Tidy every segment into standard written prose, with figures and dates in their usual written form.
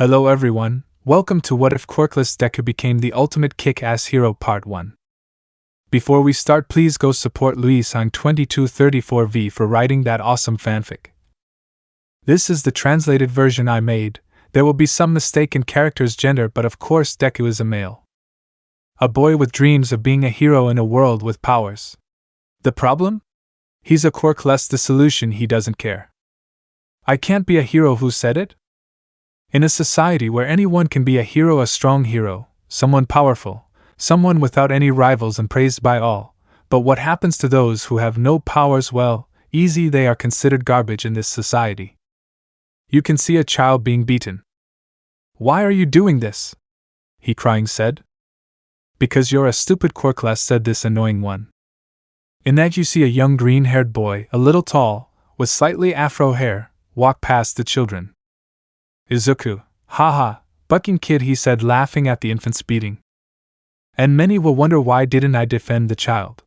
Hello everyone, welcome to What If Quirkless Deku Became the Ultimate Kick-Ass Hero Part 1. Before we start, please go support Luis on 2234V for writing that awesome fanfic. This is the translated version I made. There will be some mistake in character's gender, but of course Deku is a male. A boy with dreams of being a hero in a world with powers. The problem? He's a quirkless, the solution, he doesn't care. I can't be a hero, who said it? In a society where anyone can be a hero, a strong hero, someone powerful, someone without any rivals and praised by all, but what happens to those who have no powers? Well, easy, they are considered garbage in this society. You can see a child being beaten. Why are you doing this? He crying said. Because you're a stupid, Quirkless said this annoying one. In that you see a young green-haired boy, a little tall, with slightly afro hair, walk past the children. Izuku, haha, bucking kid, he said, laughing at the infant's beating. And many will wonder, why didn't I defend the child?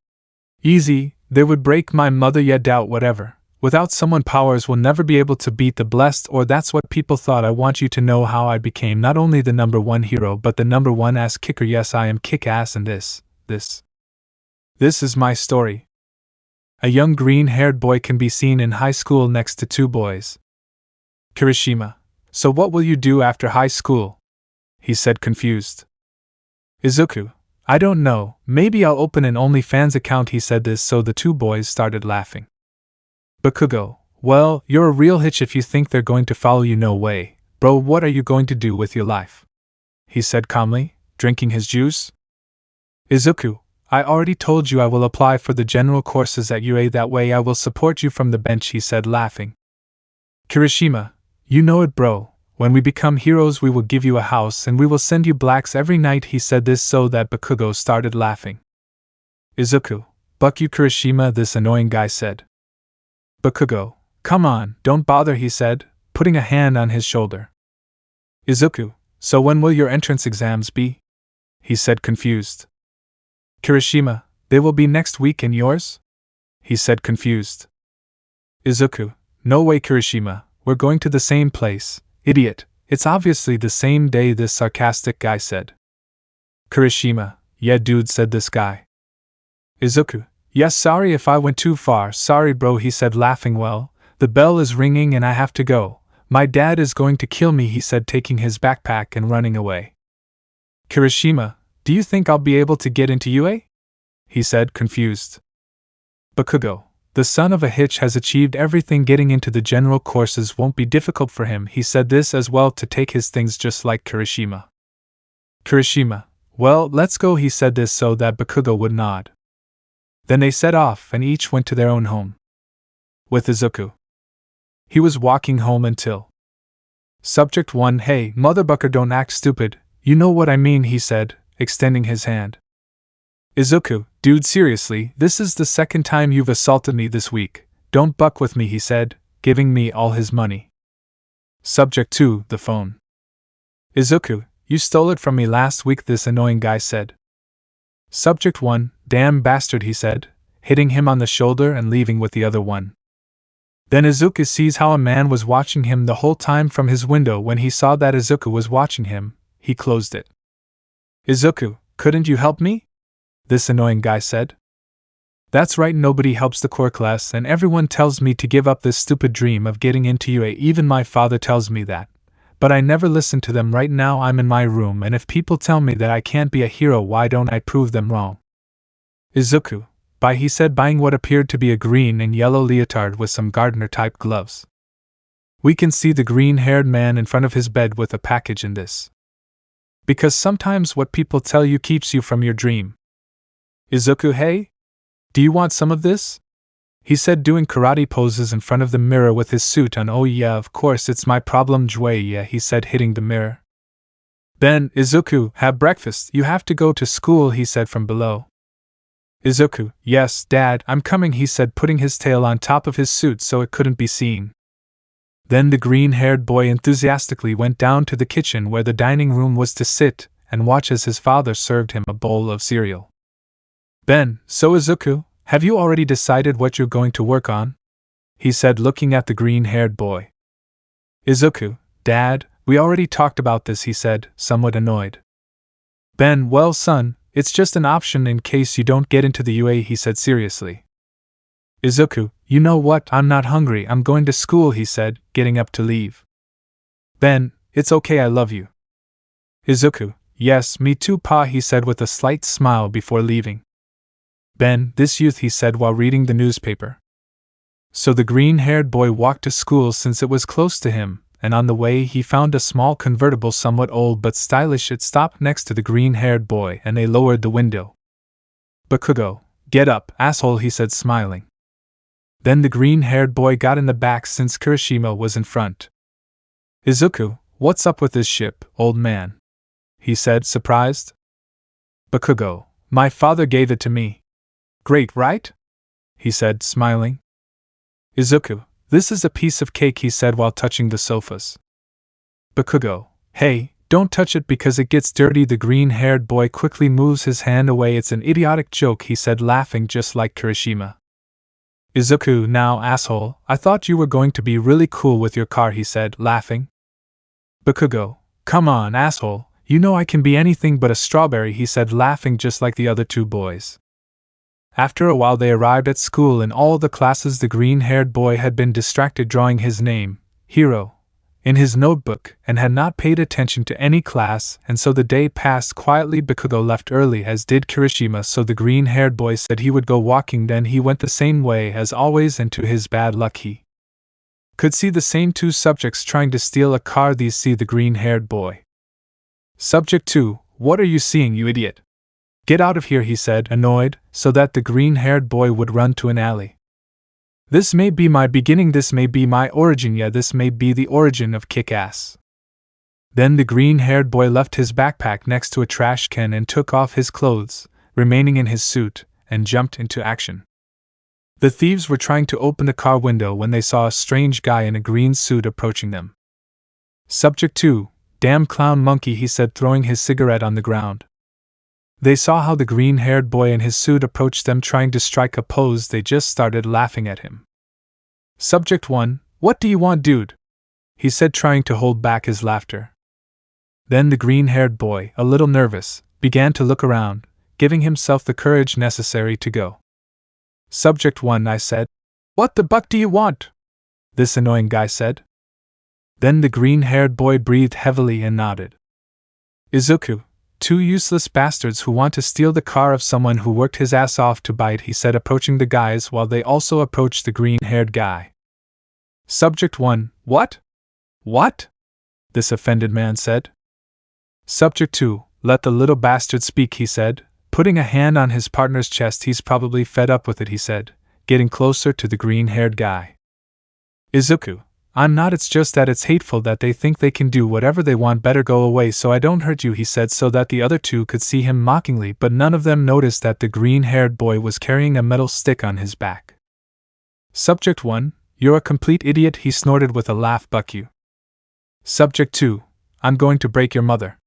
Easy, they would break my mother, yet doubt whatever. Without someone powers will never be able to beat the blessed, or that's what people thought. I want you to know how I became not only the #1 hero but the #1 ass kicker. Yes, I am kick-ass, and this is my story. A young green-haired boy can be seen in high school next to two boys. Kirishima, so what will you do after high school? He said, confused. Izuku, I don't know, maybe I'll open an OnlyFans account. He said this, so the two boys started laughing. Bakugo, well, you're a real hitch if you think they're going to follow you. No way, bro, what are you going to do with your life? He said calmly, drinking his juice. Izuku, I already told you I will apply for the general courses at UA, that way I will support you from the bench, he said, laughing. Kirishima, you know it, bro. When we become heroes, we will give you a house and we will send you blacks every night. He said this so that Bakugo started laughing. Izuku, buck you, Kirishima, this annoying guy said. Bakugo, come on, don't bother, he said, putting a hand on his shoulder. Izuku, so when will your entrance exams be? He said, confused. Kirishima, they will be next week, and yours? He said, confused. Izuku, no way, Kirishima, we're going to the same place, idiot, it's obviously the same day, this sarcastic guy said. Kirishima, yeah dude, said this guy. Izuku, yes, sorry if I went too far, sorry bro, he said, laughing. Well, the bell is ringing and I have to go. My dad is going to kill me, he said, taking his backpack and running away. Kirishima, do you think I'll be able to get into UA? He said, confused. Bakugo, the son of a hitch has achieved everything, getting into the general courses won't be difficult for him. He said this as well to take his things just like Kirishima. Kirishima, well, let's go, he said this so that Bakugo would nod. Then they set off and each went to their own home. With Izuku, he was walking home until. Subject 1, hey, motherbucker, don't act stupid, you know what I mean, he said, extending his hand. Izuku, dude, seriously, this is the second time you've assaulted me this week, don't buck with me, he said, giving me all his money. Subject 2, the phone. Izuku, you stole it from me last week, this annoying guy said. Subject 1, damn bastard, he said, hitting him on the shoulder and leaving with the other one. Then Izuku sees how a man was watching him the whole time from his window. When he saw that Izuku was watching him, he closed it. Izuku, couldn't you help me? This annoying guy said. That's right, nobody helps the Quirkless, and everyone tells me to give up this stupid dream of getting into UA, even my father tells me that. But I never listen to them. Right now I'm in my room, and if people tell me that I can't be a hero, why don't I prove them wrong? Izuku, buy, he said, buying what appeared to be a green and yellow leotard with some gardener-type gloves. We can see the green-haired man in front of his bed with a package in this. Because sometimes what people tell you keeps you from your dream. Izuku, hey? Do you want some of this? He said, doing karate poses in front of the mirror with his suit on. Oh yeah, of course, it's my problem, Jue, yeah, he said, hitting the mirror. Then, Izuku, have breakfast, you have to go to school, he said from below. Izuku, yes, Dad, I'm coming, he said, putting his tail on top of his suit so it couldn't be seen. Then the green-haired boy enthusiastically went down to the kitchen where the dining room was to sit and watch as his father served him a bowl of cereal. Ben, so Izuku, have you already decided what you're going to work on? He said, looking at the green-haired boy. Izuku, Dad, We already talked about this, he said, somewhat annoyed. Ben, well son, it's just an option in case you don't get into the UA, he said seriously. Izuku, you know what, I'm not hungry, I'm going to school, he said, getting up to leave. Ben, it's okay, I love you. Izuku, yes, me too, Pa, he said with a slight smile before leaving. Ben, this youth, he said while reading the newspaper. So the green-haired boy walked to school since it was close to him, and on the way he found a small convertible somewhat old but stylish. It stopped next to the green-haired boy and they lowered the window. Bakugo, get up, asshole, he said smiling. Then the green-haired boy got in the back since Kirishima was in front. Izuku, what's up with this ship, old man? He said, surprised. Bakugo, my father gave it to me. Great, right? He said, smiling. Izuku, this is a piece of cake, he said while touching the sofas. Bakugo, hey, don't touch it because it gets dirty. The green-haired boy quickly moves his hand away. It's an idiotic joke, he said, laughing just like Kirishima. Izuku, now asshole, I thought you were going to be really cool with your car, he said, laughing. Bakugo, come on, asshole, you know I can be anything but a strawberry, he said, laughing just like the other two boys. After a while they arrived at school. In all the classes the green-haired boy had been distracted drawing his name, Hero, in his notebook and had not paid attention to any class, and so the day passed quietly. Bakugo left early as did Kirishima, so the green-haired boy said he would go walking. Then he went the same way as always, and to his bad luck he could see the same two subjects trying to steal a car. These see the green-haired boy. Subject 2, what are you seeing, you idiot? Get out of here, he said, annoyed, so that the green-haired boy would run to an alley. This may be my beginning, this may be my origin, yeah, this may be the origin of Kick-Ass. Then the green-haired boy left his backpack next to a trash can and took off his clothes, remaining in his suit, and jumped into action. The thieves were trying to open the car window when they saw a strange guy in a green suit approaching them. Subject 2, damn clown monkey, he said, throwing his cigarette on the ground. They saw how the green-haired boy in his suit approached them trying to strike a pose. They just started laughing at him. Subject 1, what do you want, dude? He said, trying to hold back his laughter. Then the green-haired boy, a little nervous, began to look around, giving himself the courage necessary to go. Subject 1, I said. What the buck do you want? This annoying guy said. Then the green-haired boy breathed heavily and nodded. Izuku, two useless bastards who want to steal the car of someone who worked his ass off to buy it, he said, approaching the guys while they also approached the green-haired guy. Subject 1, what? What? This offended man said. Subject 2, let the little bastard speak, he said, putting a hand on his partner's chest. He's probably fed up with it, he said, getting closer to the green-haired guy. Izuku, I'm not, it's just that it's hateful that they think they can do whatever they want. Better go away so I don't hurt you, he said, so that the other two could see him mockingly, but none of them noticed that the green-haired boy was carrying a metal stick on his back. Subject 1, you're a complete idiot, he snorted with a laugh, buck you. Subject 2, I'm going to break your mother.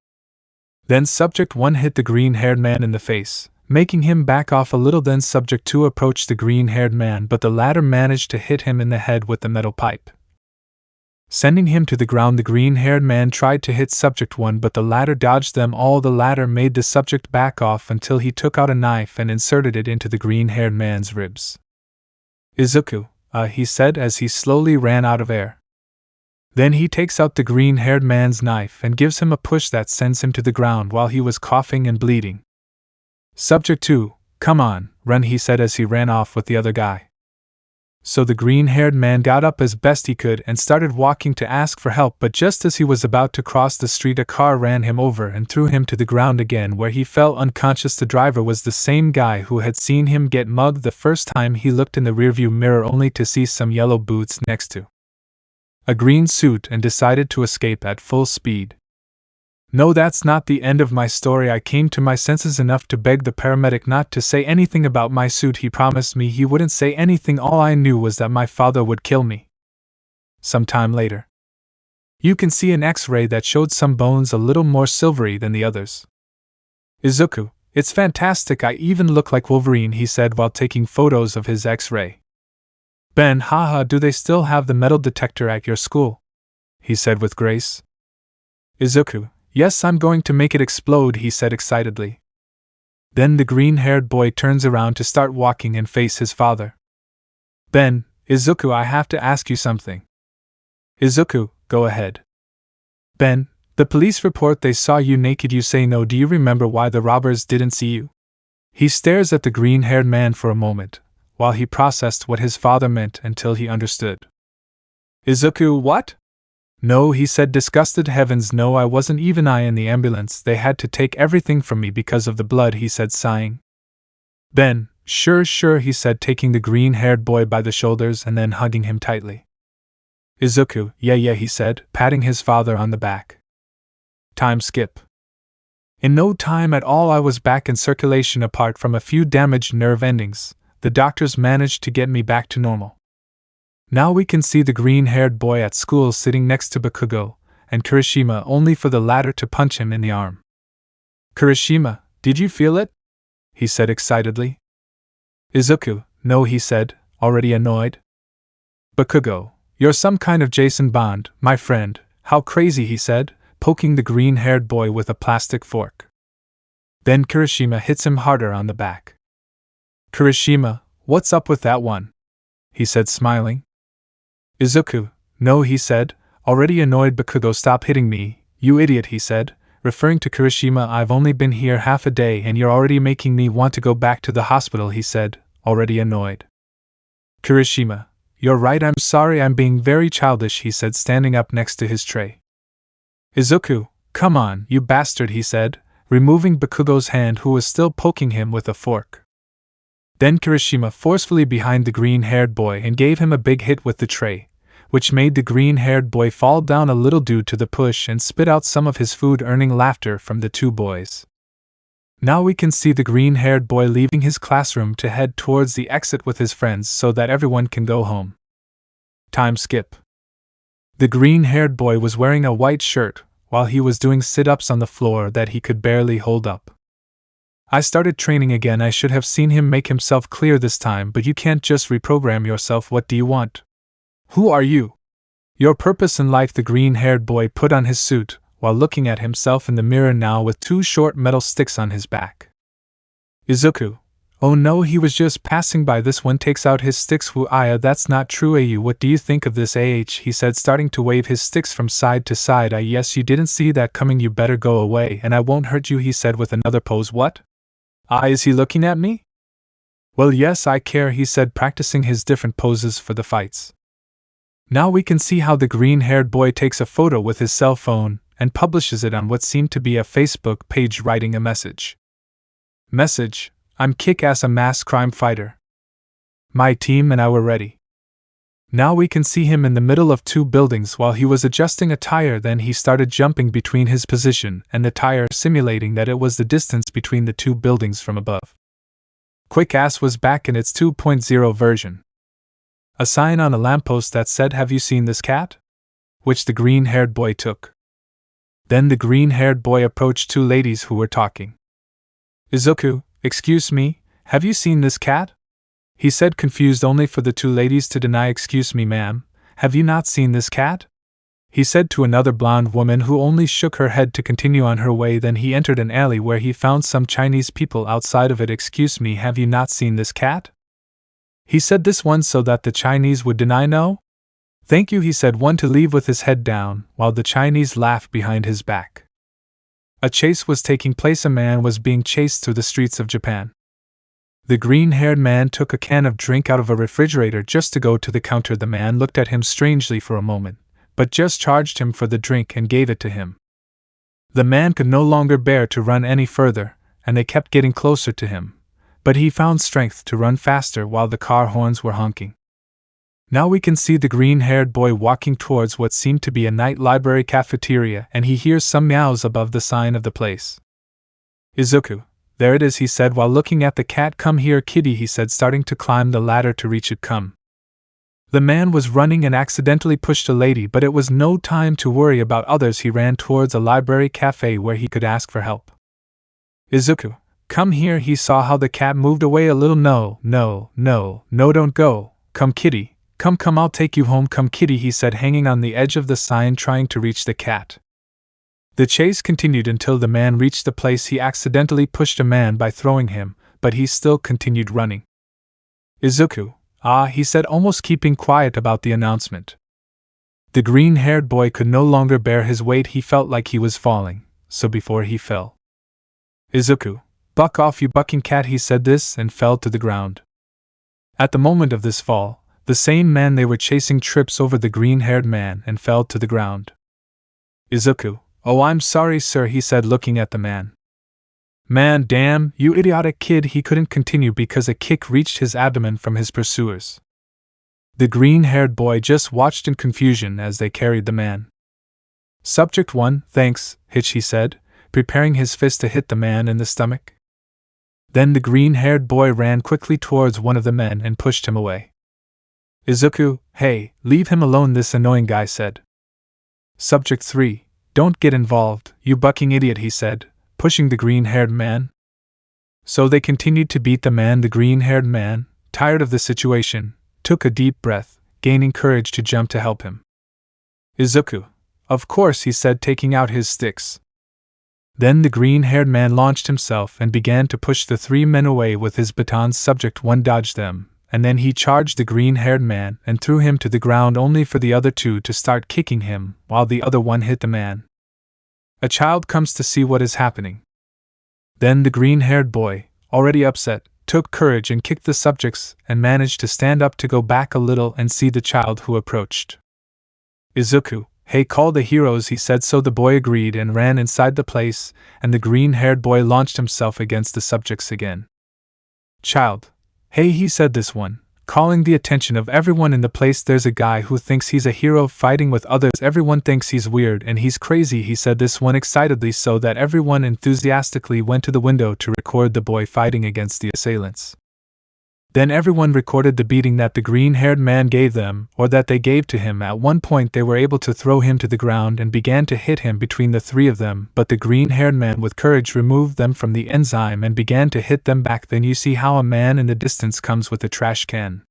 Then Subject 1 hit the green-haired man in the face, making him back off a little. Then Subject 2 approached the green-haired man, but the latter managed to hit him in the head with the metal pipe, sending him to the ground. The green-haired man tried to hit Subject 1, but the latter dodged them all. The latter made the subject back off until he took out a knife and inserted it into the green-haired man's ribs. Izuku, he said as he slowly ran out of air. Then he takes out the green-haired man's knife and gives him a push that sends him to the ground while he was coughing and bleeding. Subject 2, come on, run, he said as he ran off with the other guy. So the green-haired man got up as best he could and started walking to ask for help, but just as he was about to cross the street, a car ran him over and threw him to the ground again, where he fell unconscious. The driver was the same guy who had seen him get mugged the first time. He looked in the rearview mirror only to see some yellow boots next to a green suit and decided to escape at full speed. No, that's not the end of my story. I came to my senses enough to beg the paramedic not to say anything about my suit. He promised me he wouldn't say anything. All I knew was that my father would kill me. Some time later, you can see an X-ray that showed some bones a little more silvery than the others. Izuku, it's fantastic. I even look like Wolverine, he said while taking photos of his X-ray. Ben, haha, do they still have the metal detector at your school? He said with grace. Izuku, yes, I'm going to make it explode, he said excitedly. Then the green-haired boy turns around to start walking and face his father. Ben, Izuku, I have to ask you something. Izuku, go ahead. Ben, the police report they saw you naked, you say no, do you remember why the robbers didn't see you? He stares at the green-haired man for a moment, while he processed what his father meant until he understood. Izuku, what? No, he said, disgusted. Heavens no, I wasn't even I in the ambulance, they had to take everything from me because of the blood, he said, sighing. Ben, sure, he said, taking the green-haired boy by the shoulders and then hugging him tightly. Izuku, yeah, he said, patting his father on the back. Time skip. In no time at all I was back in circulation. Apart from a few damaged nerve endings, the doctors managed to get me back to normal. Now we can see the green-haired boy at school sitting next to Bakugo and Kirishima, only for the latter to punch him in the arm. Kirishima, did you feel it? He said excitedly. Izuku, no, he said, already annoyed. Bakugo, you're some kind of Jason Bond, my friend, how crazy, he said, poking the green-haired boy with a plastic fork. Then Kirishima hits him harder on the back. Kirishima, what's up with that one? He said, smiling. Izuku, no, he said, already annoyed. Bakugo, stop hitting me, you idiot, he said, referring to Kirishima. I've only been here half a day and you're already making me want to go back to the hospital, he said, already annoyed. Kirishima, you're right, I'm sorry, I'm being very childish, he said, standing up next to his tray. Izuku, come on, you bastard, he said, removing Bakugo's hand, who was still poking him with a fork. Then Kirishima forcefully behind the green-haired boy and gave him a big hit with the tray, which made the green-haired boy fall down a little due to the push and spit out some of his food, earning laughter from the two boys. Now we can see the green-haired boy leaving his classroom to head towards the exit with his friends so that everyone can go home. Time skip. The green-haired boy was wearing a white shirt while he was doing sit-ups on the floor that he could barely hold up. I started training again. I should have seen him make himself clear this time, but you can't just reprogram yourself. What do you want? Who are you? Your purpose in life. The green-haired boy put on his suit while looking at himself in the mirror now with two short metal sticks on his back. Izuku. Oh no, he was just passing by. This one takes out his sticks. Aya, that's not true. Au, what do you think of this? He said, starting to wave his sticks from side to side. Yes, you didn't see that coming. You better go away and I won't hurt you, he said with another pose. What? Is he looking at me? Well, yes, I care, he said, practicing his different poses for the fights. Now we can see how the green-haired boy takes a photo with his cell phone and publishes it on what seemed to be a Facebook page, writing a message. Message: I'm Kick-Ass, a mass crime fighter. My team and I were ready. Now we can see him in the middle of two buildings while he was adjusting a tire. Then he started jumping between his position and the tire, simulating that it was the distance between the two buildings from above. Quick-Ass was back in its 2.0 version. A sign on a lamppost that said, "Have you seen this cat?" which the green-haired boy took. Then the green-haired boy approached two ladies who were talking. Izuku, excuse me, have you seen this cat? He said, confused, only for the two ladies to deny. Excuse me, ma'am, have you not seen this cat? He said to another blonde woman who only shook her head to continue on her way. Then he entered an alley where he found some Chinese people outside of it. Excuse me, have you not seen this cat? He said this one so that the Chinese would deny. No? Thank you, he said, one to leave with his head down, while the Chinese laughed behind his back. A chase was taking place. A man was being chased through the streets of Japan. The green-haired man took a can of drink out of a refrigerator just to go to the counter. The man looked at him strangely for a moment, but just charged him for the drink and gave it to him. The man could no longer bear to run any further, and they kept getting closer to him, but he found strength to run faster while the car horns were honking. Now we can see the green-haired boy walking towards what seemed to be a night library cafeteria, and he hears some meows above the sign of the place. Izuku, there it is, he said while looking at the cat. Come here, kitty, he said, starting to climb the ladder to reach it. Come. The man was running and accidentally pushed a lady, but it was no time to worry about others. He ran towards a library cafe where he could ask for help. Izuku, come here. He saw how the cat moved away a little. No, don't go. Come, kitty. Come, I'll take you home. Come, kitty, he said, hanging on the edge of the sign trying to reach the cat. The chase continued until the man reached the place he accidentally pushed a man by throwing him, but he still continued running. Izuku, he said, almost keeping quiet about the announcement. The green-haired boy could no longer bear his weight. He felt like he was falling, so before he fell. Izuku, buck off, you bucking cat, he said this and fell to the ground. At the moment of this fall, the same man they were chasing trips over the green-haired man and fell to the ground. Izuku, oh, I'm sorry, sir, he said, looking at the man. Man, damn, you idiotic kid, he couldn't continue because a kick reached his abdomen from his pursuers. The green-haired boy just watched in confusion as they carried the man. Subject 1, thanks, Hitch, he said, preparing his fist to hit the man in the stomach. Then the green-haired boy ran quickly towards one of the men and pushed him away. Izuku, hey, leave him alone, this annoying guy said. Subject 3, don't get involved, you bucking idiot, he said, pushing the green-haired man. So they continued to beat the man. The green-haired man, tired of the situation, took a deep breath, gaining courage to jump to help him. Izuku, of course, he said, taking out his sticks. Then the green-haired man launched himself and began to push the 3 men away with his batons. Subject 1 dodged them, and then he charged the green-haired man and threw him to the ground, only for the other 2 to start kicking him while the other one hit the man. A child comes to see what is happening. Then the green-haired boy, already upset, took courage and kicked the subjects and managed to stand up to go back a little and see the child who approached. Izuku, hey, call the heroes, he said, so the boy agreed and ran inside the place, and the green-haired boy launched himself against the subjects again. Child, hey, he said, this one, calling the attention of everyone in the place. There's a guy who thinks he's a hero fighting with others. Everyone thinks he's weird and he's crazy, he said, this one excitedly, so that everyone enthusiastically went to the window to record the boy fighting against the assailants. Then everyone recorded the beating that the green-haired man gave them, or that they gave to him. At one point they were able to throw him to the ground and began to hit him between the 3 of them, but the green-haired man with courage removed them from the enzyme and began to hit them back. Then you see how a man in the distance comes with a trash can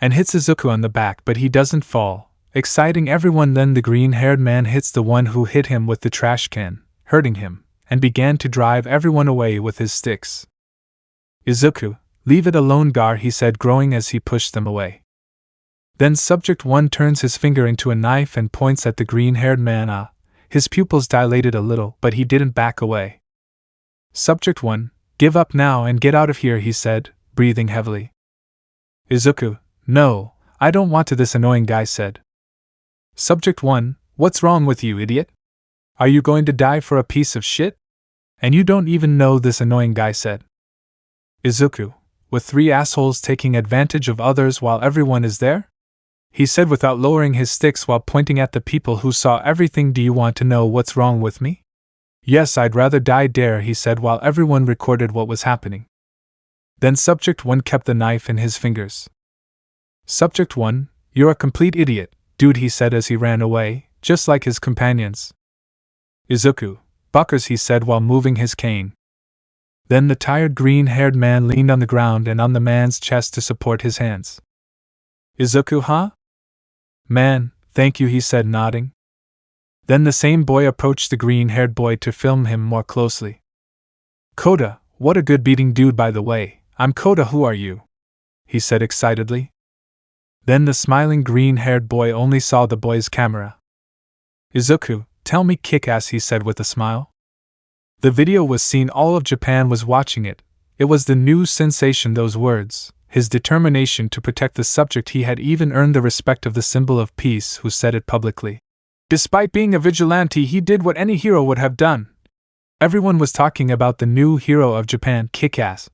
and hits Izuku on the back, but he doesn't fall, exciting everyone. Then the green-haired man hits the one who hit him with the trash can, hurting him, and began to drive everyone away with his sticks. Izuku, leave it alone, Gar, he said, growing as he pushed them away. Then Subject 1 turns his finger into a knife and points at the green-haired man. His pupils dilated a little, but he didn't back away. Subject 1, give up now and get out of here, he said, breathing heavily. Izuku, no, I don't want to, this annoying guy said. Subject 1, what's wrong with you, idiot? Are you going to die for a piece of shit? And you don't even know, this annoying guy said. Izuku, with 3 assholes taking advantage of others while everyone is there? He said without lowering his sticks while pointing at the people who saw everything. Do you want to know what's wrong with me? Yes, I'd rather die there, he said while everyone recorded what was happening. Then Subject 1 kept the knife in his fingers. Subject 1, you're a complete idiot, dude, he said as he ran away, just like his companions. Izuku, buckers, he said while moving his cane. Then the tired green-haired man leaned on the ground and on the man's chest to support his hands. Izuku, huh? Man, thank you, he said, nodding. Then the same boy approached the green-haired boy to film him more closely. Koda, what a good beating, dude, by the way. I'm Koda, who are you? He said excitedly. Then the smiling green-haired boy only saw the boy's camera. Izuku, tell me, kick-ass, he said with a smile. The video was seen, all of Japan was watching it. It was the new sensation, those words, his determination to protect the subject. He had even earned the respect of the symbol of peace who said it publicly. Despite being a vigilante, he did what any hero would have done. Everyone was talking about the new hero of Japan, Kick-Ass.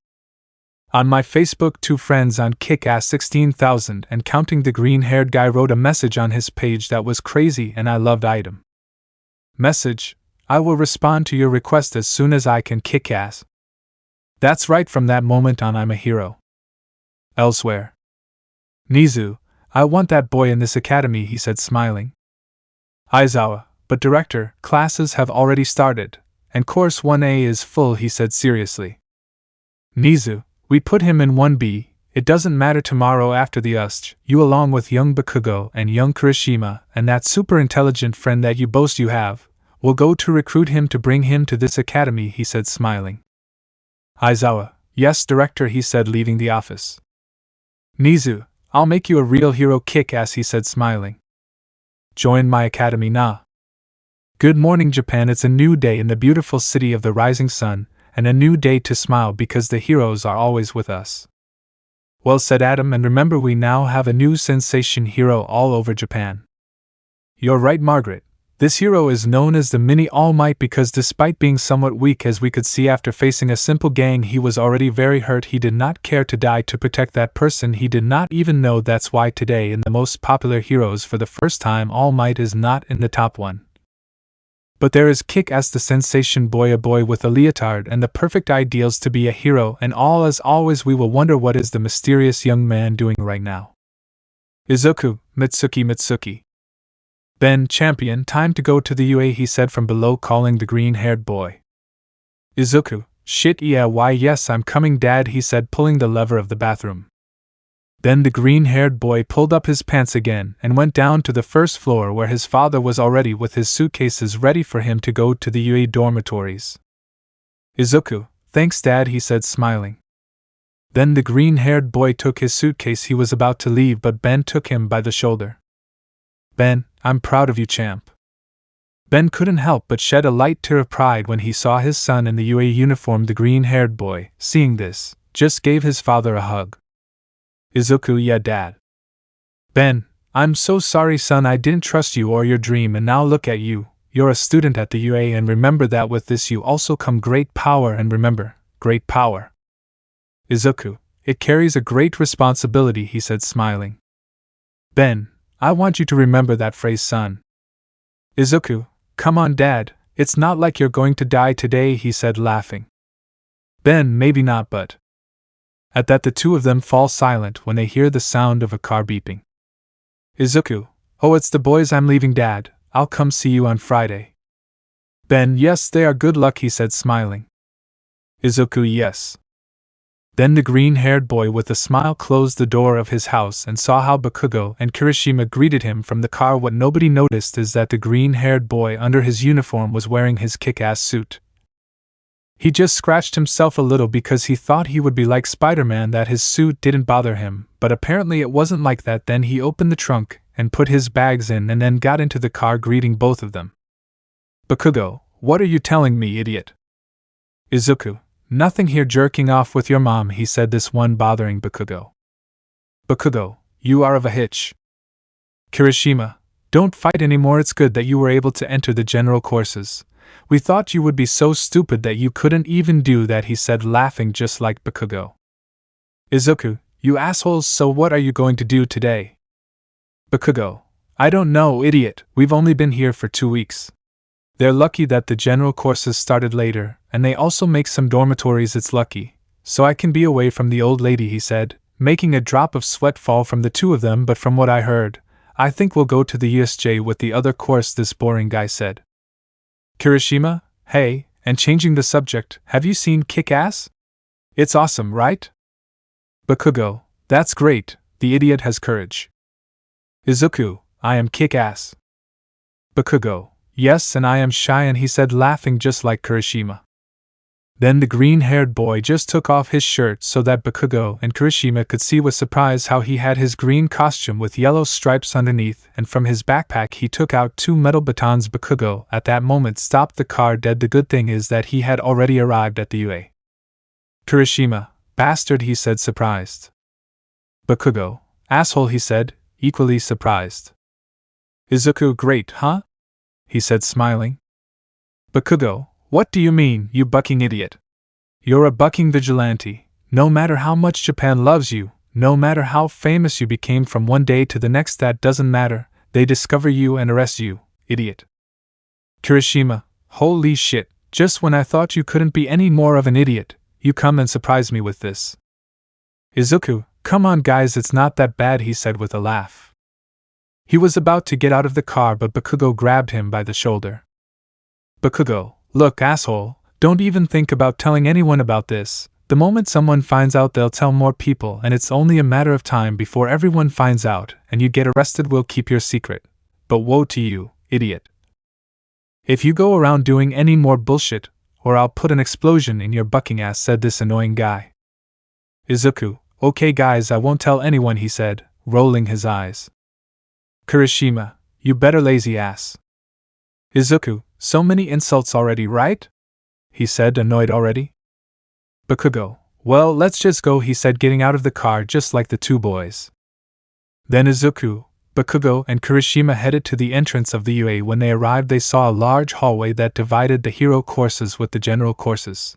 On my Facebook, 2 friends on Kick-Ass 16,000 and counting. The green-haired guy wrote a message on his page that was crazy and I loved. Item. Message, I will respond to your request as soon as I can, Kick-Ass. That's right, from that moment on I'm a hero. Elsewhere. Nizu, I want that boy in this academy, he said smiling. Aizawa, but director, classes have already started, and course 1A is full, he said seriously. Nizu, we put him in 1B, it doesn't matter. Tomorrow after the UST, you along with young Bakugo and young Kirishima and that super intelligent friend that you boast you have, We'll go to recruit him to bring him to this academy, he said, smiling. Aizawa, yes, director, he said, leaving the office. Nizu, I'll make you a real hero kick-ass, he said, smiling. Join my academy now. Good morning, Japan. It's a new day in the beautiful city of the rising sun, and a new day to smile because the heroes are always with us. Well said, Adam, and remember, we now have a new sensation hero all over Japan. You're right, Margaret. This hero is known as the Mini All Might because despite being somewhat weak, as we could see after facing a simple gang, he was already very hurt. He did not care to die to protect that person he did not even know. That's why today in the most popular heroes for the first time All Might is not in the top one. But there is Kick-Ass, the sensation boy, a boy with a leotard and the perfect ideals to be a hero, and all as always we will wonder what is the mysterious young man doing right now. Izuku, Mitsuki. Ben, champion, time to go to the UA, he said from below, calling the green-haired boy. Izuku, shit yeah, why yes, I'm coming dad, he said, pulling the lever of the bathroom. Then the green-haired boy pulled up his pants again and went down to the first floor where his father was already with his suitcases ready for him to go to the UA dormitories. Izuku, thanks dad, he said, smiling. Then the green-haired boy took his suitcase. He was about to leave, but Ben took him by the shoulder. Ben, I'm proud of you, champ. Ben couldn't help but shed a light tear of pride when he saw his son in the UA uniform. The green-haired boy, seeing this, just gave his father a hug. Izuku, yeah dad. Ben, I'm so sorry son, I didn't trust you or your dream, and now look at you, you're a student at the UA, and remember that with this you also come great power, and remember, great power. Izuku, it carries a great responsibility, he said, smiling. Ben, I want you to remember that phrase, son. Izuku, come on dad, it's not like you're going to die today, he said, laughing. Ben, maybe not, but... At that the two of them fall silent when they hear the sound of a car beeping. Izuku, oh, it's the boys, I'm leaving dad, I'll come see you on Friday. Ben, yes, they are, good luck, he said, smiling. Izuku, yes. Then the green-haired boy with a smile closed the door of his house and saw how Bakugo and Kirishima greeted him from the car. What nobody noticed is that the green-haired boy under his uniform was wearing his kick-ass suit. He just scratched himself a little because he thought he would be like Spider-Man, that his suit didn't bother him, but apparently it wasn't like that. Then he opened the trunk and put his bags in and then got into the car, greeting both of them. Bakugo, what are you telling me, idiot? Izuku, nothing here, jerking off with your mom, he said, this one bothering Bakugo. Bakugo, you are of a hitch. Kirishima, don't fight anymore, it's good that you were able to enter the general courses. We thought you would be so stupid that you couldn't even do that, he said, laughing just like Bakugo. Izuku, you assholes, so what are you going to do today? Bakugo, I don't know, idiot, we've only been here for 2 weeks. They're lucky that the general courses started later, and they also make some dormitories, it's lucky, so I can be away from the old lady, he said, making a drop of sweat fall from the two of them. But from what I heard, I think we'll go to the USJ with the other course, this boring guy said. Kirishima, hey, and changing the subject, have you seen Kick-Ass? It's awesome, right? Bakugo, that's great, the idiot has courage. Izuku, I am Kick-Ass. Bakugo, yes, and I am shy, and he said, laughing just like Kirishima. Then the green-haired boy just took off his shirt so that Bakugo and Kirishima could see with surprise how he had his green costume with yellow stripes underneath, and from his backpack he took out 2 metal batons. Bakugo at that moment stopped the car dead. The good thing is that he had already arrived at the UA. Kirishima, bastard, he said, surprised. Bakugo, asshole, he said, equally surprised. Izuku, great, huh? He said, smiling. Bakugo, what do you mean, you bucking idiot? You're a bucking vigilante. No matter how much Japan loves you, no matter how famous you became from one day to the next, that doesn't matter. They discover you and arrest you, idiot. Kirishima, holy shit, just when I thought you couldn't be any more of an idiot, you come and surprise me with this. Izuku, come on guys, it's not that bad, he said with a laugh. He was about to get out of the car, but Bakugo grabbed him by the shoulder. Bakugo, look, asshole, don't even think about telling anyone about this. The moment someone finds out, they'll tell more people, and it's only a matter of time before everyone finds out and you get arrested. We'll keep your secret. But woe to you, idiot. If you go around doing any more bullshit, or I'll put an explosion in your bucking ass, said this annoying guy. Izuku, okay guys, I won't tell anyone, he said, rolling his eyes. Kirishima, you better lazy ass. Izuku, so many insults already, right? He said, annoyed already. Bakugo, well, let's just go, he said, getting out of the car just like the two boys. Then Izuku, Bakugo, and Kirishima headed to the entrance of the UA. When they arrived, they saw a large hallway that divided the hero courses with the general courses.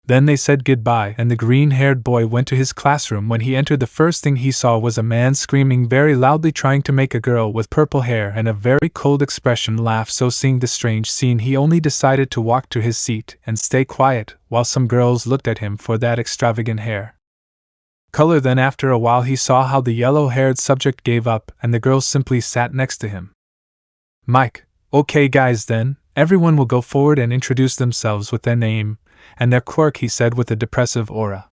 Then they said goodbye, and the green-haired boy went to his classroom. When he entered, the first thing he saw was a man screaming very loudly, trying to make a girl with purple hair and a very cold expression laugh. So seeing the strange scene, he only decided to walk to his seat and stay quiet, while some girls looked at him for that extravagant hair color. Then after a while he saw how the yellow-haired subject gave up, and the girl simply sat next to him. Mike, okay guys, then, everyone will go forward and introduce themselves with their name and their quirk, he said with a depressive aura.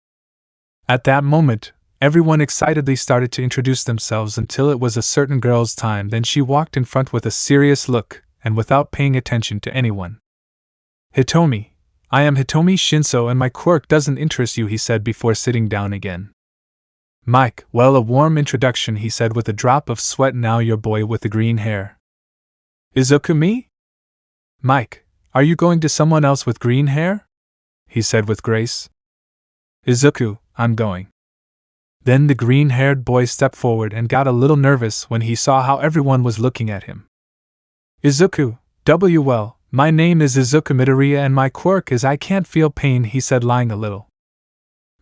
At that moment, everyone excitedly started to introduce themselves until it was a certain girl's time. Then she walked in front with a serious look, and without paying attention to anyone. Hitomi, I am Hitomi Shinso and my quirk doesn't interest you, he said before sitting down again. Mike, well, a warm introduction, he said with a drop of sweat. Now your boy with the green hair. Izuku, me? Mike, are you going to someone else with green hair? He said with grace. Izuku, I'm going. Then the green-haired boy stepped forward and got a little nervous when he saw how everyone was looking at him. Izuku, well, my name is Izuku Midoriya and my quirk is I can't feel pain, he said, lying a little.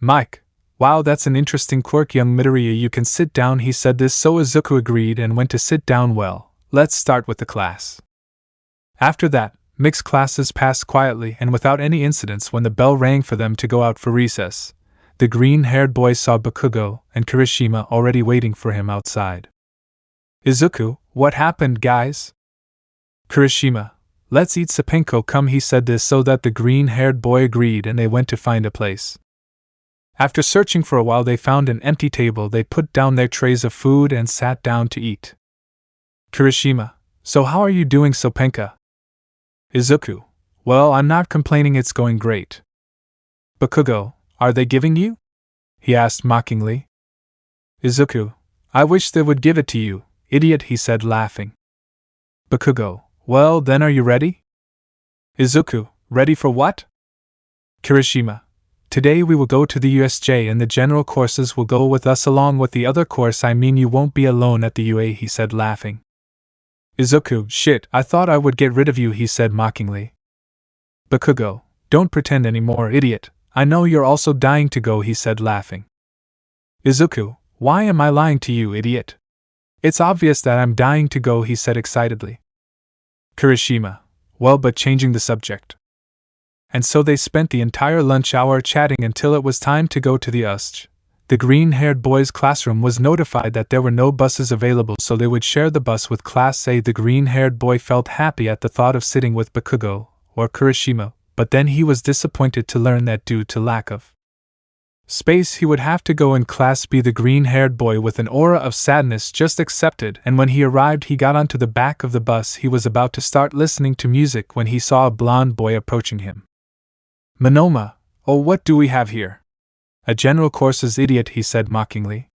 Mike, wow, that's an interesting quirk, young Midoriya, you can sit down, he said this, so Izuku agreed and went to sit down. Well, let's start with the class. After that, mixed classes passed quietly and without any incidents. When the bell rang for them to go out for recess, the green-haired boy saw Bakugo and Kirishima already waiting for him outside. Izuku, what happened, guys? Kirishima, let's eat Sapenko, come, he said this so that the green-haired boy agreed and they went to find a place. After searching for a while, they found an empty table. They put down their trays of food and sat down to eat. Kirishima, so how are you doing, Sopenka? Izuku, well, I'm not complaining, it's going great. Bakugo, are they giving you? He asked mockingly. Izuku, I wish they would give it to you, idiot, he said, laughing. Bakugo, well, then are you ready? Izuku, ready for what? Kirishima, today we will go to the USJ and the general courses will go with us along with the other course. I mean, you won't be alone at the UA, he said, laughing. Izuku, shit, I thought I would get rid of you, he said mockingly. Bakugo, don't pretend anymore, idiot. I know you're also dying to go, he said, laughing. Izuku, why am I lying to you, idiot? It's obvious that I'm dying to go, he said excitedly. Kirishima, well, but changing the subject. And so they spent the entire lunch hour chatting until it was time to go to the USJ. The green-haired boy's classroom was notified that there were no buses available, so they would share the bus with Class A. The green-haired boy felt happy at the thought of sitting with Bakugo or Kirishima, but then he was disappointed to learn that due to lack of space he would have to go in Class B. The green-haired boy with an aura of sadness just accepted, and when he arrived he got onto the back of the bus. He was about to start listening to music when he saw a blonde boy approaching him. Monoma, oh, what do we have here? A general courses idiot, he said mockingly.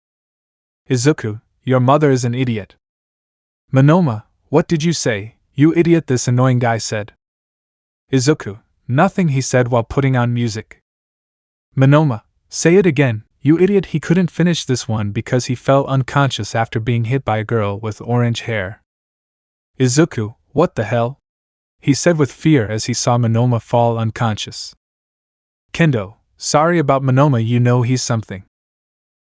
Izuku, your mother is an idiot. Monoma, what did you say, you idiot? This annoying guy said. Izuku, nothing, he said while putting on music. Monoma, say it again, you idiot. He couldn't finish this one because he fell unconscious after being hit by a girl with orange hair. Izuku, what the hell? He said with fear as he saw Monoma fall unconscious. Kendo, sorry about Monoma, you know he's something.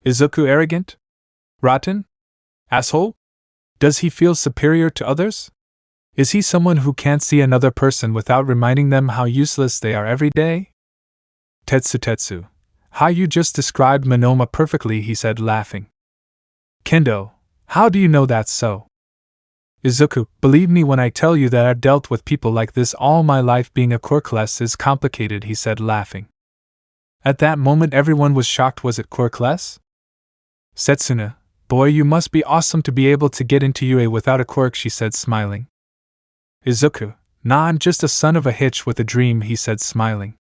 Izuku arrogant? Rotten? Asshole? Does he feel superior to others? Is he someone who can't see another person without reminding them how useless they are every day? Tetsu, how you just described Monoma perfectly, he said laughing. Kendo, how do you know that's so? Izuku, believe me when I tell you that I've dealt with people like this all my life. Being a Quirkless is complicated, he said laughing. At that moment everyone was shocked. Was it Quirkless? Setsuna, boy, you must be awesome to be able to get into UA without a quirk, she said smiling. Izuku, nah, I'm just a son of a hitch with a dream, he said, smiling.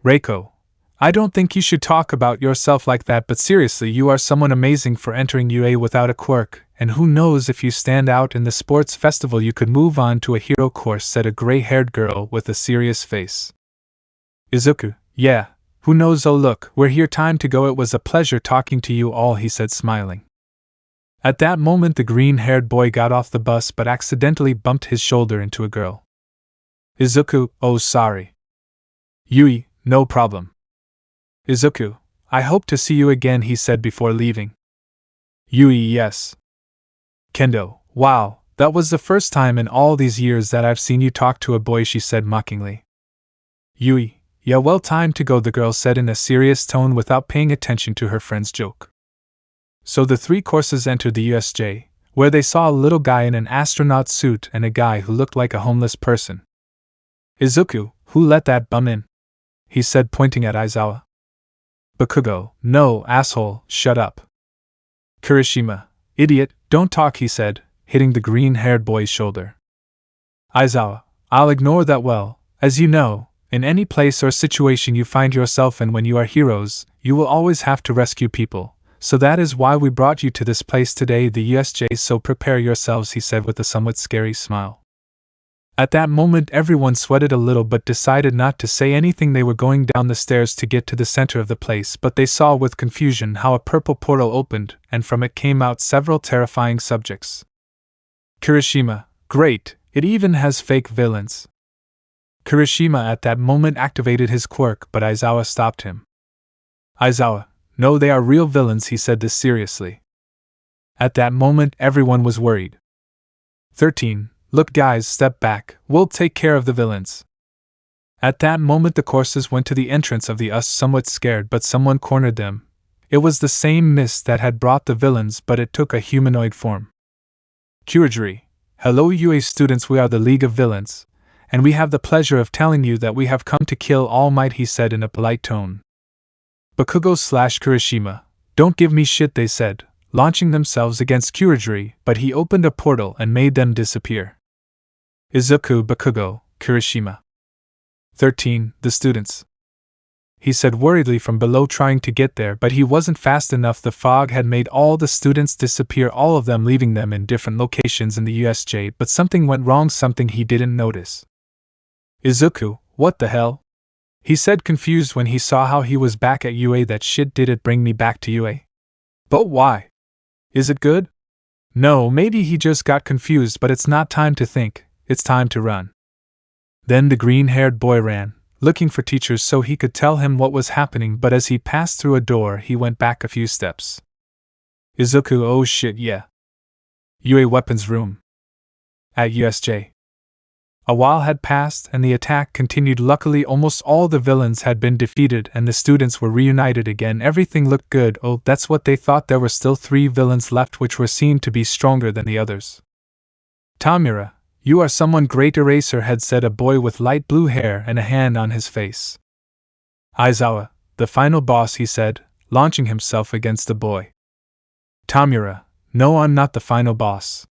Reiko, I don't think you should talk about yourself like that, but seriously, you are someone amazing for entering UA without a quirk, and who knows, if you stand out in the sports festival you could move on to a hero course, said a gray-haired girl with a serious face. Izuku, yeah, who knows, oh look, we're here, time to go, it was a pleasure talking to you all, he said, smiling. At that moment the green-haired boy got off the bus but accidentally bumped his shoulder into a girl. Izuku, oh sorry. Yui, no problem. Izuku, I hope to see you again, he said before leaving. Yui, yes. Kendo, wow, that was the first time in all these years that I've seen you talk to a boy, she said mockingly. Yui, yeah, well, time to go, the girl said in a serious tone without paying attention to her friend's joke. So the three courses entered the USJ, where they saw a little guy in an astronaut suit and a guy who looked like a homeless person. Izuku, who let that bum in? He said, pointing at Aizawa. Bakugo, no, asshole, shut up. Kirishima, idiot, don't talk, he said, hitting the green-haired boy's shoulder. Aizawa, I'll ignore that. Well, as you know, in any place or situation you find yourself in when you are heroes, you will always have to rescue people, so that is why we brought you to this place today, the USJ, so prepare yourselves, he said with a somewhat scary smile. At that moment everyone sweated a little but decided not to say anything. They were going down the stairs to get to the center of the place, but they saw with confusion how a purple portal opened, and from it came out several terrifying subjects. Kirishima, great, it even has fake villains. Kirishima at that moment activated his quirk, but Aizawa stopped him. Aizawa, no, they are real villains, he said this seriously. At that moment everyone was worried. 13. Look guys, step back, we'll take care of the villains. At that moment the courses went to the entrance of the US somewhat scared, but someone cornered them. It was the same mist that had brought the villains, but it took a humanoid form. Kurajiri, hello UA students, we are the League of Villains, and we have the pleasure of telling you that we have come to kill All Might, he said in a polite tone. Bakugo/Kirishima, don't give me shit, they said, launching themselves against Kurajiri, but he opened a portal and made them disappear. Izuku, Bakugo, Kirishima. 13. The students. He said worriedly from below, trying to get there, but he wasn't fast enough. The fog had made all the students disappear, all of them, leaving them in different locations in the USJ, but something went wrong, something he didn't notice. Izuku, what the hell? He said, confused when he saw how he was back at UA. That shit, did it bring me back to UA? But why? Is it good? No, maybe he just got confused, but it's not time to think, it's time to run. Then the green-haired boy ran, looking for teachers so he could tell him what was happening, but as he passed through a door he went back a few steps. Izuku, oh shit, yeah. UA weapons room. At USJ. A while had passed and the attack continued. Luckily almost all the villains had been defeated and the students were reunited again. Everything looked good. Oh, that's what they thought. There were still 3 villains left, which were seen to be stronger than the others. Tamura, you are someone great, Eraserhead said, a boy with light blue hair and a hand on his face. Aizawa, the final boss, he said, launching himself against the boy. Tamura, no, I'm not the final boss.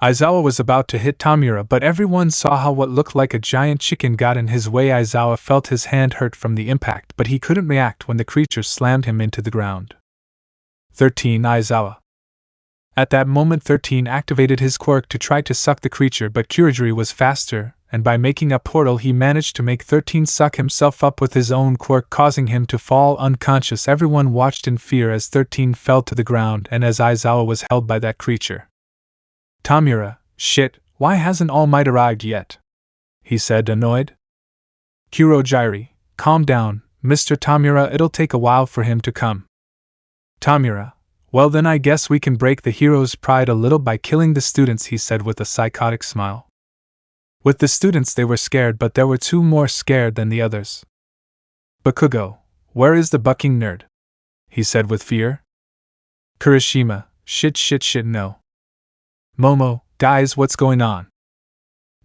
Aizawa was about to hit Tamura, but everyone saw how what looked like a giant chicken got in his way. Aizawa felt his hand hurt from the impact, but he couldn't react when the creature slammed him into the ground. 13. Aizawa. At that moment 13 activated his quirk to try to suck the creature, but Kurajiri was faster, and by making a portal he managed to make 13 suck himself up with his own quirk, causing him to fall unconscious. Everyone watched in fear as 13 fell to the ground and as Aizawa was held by that creature. Tamura, shit, why hasn't All Might arrived yet? He said, annoyed. Kurajiri, calm down, Mr. Tamura, it'll take a while for him to come. Tamura, well then I guess we can break the hero's pride a little by killing the students, he said with a psychotic smile. With the students they were scared, but there were 2 more scared than the others. Bakugo, where is the bucking nerd? He said with fear. Kirishima, shit, no. Momo, guys, what's going on?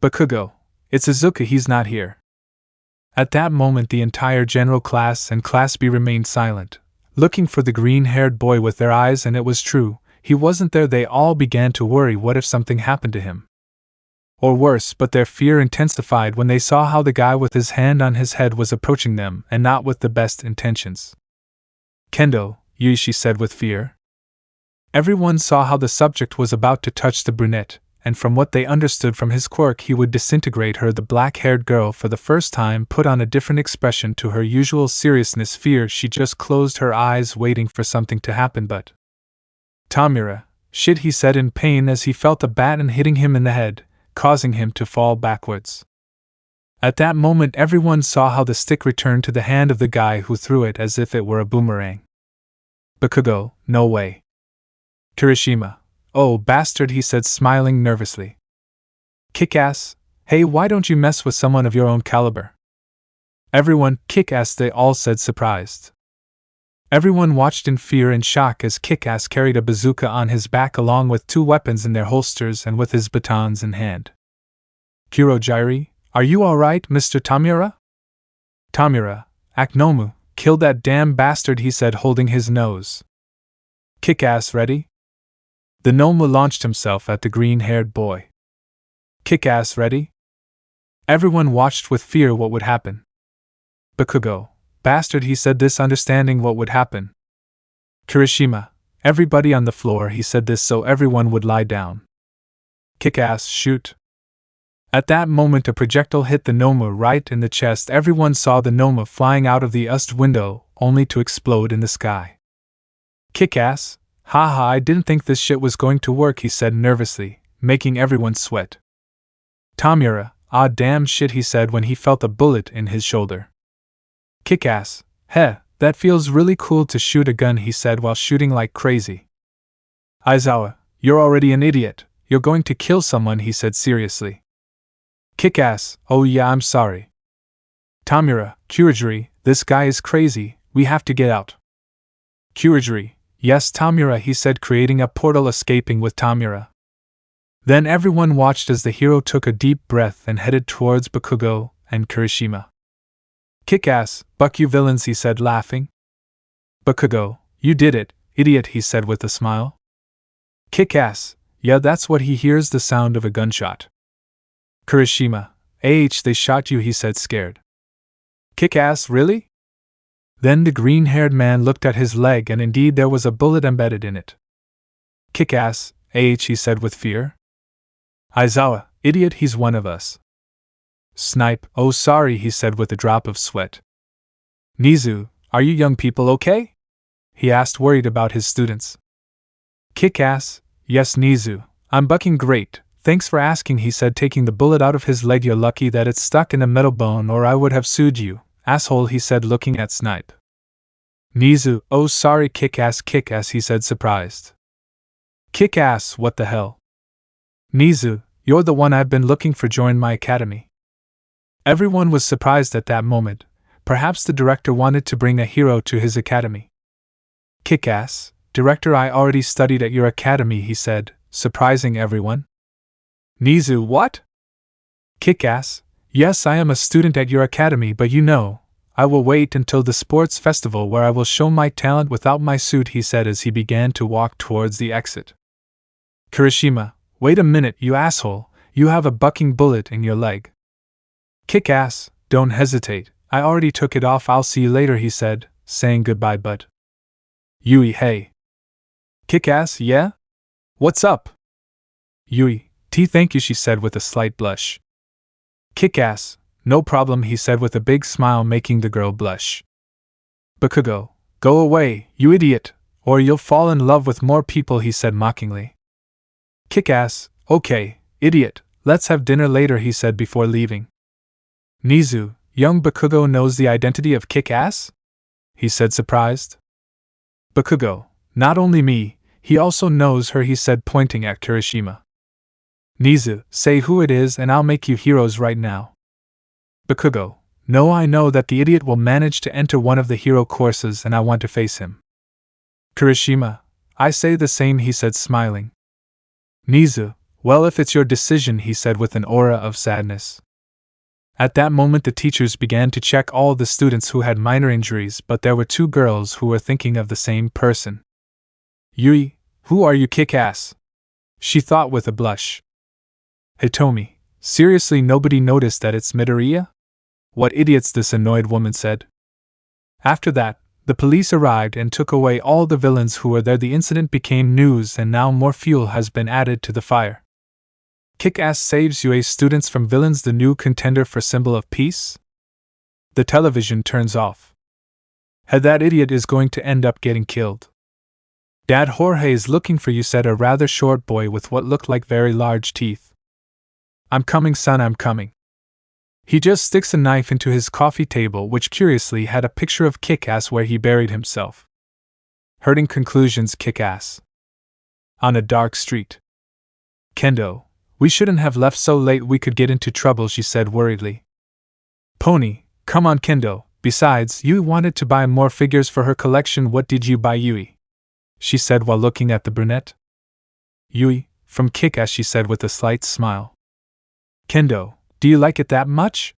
Bakugo, it's Izuku, he's not here. At that moment the entire general class and Class B remained silent, looking for the green-haired boy with their eyes, and it was true, he wasn't there. They all began to worry, what if something happened to him? Or worse, but their fear intensified when they saw how the guy with his hand on his head was approaching them, and not with the best intentions. Kendo, Yui, she said with fear. Everyone saw how the subject was about to touch the brunette, and from what they understood from his quirk he would disintegrate her. The black-haired girl for the first time put on a different expression to her usual seriousness. Fear. She just closed her eyes waiting for something to happen, but… Tamura, shit, he said in pain as he felt a baton hitting him in the head, causing him to fall backwards. At that moment everyone saw how the stick returned to the hand of the guy who threw it as if it were a boomerang. Bakugo, no way. Kirishima, oh bastard, he said smiling nervously. Kick-ass, hey, why don't you mess with someone of your own caliber? Everyone, kick-ass, they all said, surprised. Everyone watched in fear and shock as Kick-ass carried a bazooka on his back along with 2 weapons in their holsters and with his batons in hand. Kurojairi, are you alright, Mr. Tamura? Tamura, Aknomu, kill that damn bastard, he said holding his nose. Kick-ass ready? The Nomu launched himself at the green-haired boy. Kick-ass ready? Everyone watched with fear what would happen. Bakugo, bastard, he said this understanding what would happen. Kirishima, everybody on the floor, he said this so everyone would lie down. Kick-ass, shoot. At that moment a projectile hit the Nomu right in the chest. Everyone saw the Nomu flying out of the window, only to explode in the sky. Kick-ass, haha, I didn't think this shit was going to work, he said nervously, making everyone sweat. Tamura, ah damn shit, he said when he felt a bullet in his shoulder. Kick-ass, heh, that feels really cool to shoot a gun, he said while shooting like crazy. Aizawa, you're already an idiot, you're going to kill someone, he said seriously. Kick-ass, oh yeah, I'm sorry. Tamura, Kurojairi, this guy is crazy, we have to get out. Kurojairi, yes Tamura, he said creating a portal escaping with Tamura. Then everyone watched as the hero took a deep breath and headed towards Bakugo and Kirishima. Kick-ass, buck you villains, he said laughing. Bakugo, you did it, idiot, he said with a smile. Kick-ass, yeah, that's what he hears, the sound of a gunshot. Kirishima, they shot you, he said scared. Kick-ass, really? Then the green-haired man looked at his leg and indeed there was a bullet embedded in it. Kick-ass, he said with fear. Aizawa, idiot, he's one of us. Snipe, oh sorry, he said with a drop of sweat. Nizu, are you young people okay? He asked worried about his students. Kick-ass, yes Nizu, I'm bucking great. Thanks for asking, he said taking the bullet out of his leg. You're lucky that it's stuck in a metal bone or I would have sued you, asshole, he said looking at Snipe. Nizu, oh sorry Kick-ass, he said surprised. Kick-ass, what the hell? Nizu, you're the one I've been looking for, join my academy. Everyone was surprised at that moment. Perhaps the director wanted to bring a hero to his academy. Kick-ass, director, I already studied at your academy, he said, surprising everyone. Nizu, what? Kick-ass, yes, I am a student at your academy, but you know, I will wait until the sports festival where I will show my talent without my suit, he said as he began to walk towards the exit. Kirishima, wait a minute, you asshole, you have a bucking bullet in your leg. Kick-ass, don't hesitate, I already took it off, I'll see you later, he said, saying goodbye. But Yui, hey. Kick-ass, yeah? What's up? Yui, thank you, she said with a slight blush. Kick-ass, no problem, he said with a big smile making the girl blush. Bakugo, go away, you idiot, or you'll fall in love with more people, he said mockingly. Kick-ass, okay, idiot, let's have dinner later, he said before leaving. Nizu, young Bakugo knows the identity of Kick-ass? He said surprised. Bakugo, not only me, he also knows her, he said pointing at Kirishima. Nizu, say who it is and I'll make you heroes right now. Bakugo, no, I know that the idiot will manage to enter one of the hero courses and I want to face him. Kirishima, I say the same, he said smiling. Nizu, well, if it's your decision, he said with an aura of sadness. At that moment the teachers began to check all the students who had minor injuries, but there were 2 girls who were thinking of the same person. Yui, who are you, Kick-ass? She thought with a blush. Hitomi, Seriously, nobody noticed that it's Midoriya? What idiots, this annoyed woman said. After that, the police arrived and took away all the villains who were there. The incident became news and now more fuel has been added to the fire. Kick-Ass saves UA students from villains, the new contender for symbol of peace? The television turns off. That idiot is going to end up getting killed. Dad, Jorge is looking for you, said a rather short boy with what looked like very large teeth. I'm coming, son, I'm coming. He just sticks a knife into his coffee table, which curiously had a picture of Kick-Ass where he buried himself. Hurting conclusions, Kick-Ass. On a dark street. Kendo, we shouldn't have left so late, we could get into trouble, she said worriedly. Pony, come on, Kendo. Besides, Yui wanted to buy more figures for her collection. What did you buy, Yui? She said while looking at the brunette. Yui, from Kick-Ass, she said with a slight smile. Kendo, do you like it that much?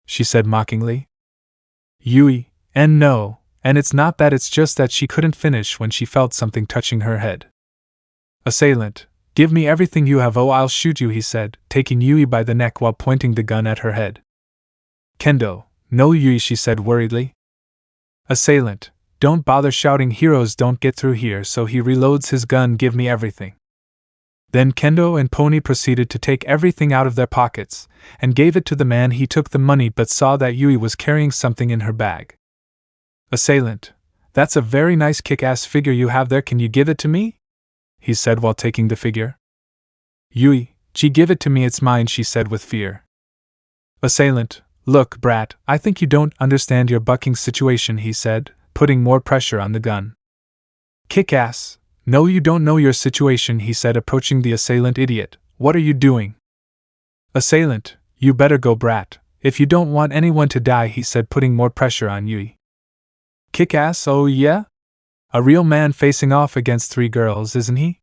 She said mockingly. Yui, and no, and it's not that, it's just that she couldn't finish when she felt something touching her head. Assailant, give me everything you have, oh I'll shoot you, he said, taking Yui by the neck while pointing the gun at her head. Kendo, no Yui, she said worriedly. Assailant, don't bother shouting, heroes don't get through here, so he reloads his gun, give me everything. Then Kendo and Pony proceeded to take everything out of their pockets, and gave it to the man. He took the money but saw that Yui was carrying something in her bag. Assailant, that's a very nice Kick-Ass figure you have there, can you give it to me? He said while taking the figure. Yui, gee, give it to me, it's mine, she said with fear. Assailant, look, brat, I think you don't understand your bucking situation, he said, putting more pressure on the gun. Kick-Ass, no, you don't know your situation, he said, approaching the assailant. Idiot, what are you doing? Assailant, you better go, brat, if you don't want anyone to die, he said, putting more pressure on Yui. Kick-Ass, oh yeah? A real man facing off against three girls, isn't he?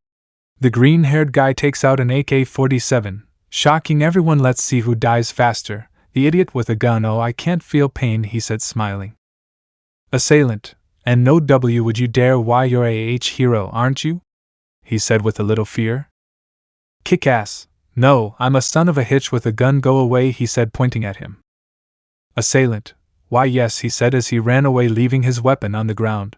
The green-haired guy takes out an AK-47, shocking everyone. Let's see who dies faster. The idiot with a gun. Oh, I can't feel pain, he said, smiling. Assailant, and no W, would you dare? Why, you're a hero, aren't you? He said with a little fear. Kick-Ass, no, I'm a son of a hitch with a gun, go away, he said, pointing at him. Assailant, why yes, he said as he ran away, leaving his weapon on the ground.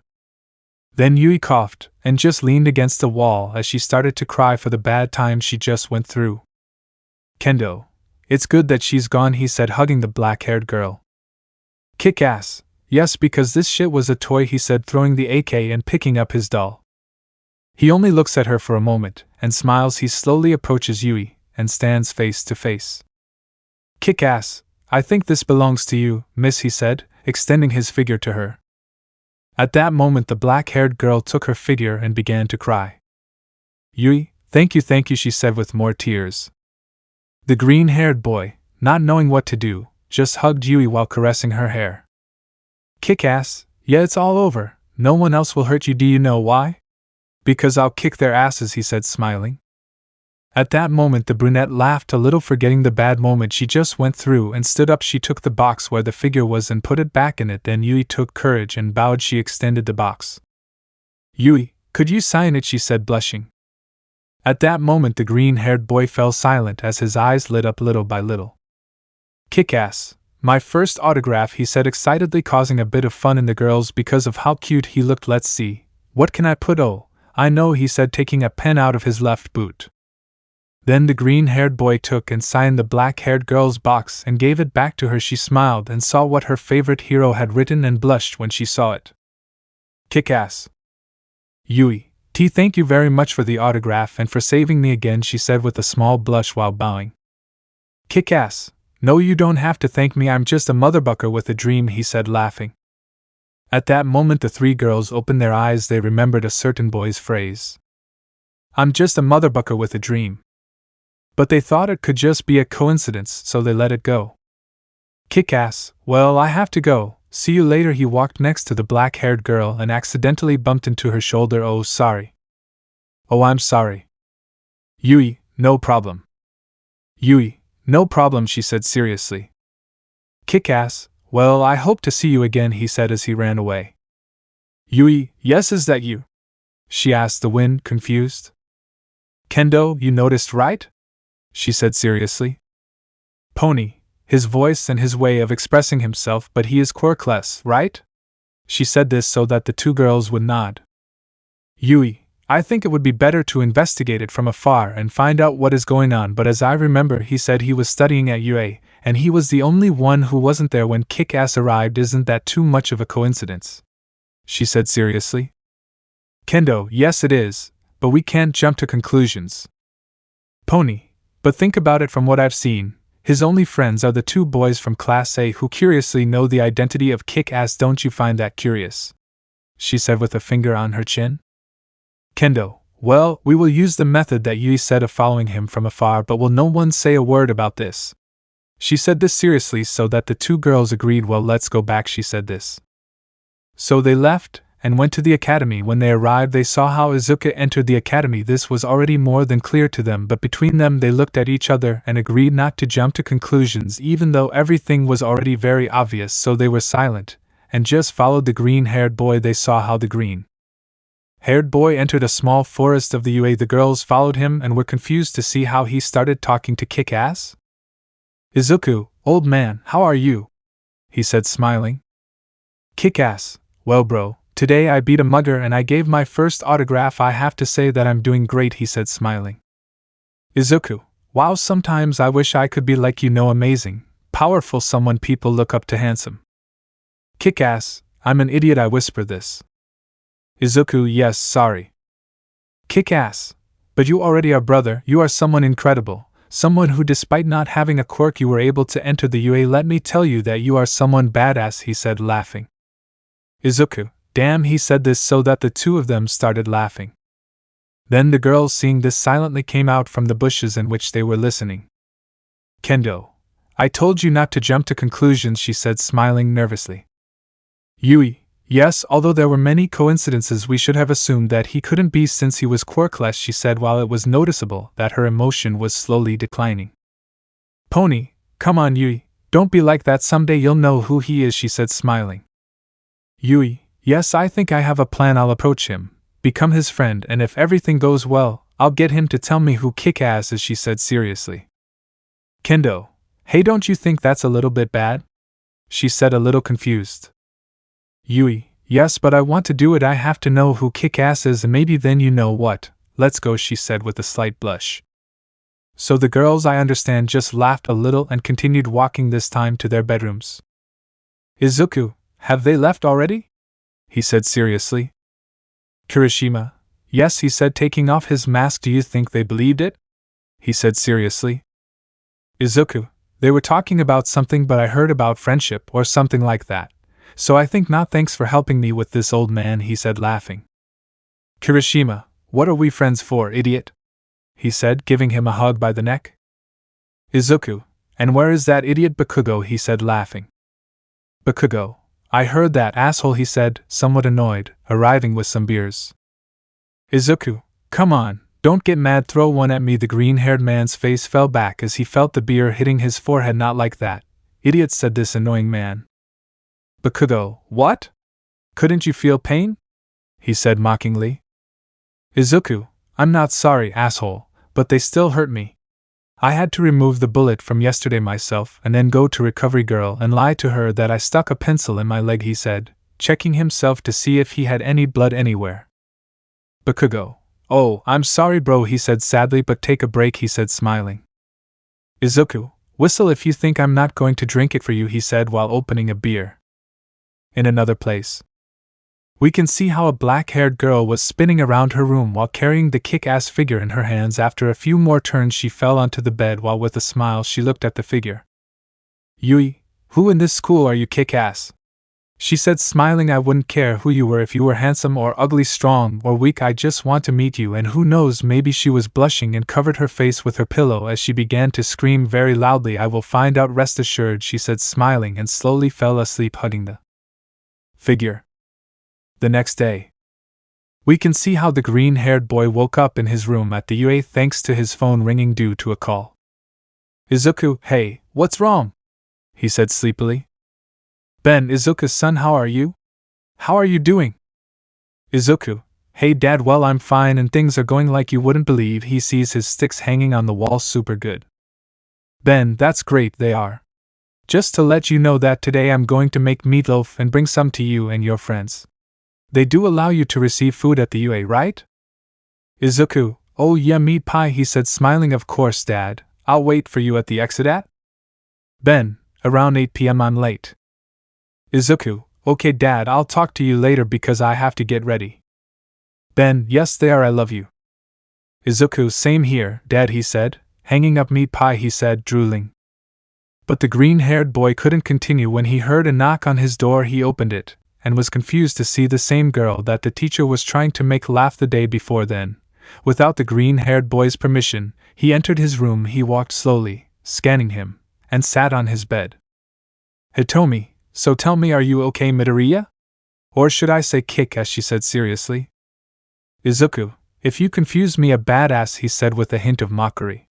Then Yui coughed, and just leaned against the wall as she started to cry for the bad times she just went through. Kendo, it's good that she's gone, he said, hugging the black-haired girl. Kick-Ass, yes, because this shit was a toy, he said, throwing the AK and picking up his doll. He only looks at her for a moment, and smiles. He slowly approaches Yui, and stands face to face. Kick-Ass, I think this belongs to you, miss, he said, extending his figure to her. At that moment the black-haired girl took her figure and began to cry. Yui, thank you, she said with more tears. The green-haired boy, not knowing what to do, just hugged Yui while caressing her hair. Kick-Ass, yeah, it's all over, no one else will hurt you, do you know why? Because I'll kick their asses, he said, smiling. At that moment the brunette laughed a little, forgetting the bad moment she just went through, and stood up. She took the box where the figure was and put it back in it. Then Yui took courage and bowed. She extended the box. Yui, could you sign it, she said, blushing. At that moment the green-haired boy fell silent as his eyes lit up little by little. Kick-Ass, my first autograph, he said excitedly, causing a bit of fun in the girls because of how cute he looked. Let's see, what can I put? Oh, I know, he said, taking a pen out of his left boot. Then the green-haired boy took and signed the black-haired girl's box and gave it back to her. She smiled and saw what her favorite hero had written and blushed when she saw it. Kick-Ass. Yui, thank you very much for the autograph and for saving me again, she said with a small blush while bowing. Kick-Ass, no, you don't have to thank me, I'm just a motherfucker with a dream, he said, laughing. At that moment the three girls opened their eyes. They remembered a certain boy's phrase. I'm just a motherfucker with a dream. But they thought it could just be a coincidence, so they let it go. Kick-Ass, well, I have to go, see you later. He walked next to the black-haired girl and accidentally bumped into her shoulder. Oh, sorry. Oh, I'm sorry. Yui, no problem. Yui, no problem, she said seriously. Kick-Ass, well, I hope to see you again, he said as he ran away. Yui, yes, is that you? She asked the wind, confused. Kendo, you noticed, right? She said seriously. Pony, his voice and his way of expressing himself, but he is quirkless, right? She said this so that the two girls would nod. Yui, I think it would be better to investigate it from afar and find out what is going on, but as I remember, he said he was studying at UA, and he was the only one who wasn't there when Kick-Ass arrived. Isn't that too much of a coincidence? She said seriously. Kendo, yes it is, but we can't jump to conclusions. Pony, but think about it. From what I've seen, his only friends are the two boys from Class A who curiously know the identity of Kick-Ass. Don't you find that curious? She said with a finger on her chin. Kendo, well, we will use the method that Yui said of following him from afar, but will no one say a word about this? She said this seriously so that the two girls agreed. Well, let's go back, she said this. So they left and went to the academy. When they arrived, they saw how Izuku entered the academy. This was already more than clear to them, but between them they looked at each other and agreed not to jump to conclusions, even though everything was already very obvious. So they were silent and just followed the green-haired boy. They saw how the green-haired boy entered a small forest of the UA. The girls followed him and were confused to see how he started talking to Kick-Ass. Izuku, old man, how are you? He said, smiling. Kick-Ass, well bro, today I beat a mugger and I gave my first autograph. I have to say that I'm doing great, he said, smiling. Izuku, wow, sometimes I wish I could be like you, amazing, powerful someone people look up to, handsome. Kick-Ass, I'm an idiot, I whisper this. Izuku, yes, sorry. Kick-Ass, but you already are, brother, you are someone incredible. Someone who, despite not having a quirk, you were able to enter the UA. Let me tell you that you are someone badass, he said, laughing. Izuku, damn, he said this so that the two of them started laughing. Then the girls, seeing this, silently came out from the bushes in which they were listening. Kendo, I told you not to jump to conclusions, she said, smiling nervously. Yui, yes, although there were many coincidences, we should have assumed that he couldn't be since he was quirkless, she said, while it was noticeable that her emotion was slowly declining. Pony, come on Yui, don't be like that, someday you'll know who he is, she said, smiling. Yui, yes, I think I have a plan. I'll approach him, become his friend, and if everything goes well, I'll get him to tell me who Kick-Ass is, she said seriously. Kendo, hey, don't you think that's a little bit bad? She said, a little confused. Yui, yes, but I want to do it. I have to know who Kick-Ass is, and maybe then you know what. Let's go, she said with a slight blush. So the girls, I understand, just laughed a little and continued walking, this time to their bedrooms. Izuku, have they left already? He said seriously. Kirishima, yes, he said, taking off his mask. Do you think they believed it? He said seriously. Izuku, they were talking about something, but I heard about friendship or something like that. So I think not. Thanks for helping me with this, old man, he said, laughing. Kirishima, what are we friends for, idiot? He said, giving him a hug by the neck. Izuku, and where is that idiot Bakugo? He said, laughing. Bakugo, I heard that asshole, he said, somewhat annoyed, arriving with some beers. Izuku, come on, don't get mad, throw one at me. The green-haired man's face fell back as he felt the beer hitting his forehead. Not like that, idiot, said this annoying man. Bakugo, what? Couldn't you feel pain? He said mockingly. Izuku, I'm not sorry, asshole, but they still hurt me. I had to remove the bullet from yesterday myself and then go to Recovery Girl and lie to her that I stuck a pencil in my leg, he said, checking himself to see if he had any blood anywhere. Bakugo, oh, I'm sorry bro, he said sadly, but take a break, he said, smiling. Izuku, whistle if you think I'm not going to drink it for you, he said while opening a beer. In another place, we can see how a black-haired girl was spinning around her room while carrying the Kick-Ass figure in her hands. After a few more turns, she fell onto the bed while with a smile she looked at the figure. Yui, who in this school are you, Kick-Ass? She said, smiling. I wouldn't care who you were, if you were handsome or ugly, strong or weak. I just want to meet you. And who knows, maybe she was blushing and covered her face with her pillow as she began to scream very loudly. I will find out, rest assured, she said, smiling, and slowly fell asleep hugging the figure. The next day, we can see how the green-haired boy woke up in his room at the UA thanks to his phone ringing due to a call. Izuku, hey, what's wrong? He said sleepily. Ben, Izuku's son, how are you? How are you doing? Izuku, hey dad, well I'm fine and things are going like you wouldn't believe. He sees his sticks hanging on the wall, super good. Ben, that's great, they are. Just to let you know that today I'm going to make meatloaf and bring some to you and your friends. They do allow you to receive food at the UA, right? Izuku, oh yeah, meat pie, he said, smiling. Of course, Dad. I'll wait for you at the exit at? Ben, around 8 p.m. I'm late. Izuku, okay, Dad, I'll talk to you later because I have to get ready. Ben, yes, they are, I love you. Izuku, same here, Dad, he said, hanging up meat pie, he said, drooling. But the green-haired boy couldn't continue when he heard a knock on his door. He opened it, and was confused to see the same girl that the teacher was trying to make laugh the day before then. Without the green-haired boy's permission, he entered his room. He walked slowly, scanning him, and sat on his bed. Hitomi, so tell me, are you okay, Midoriya? Or should I say Kick, as she said seriously? Izuku, if you confuse me a badass, he said with a hint of mockery.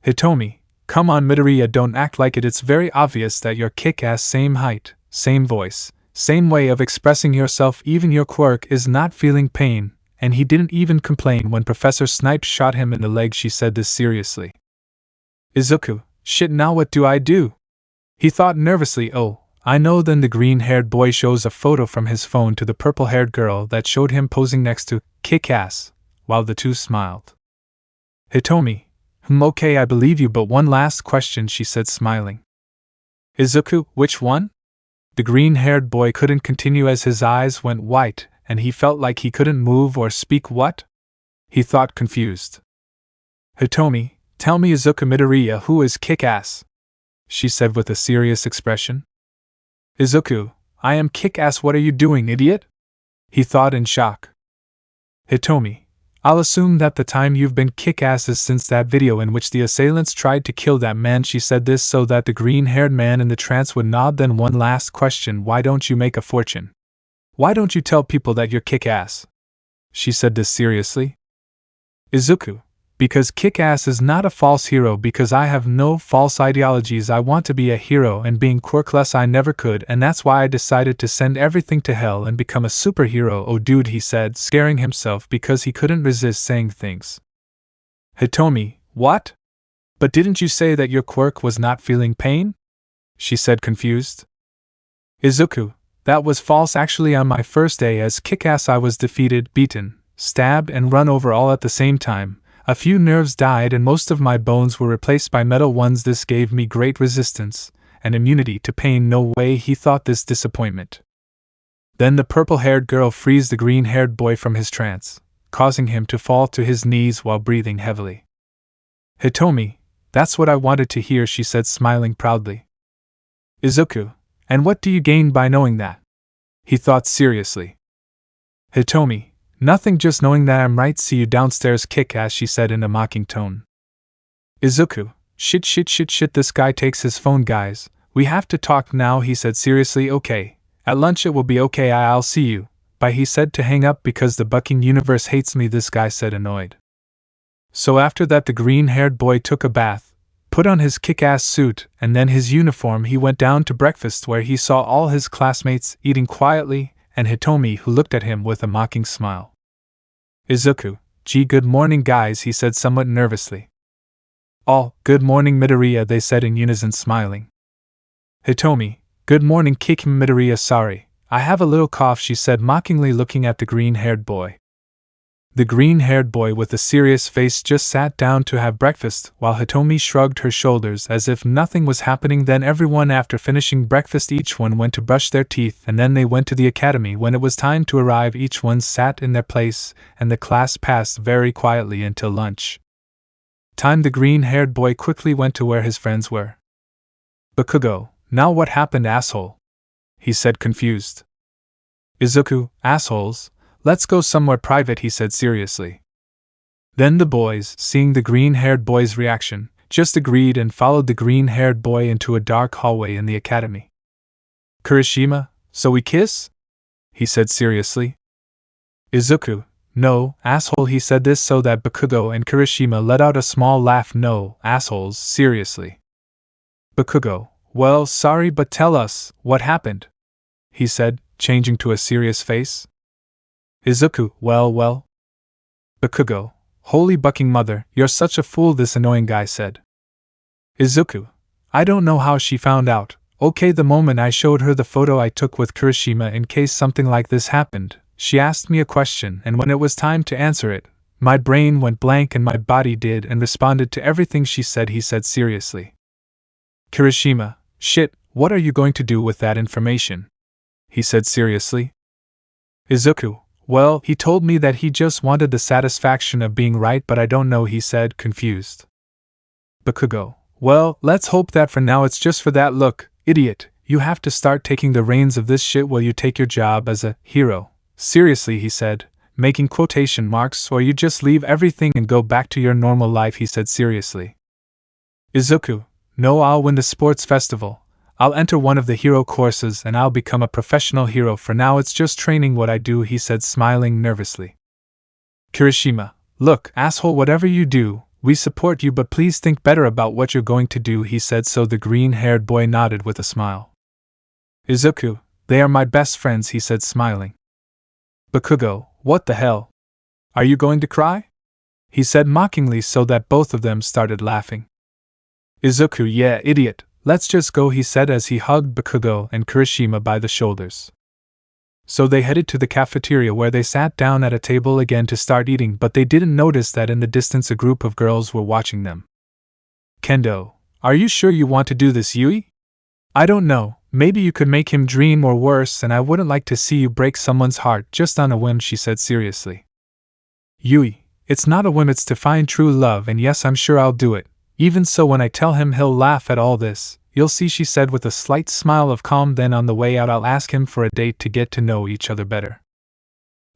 Hitomi, come on, Midoriya, don't act like it. It's very obvious that you're kick-ass, same height, same voice, same way of expressing yourself. Even your Quirk is not feeling pain, and he didn't even complain when Professor Snipe shot him in the leg. She said this seriously. Izuku, shit, now what do I do? He thought nervously. Oh, I know. Then the green-haired boy shows a photo from his phone to the purple-haired girl that showed him posing next to Kick-Ass, while the two smiled. Hitomi, okay, I believe you, but one last question, she said, smiling. Izuku, which one? The green-haired boy couldn't continue as his eyes went white, and he felt like he couldn't move or speak. What? He thought, confused. Hitomi, tell me, Izuku, Midoriya, who is Kick-Ass? She said with a serious expression. Izuku, I am Kick-Ass. What are you doing, idiot? He thought in shock. Hitomi, I'll assume that the time you've been kick-asses since that video in which the assailants tried to kill that man. She said this so that the green-haired man in the trance would nod. Then one last question, why don't you make a fortune? Why don't you tell people that you're kick-ass? She said this seriously. Izuku, because kick-ass is not a false hero, because I have no false ideologies. I want to be a hero, and being quirkless I never could, and that's why I decided to send everything to hell and become a superhero. Oh dude, he said, scaring himself because he couldn't resist saying things. Hitomi, what? But didn't you say that your Quirk was not feeling pain? She said, confused. Izuku, that was false. Actually, on my first day as kick-ass I was defeated, beaten, stabbed and run over all at the same time. A few nerves died and most of my bones were replaced by metal ones. This gave me great resistance and immunity to pain. No way, he thought, this disappointment. Then the purple-haired girl frees the green-haired boy from his trance, causing him to fall to his knees while breathing heavily. Hitomi, that's what I wanted to hear, she said, smiling proudly. Izuku, and what do you gain by knowing that? He thought seriously. Hitomi, nothing, just knowing that I'm right. See you downstairs, Kick-Ass, she said in a mocking tone. Izuku, shit, this guy takes his phone. Guys, we have to talk now, he said seriously. Okay, at lunch it will be okay, I'll see you. Bye, he said to hang up because the bucking universe hates me, this guy said, annoyed. So after that the green-haired boy took a bath, put on his kick-ass suit and then his uniform. He went down to breakfast where he saw all his classmates eating quietly, and Hitomi, who looked at him with a mocking smile. Izuku, gee, good morning guys, he said somewhat nervously. All, good morning Midoriya, they said in unison, smiling. Hitomi, good morning Kick. Midoriya, sorry, I have a little cough, she said mockingly, looking at the green-haired boy. The green-haired boy with a serious face just sat down to have breakfast, while Hitomi shrugged her shoulders as if nothing was happening. Then everyone, after finishing breakfast, each one went to brush their teeth, and then they went to the academy. When it was time to arrive, each one sat in their place, and the class passed very quietly until lunch time. The green-haired boy quickly went to where his friends were. Bakugo, now what happened, asshole? He said, confused. Izuku, assholes? Let's go somewhere private, he said seriously. Then the boys, seeing the green-haired boy's reaction, just agreed and followed the green-haired boy into a dark hallway in the academy. Kirishima, so we kiss? He said seriously. Izuku, no, asshole, he said this so that Bakugo and Kirishima let out a small laugh. No, assholes, seriously. Bakugo, well, sorry, but tell us, what happened? He said, changing to a serious face. Izuku, well. Bakugo, holy bucking mother, you're such a fool, this annoying guy said. Izuku. I don't know how she found out. Okay, the moment I showed her the photo I took with Kirishima in case something like this happened, she asked me a question, and when it was time to answer it, my brain went blank and my body did and responded to everything she said, he said seriously. Kirishima. Shit, what are you going to do with that information? He said seriously. Izuku. Well, he told me that he just wanted the satisfaction of being right, but I don't know, he said, confused. Bakugo. Well, let's hope that for now it's just for that. Look, idiot, you have to start taking the reins of this shit while you take your job as a hero. Seriously, he said, making quotation marks, or you just leave everything and go back to your normal life, he said seriously. Izuku. No, I'll win the sports festival. I'll enter one of the hero courses and I'll become a professional hero. For now it's just training what I do, he said, smiling nervously. Kirishima. Look, asshole, whatever you do, we support you, but please think better about what you're going to do, he said. So the green-haired boy nodded with a smile. Izuku. They are my best friends, he said, smiling. Bakugo. What the hell? Are you going to cry? He said mockingly, so that both of them started laughing. Izuku. Yeah, idiot. Let's just go, he said as he hugged Bakugo and Kirishima by the shoulders. So they headed to the cafeteria where they sat down at a table again to start eating, but they didn't notice that in the distance a group of girls were watching them. Kendo. Are you sure you want to do this, Yui? I don't know, maybe you could make him dream or worse, and I wouldn't like to see you break someone's heart just on a whim, she said seriously. Yui. It's not a whim, it's to find true love, and yes, I'm sure I'll do it. Even so, when I tell him, he'll laugh at all this. You'll see, she said with a slight smile of calm. Then on the way out I'll ask him for a date to get to know each other better.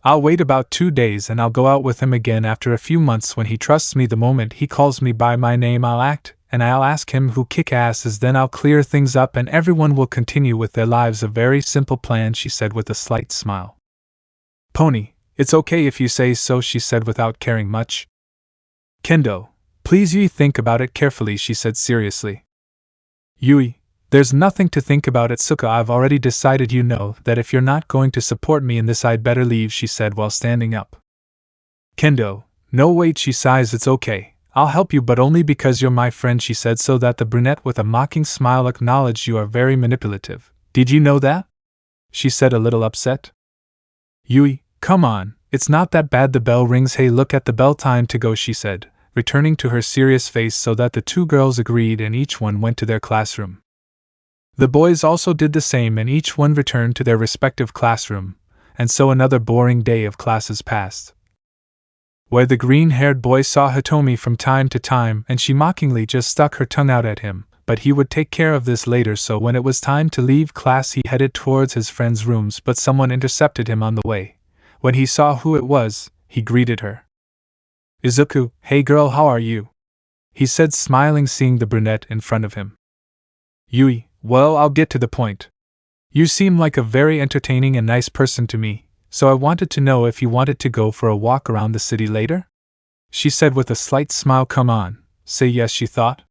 I'll wait about 2 days and I'll go out with him again after a few months. When he trusts me, the moment he calls me by my name I'll act, and I'll ask him who kick-ass is. Then I'll clear things up and everyone will continue with their lives. A very simple plan, she said with a slight smile. Pony. It's okay if you say so, she said without caring much. Kendo. Please, Yui, think about it carefully, she said seriously. Yui. There's nothing to think about, Itsuka. I've already decided, you know, that if you're not going to support me in this I'd better leave, she said while standing up. Kendo. No, wait, she sighs. It's okay. I'll help you, but only because you're my friend, she said, so that the brunette with a mocking smile acknowledged. You are very manipulative. Did you know that? She said, a little upset. Yui. Come on, it's not that bad. The bell rings. Hey, look at the bell. Time to go, she said, returning to her serious face, so that the two girls agreed and each one went to their classroom. The boys also did the same and each one returned to their respective classroom, and so another boring day of classes passed. Where the green-haired boy saw Hitomi from time to time and she mockingly just stuck her tongue out at him, but he would take care of this later. So when it was time to leave class he headed towards his friend's rooms, but someone intercepted him on the way. When he saw who it was, he greeted her. Izuku. Hey girl, how are you? He said, smiling, seeing the brunette in front of him. Yui. Well, I'll get to the point. You seem like a very entertaining and nice person to me, so I wanted to know if you wanted to go for a walk around the city later? She said with a slight smile. Come on, say yes, she thought.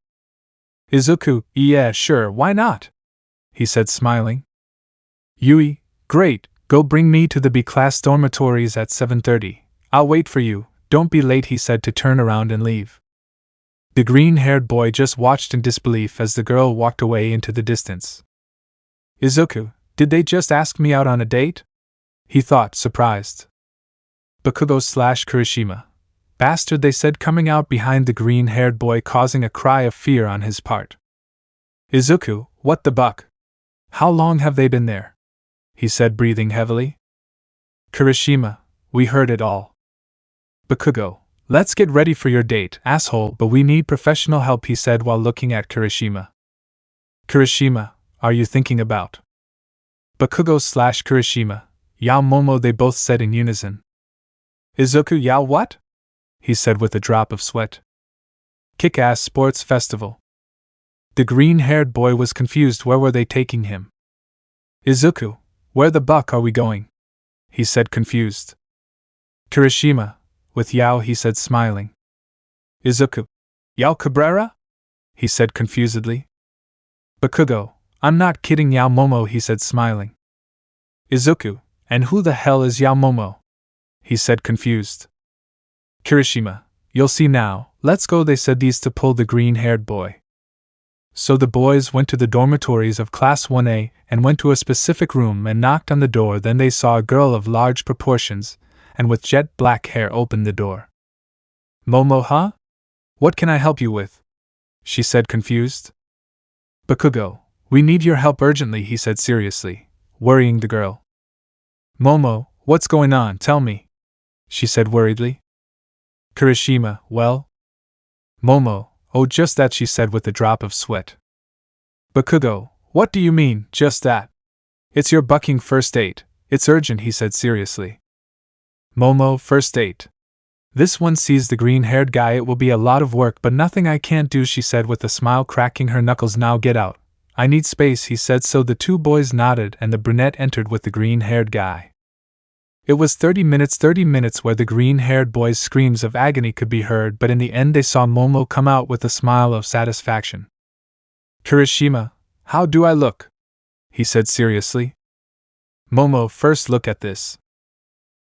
Izuku. Yeah, sure, why not? He said, smiling. Yui. Great, go bring me to the B class dormitories at 7:30. I'll wait for you. Don't be late, he said to turn around and leave. The green-haired boy just watched in disbelief as the girl walked away into the distance. Izuku, did they just ask me out on a date? He thought, surprised. Bakugo/Kirishima. Bastard, they said, coming out behind the green-haired boy, causing a cry of fear on his part. Izuku, what the buck? How long have they been there? He said, breathing heavily. Kirishima, we heard it all. Bakugo, let's get ready for your date, asshole, but we need professional help, he said while looking at Kirishima. Kirishima, are you thinking about? Bakugo/Kirishima. Yao Momo, they both said in unison. Izuku. Yao what? He said with a drop of sweat. Kick-ass sports festival. The green-haired boy was confused. Where were they taking him? Izuku, where the buck are we going? He said, confused. Kirishima, with Yao, he said, smiling. Izuku. Yao Cabrera? He said confusedly. Bakugo. I'm not kidding, Yao Momo, he said, smiling. Izuku. And who the hell is Yao Momo? He said, confused. Kirishima. You'll see now, let's go, they said, these to pull the green-haired boy. So the boys went to the dormitories of Class 1A and went to a specific room and knocked on the door. Then they saw a girl of large proportions, and with jet black hair open the door. Momo, huh? What can I help you with? She said, confused. Bakugo, we need your help urgently, he said seriously, worrying the girl. Momo, what's going on, tell me, she said worriedly. Kirishima, well? Momo, oh, just that, she said with a drop of sweat. Bakugo, what do you mean, just that? It's your bucking first date, it's urgent, he said seriously. Momo, first date. This one sees the green-haired guy, it will be a lot of work but nothing I can't do, she said with a smile, cracking her knuckles. Now get out. I need space, he said. So the two boys nodded and the brunette entered with the green-haired guy. It was 30 minutes where the green-haired boy's screams of agony could be heard, but in the end they saw Momo come out with a smile of satisfaction. Kirishima, how do I look? He said seriously. Momo, first look at this.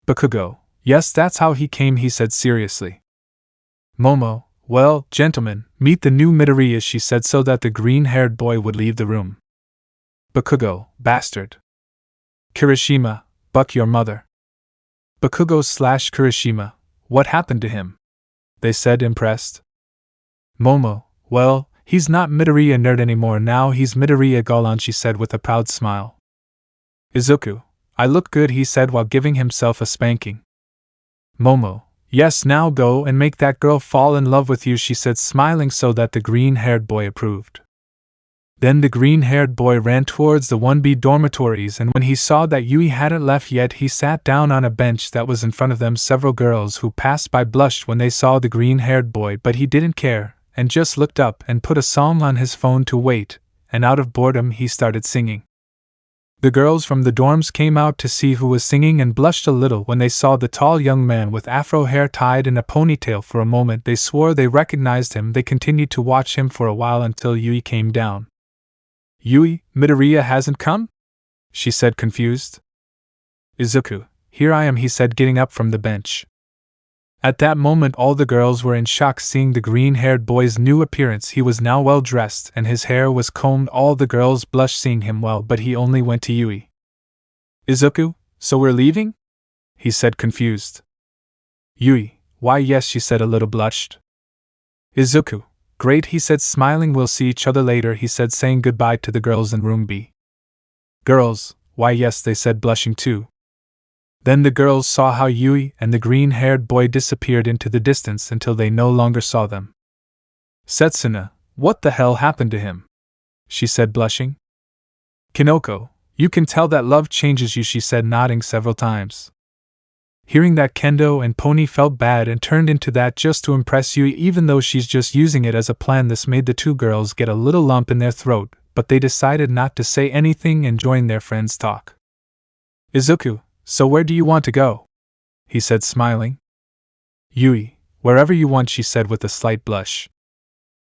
Bakugo, yes, that's how he came, he said seriously. Momo, well, gentlemen, meet the new Midoriya, she said so that the green-haired boy would leave the room. Bakugo, bastard. Kirishima, buck your mother. Bakugo/Kirishima, what happened to him? They said, impressed. Momo, well, he's not Midoriya nerd anymore now, he's Midoriya Golan, she said with a proud smile. Izuku, I look good, he said while giving himself a spanking. Momo, yes, now go and make that girl fall in love with you, she said smiling so that the green-haired boy approved. Then the green-haired boy ran towards the 1B dormitories, and when he saw that Yui hadn't left yet, he sat down on a bench that was in front of them. Several girls who passed by blushed when they saw the green-haired boy, but he didn't care, and just looked up and put a song on his phone to wait, and out of boredom he started singing. The girls from the dorms came out to see who was singing and blushed a little when they saw the tall young man with afro hair tied in a ponytail. For a moment they swore they recognized him. They continued to watch him for a while until Yui came down. Yui, Midoriya hasn't come? She said confused. Izuku, here I am, he said getting up from the bench. At that moment all the girls were in shock seeing the green-haired boy's new appearance. He was now well dressed and his hair was combed. All the girls blushed seeing him well, but he only went to Yui. Izuku, so we're leaving? He said confused. Yui, why yes, she said a little blushed. Izuku, great, he said smiling. We'll see each other later, he said saying goodbye to the girls in room B. Girls, why yes, they said blushing too. Then the girls saw how Yui and the green-haired boy disappeared into the distance until they no longer saw them. Setsuna, what the hell happened to him? She said blushing. Kinoko, you can tell that love changes you, she said nodding several times. Hearing that, Kendo and Pony felt bad and turned into that just to impress Yui, even though she's just using it as a plan. This made the two girls get a little lump in their throat, but they decided not to say anything and join their friends' talk. Izuku, so where do you want to go? He said smiling. Yui, wherever you want, she said with a slight blush.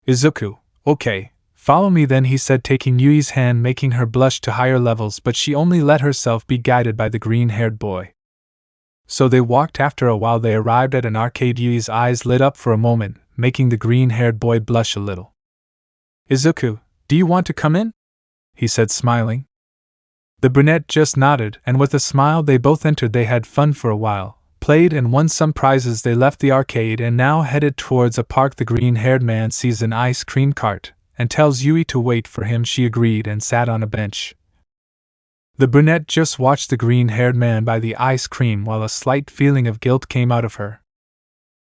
Izuku, okay, follow me then, he said taking Yui's hand, making her blush to higher levels, but she only let herself be guided by the green-haired boy. So they walked. After a while they arrived at an arcade. Yui's eyes lit up for a moment, making the green-haired boy blush a little. Izuku, do you want to come in? He said smiling. The brunette just nodded, and with a smile they both entered. They had fun for a while, played and won some prizes. They left the arcade and now headed towards a park. The green-haired man sees an ice cream cart and tells Yui to wait for him. She agreed and sat on a bench. The brunette just watched the green-haired man buy the ice cream while a slight feeling of guilt came out of her.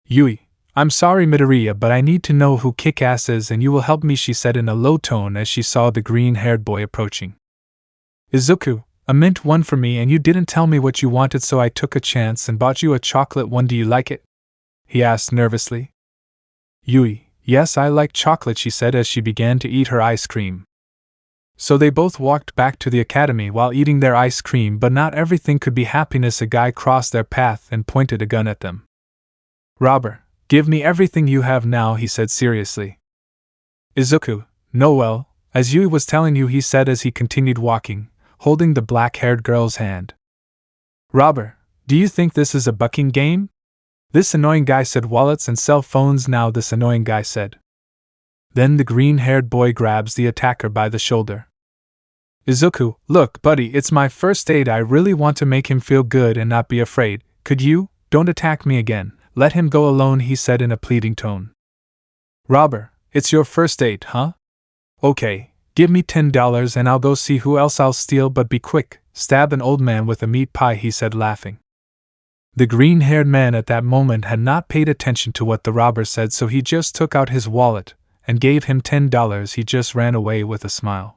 Yui, I'm sorry Midoriya, but I need to know who Kick-Ass is and you will help me, she said in a low tone as she saw the green-haired boy approaching. Izuku, a mint one for me, and you didn't tell me what you wanted, so I took a chance and bought you a chocolate one. Do you like it? He asked nervously. Yui, yes, I like chocolate, she said as she began to eat her ice cream. So they both walked back to the academy while eating their ice cream, but not everything could be happiness. A guy crossed their path and pointed a gun at them. Robber, give me everything you have now, he said seriously. Izuku, no, well, as Yui was telling you, he said as he continued walking, holding the black-haired girl's hand. Robber, do you think this is a bucking game? This annoying guy said. Wallets and cell phones now, this annoying guy said. Then the green-haired boy grabs the attacker by the shoulder. Izuku, look, buddy, it's my first date. I really want to make him feel good and not be afraid. Could you? Don't attack me again. Let him go alone, he said in a pleading tone. Robber, it's your first date, huh? Okay, give me $10 and I'll go see who else I'll steal, but be quick. Stab an old man with a meat pie, he said, laughing. The green-haired man at that moment had not paid attention to what the robber said, so he just took out his wallet and gave him $10. He just ran away with a smile.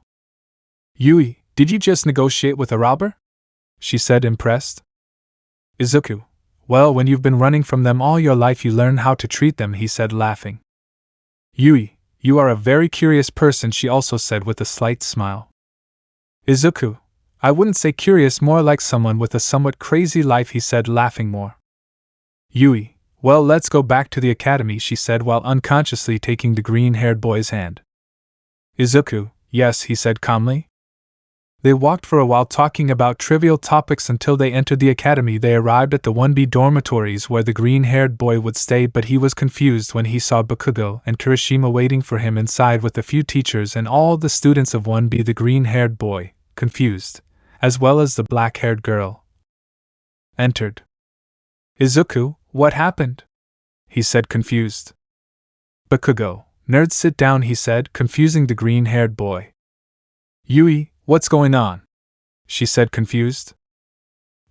Yui, did you just negotiate with a robber? She said, impressed. Izuku, well, when you've been running from them all your life, you learn how to treat them, he said, laughing. Yui, you are a very curious person, she also said with a slight smile. Izuku, I wouldn't say curious, more like someone with a somewhat crazy life, he said, laughing more. Yui, well, let's go back to the academy, she said while unconsciously taking the green-haired boy's hand. Izuku, yes, he said calmly. They walked for a while talking about trivial topics until they entered the academy. They arrived at the 1B dormitories where the green-haired boy would stay, but he was confused when he saw Bakugo and Kirishima waiting for him inside with a few teachers and all the students of 1B. The green-haired boy, confused, as well as the black-haired girl, entered. Izuku, what happened? He said, confused. Bakugo, nerd, sit down, he said, confusing the green-haired boy. Yui, what's going on? She said, confused.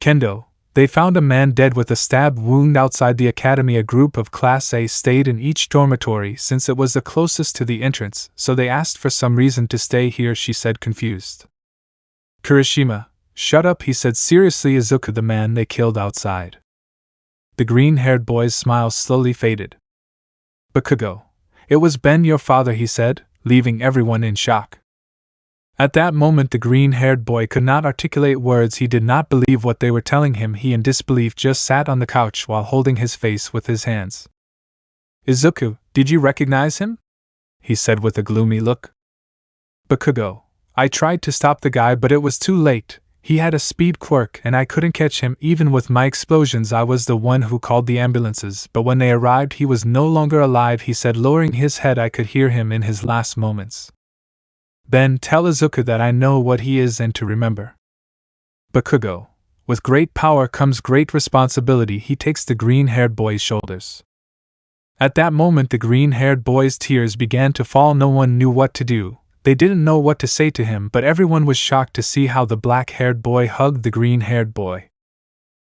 Kendo, they found a man dead with a stab wound outside the academy. A group of Class A stayed in each dormitory since it was the closest to the entrance, so they asked for some reason to stay here, she said, confused. Kirishima, shut up, he said seriously. Izuku, the man they killed outside. The green-haired boy's smile slowly faded. Bakugo, it was Ben, your father, he said, leaving everyone in shock. At that moment the green-haired boy could not articulate words. He did not believe what they were telling him. He in disbelief just sat on the couch while holding his face with his hands. Izuku, did you recognize him? He said with a gloomy look. Bakugo, I tried to stop the guy but it was too late. He had a speed quirk and I couldn't catch him. Even with my explosions I was the one who called the ambulances, but when they arrived he was no longer alive, he said, lowering his head. I could hear him in his last moments. Ben, tell Izuku that I know what he is and to remember. Bakugo, with great power comes great responsibility. He takes the green-haired boy's shoulders. At that moment the green-haired boy's tears began to fall. No one knew what to do. They didn't know what to say to him, but everyone was shocked to see how the black-haired boy hugged the green-haired boy.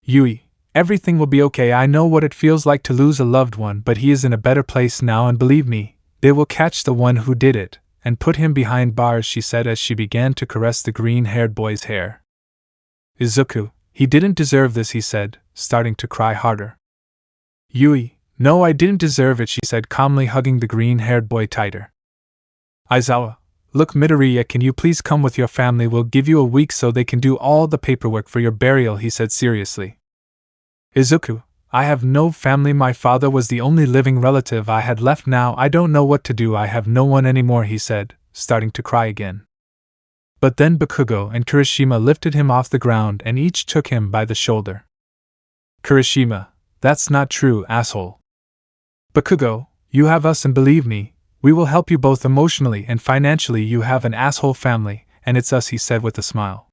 Yui, everything will be okay. I know what it feels like to lose a loved one, but he is in a better place now, and believe me, they will catch the one who did it and put him behind bars, she said as she began to caress the green-haired boy's hair. Izuku, he didn't deserve this, he said, starting to cry harder. Yui, no, I didn't deserve it, she said calmly, hugging the green-haired boy tighter. Aizawa, look, Midoriya, can you please come with your family? We'll give you a week so they can do all the paperwork for your burial, he said seriously. Izuku, I have no family. My father was the only living relative I had left. Now I don't know what to do. I have no one anymore, he said, starting to cry again. But then Bakugo and Kirishima lifted him off the ground and each took him by the shoulder. Kirishima, that's not true, asshole. Bakugo, you have us and believe me, we will help you both emotionally and financially. You have an asshole family, and it's us, he said with a smile.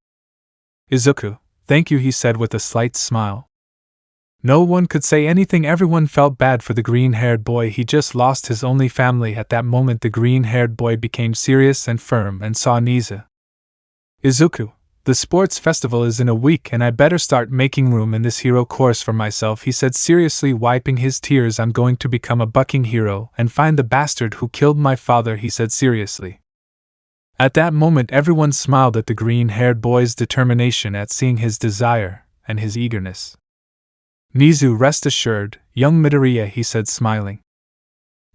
Izuku, thank you, he said with a slight smile. No one could say anything. Everyone felt bad for the green-haired boy. He just lost his only family. At that moment the green-haired boy became serious and firm and saw Niza. Izuku, the sports festival is in a week and I better start making room in this hero course for myself, he said seriously, wiping his tears. I'm going to become a bucking hero and find the bastard who killed my father, he said seriously. At that moment everyone smiled at the green-haired boy's determination at seeing his desire and his eagerness. Nizu, rest assured, young Midoriya, he said smiling.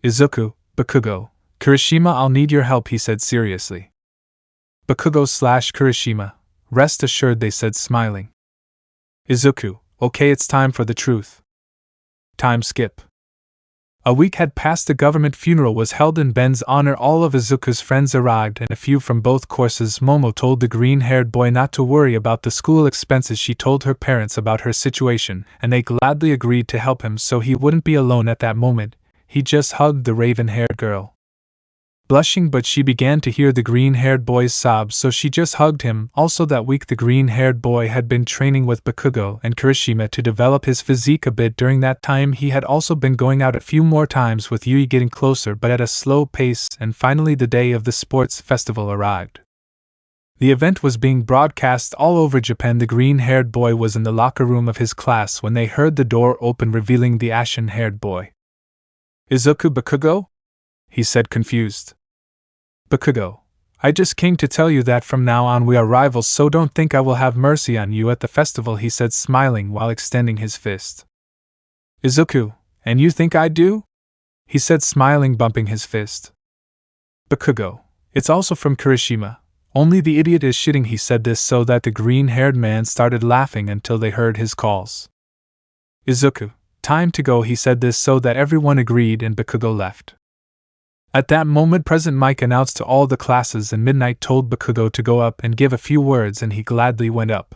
Izuku, Bakugo, Kirishima, I'll need your help, he said seriously. Bakugo/Kirishima, rest assured, they said smiling. Izuku, okay, it's time for the truth. Time skip. A week had passed. The government funeral was held in Ben's honor. All of Izuku's friends arrived and a few from both courses. Momo told the green-haired boy not to worry about the school expenses. She told her parents about her situation, and they gladly agreed to help him so he wouldn't be alone at that moment. He just hugged the raven-haired girl. blushing, but she began to hear the green-haired boy's sobs, so she just hugged him. Also that week the green-haired boy had been training with Bakugo and Kirishima to develop his physique a bit. During that time he had also been going out a few more times with Yui, getting closer but at a slow pace, and finally the day of the sports festival arrived. The event was being broadcast all over Japan. The green-haired boy was in the locker room of his class when they heard the door open, revealing the ashen-haired boy. "Izuku, Bakugo?" he said, confused. "Bakugo, I just came to tell you that from now on we are rivals, so don't think I will have mercy on you at the festival," he said, smiling while extending his fist. "Izuku, and you think I do?" he said, smiling, bumping his fist. "Bakugo, it's also from Kirishima. Only the idiot is shitting." He said this so that the green-haired man started laughing until they heard his calls. "Izuku, time to go." He said this so that everyone agreed and Bakugo left. At that moment President Mike announced to all the classes, and Midnight told Bakugo to go up and give a few words, and he gladly went up.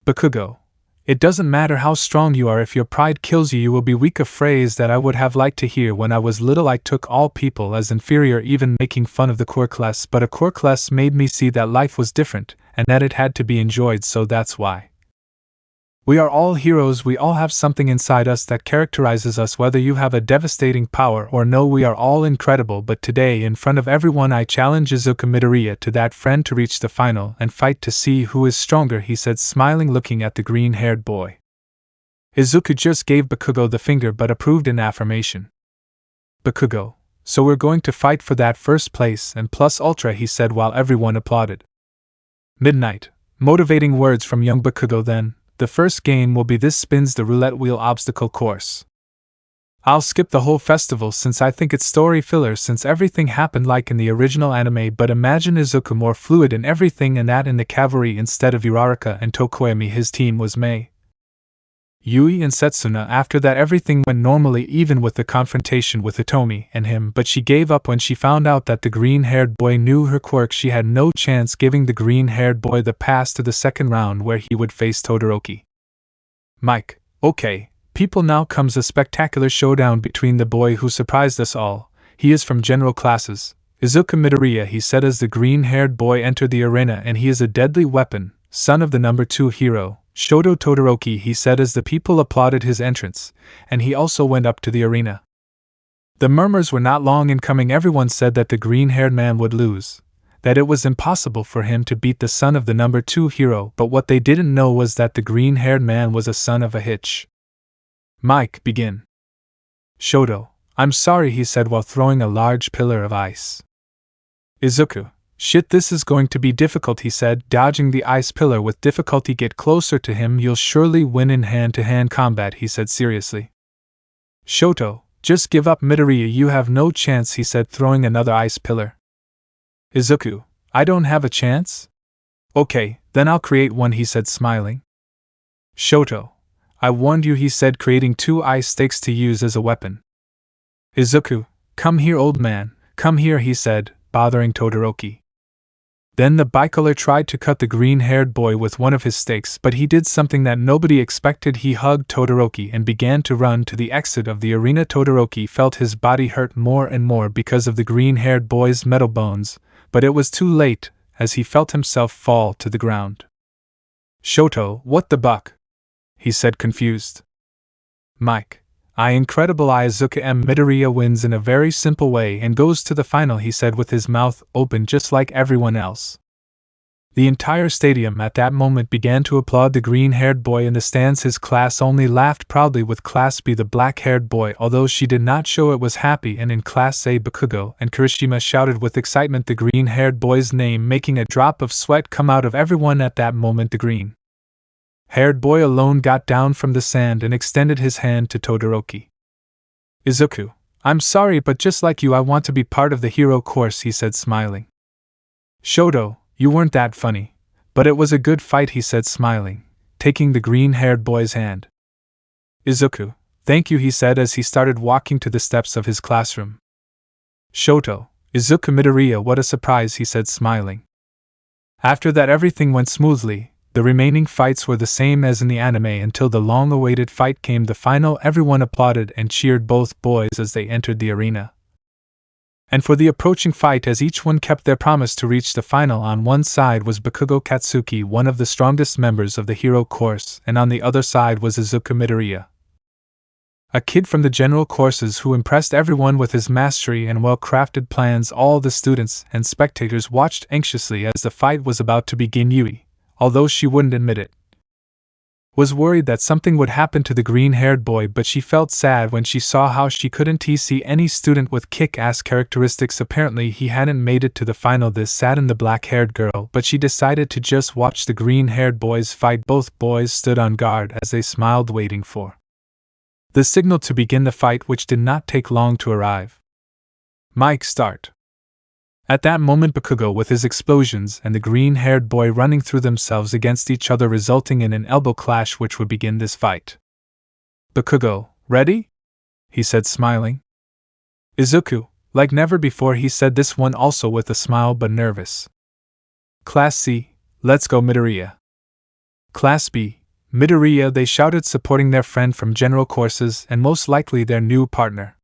"Bakugo, it doesn't matter how strong you are, if your pride kills you, you will be weak." A phrase that I would have liked to hear when I was little. I took all people as inferior, even making fun of the Quirkless, but a Quirkless made me see that life was different, and that it had to be enjoyed, so that's why. We are all heroes. We all have something inside us that characterizes us, whether you have a devastating power or no. We are all incredible. But today, in front of everyone, I challenge Izuku Midoriya to that friend to reach the final and fight to see who is stronger, he said, smiling, looking at the green-haired boy. Izuku just gave Bakugo the finger but approved in affirmation. "Bakugo, so we're going to fight for that first place and plus ultra," he said while everyone applauded. Midnight, motivating words from young Bakugo. "Then, the first game will be this spins the roulette wheel obstacle course. I'll skip the whole festival since I think it's story filler, since everything happened like in the original anime, but imagine Izuku more fluid in everything, and that in the cavalry instead of Uraraka and Tokoyami his team was Mei, Yui and Setsuna. After that everything went normally, even with the confrontation with Hitomi and him, but she gave up when she found out that the green-haired boy knew her quirk. She had no chance, giving the green-haired boy the pass to the second round where he would face Todoroki. Mike, okay, people, now comes a spectacular showdown between the boy who surprised us all. He is from general classes, Izuku Midoriya, he said as the green-haired boy entered the arena, and he is a deadly weapon, son of the number 2 hero, Shoto Todoroki, he said as the people applauded his entrance, and he also went up to the arena. The murmurs were not long in coming. Everyone said that the green-haired man would lose, that it was impossible for him to beat the son of the number 2 hero, but what they didn't know was that the green-haired man was a son of a hitch. "Mike, begin." "Shoto, I'm sorry," he said while throwing a large pillar of ice. "Izuku, shit, this is going to be difficult," he said, dodging the ice pillar with difficulty. "Get closer to him, you'll surely win in hand-to-hand combat," he said seriously. "Shoto, just give up, Midoriya, you have no chance," he said, throwing another ice pillar. "Izuku, I don't have a chance?" "Okay, then I'll create one," he said, smiling. "Shoto, I warned you," he said, creating 2 ice stakes to use as a weapon. "Izuku, come here, old man, come here," he said, bothering Todoroki. Then the bicolor tried to cut the green-haired boy with one of his stakes, but he did something that nobody expected. He hugged Todoroki and began to run to the exit of the arena. Todoroki felt his body hurt more and more because of the green-haired boy's metal bones, but it was too late, as he felt himself fall to the ground. "Shoto, what the buck?" he said, confused. "Mike, incredible. Izuku Midoriya wins in a very simple way and goes to the final," he said with his mouth open just like everyone else. The entire stadium at that moment began to applaud the green-haired boy in the stands. His class only laughed proudly with Class B, the black-haired boy, although she did not show it, was happy, and in Class A, Bakugo and Kirishima shouted with excitement the green-haired boy's name, making a drop of sweat come out of everyone at that moment. The green-haired boy alone got down from the sand and extended his hand to Todoroki. "Izuku, I'm sorry, but just like you, I want to be part of the hero course," he said, smiling. "Shoto, you weren't that funny, but it was a good fight," he said, smiling, taking the green-haired boy's hand. "Izuku, thank you," he said as he started walking to the steps of his classroom. "Shoto, Izuku Midoriya, what a surprise," he said, smiling. After that everything went smoothly. The remaining fights were the same as in the anime until the long-awaited fight came, the final. Everyone applauded and cheered both boys as they entered the arena. And for the approaching fight, as each one kept their promise to reach the final, on one side was Bakugo Katsuki, one of the strongest members of the hero course, and on the other side was Izuku Midoriya, a kid from the general courses who impressed everyone with his mastery and well-crafted plans. All the students and spectators watched anxiously as the fight was about to begin. Yui, although she wouldn't admit it, was worried that something would happen to the green-haired boy, but she felt sad when she saw how she couldn't see any student with kick-ass characteristics. Apparently he hadn't made it to the final. This saddened the black-haired girl, but she decided to just watch the green-haired boys fight. Both boys stood on guard as they smiled, waiting for the signal to begin the fight, which did not take long to arrive. Mic start. At that moment, Bakugo with his explosions and the green-haired boy running through themselves against each other, resulting in an elbow clash which would begin this fight. Bakugo, ready? He said, smiling. Izuku, like never before, he said, this one also with a smile but nervous. Class C, let's go Midoriya. Class B, Midoriya, they shouted, supporting their friend from general courses and most likely their new partner.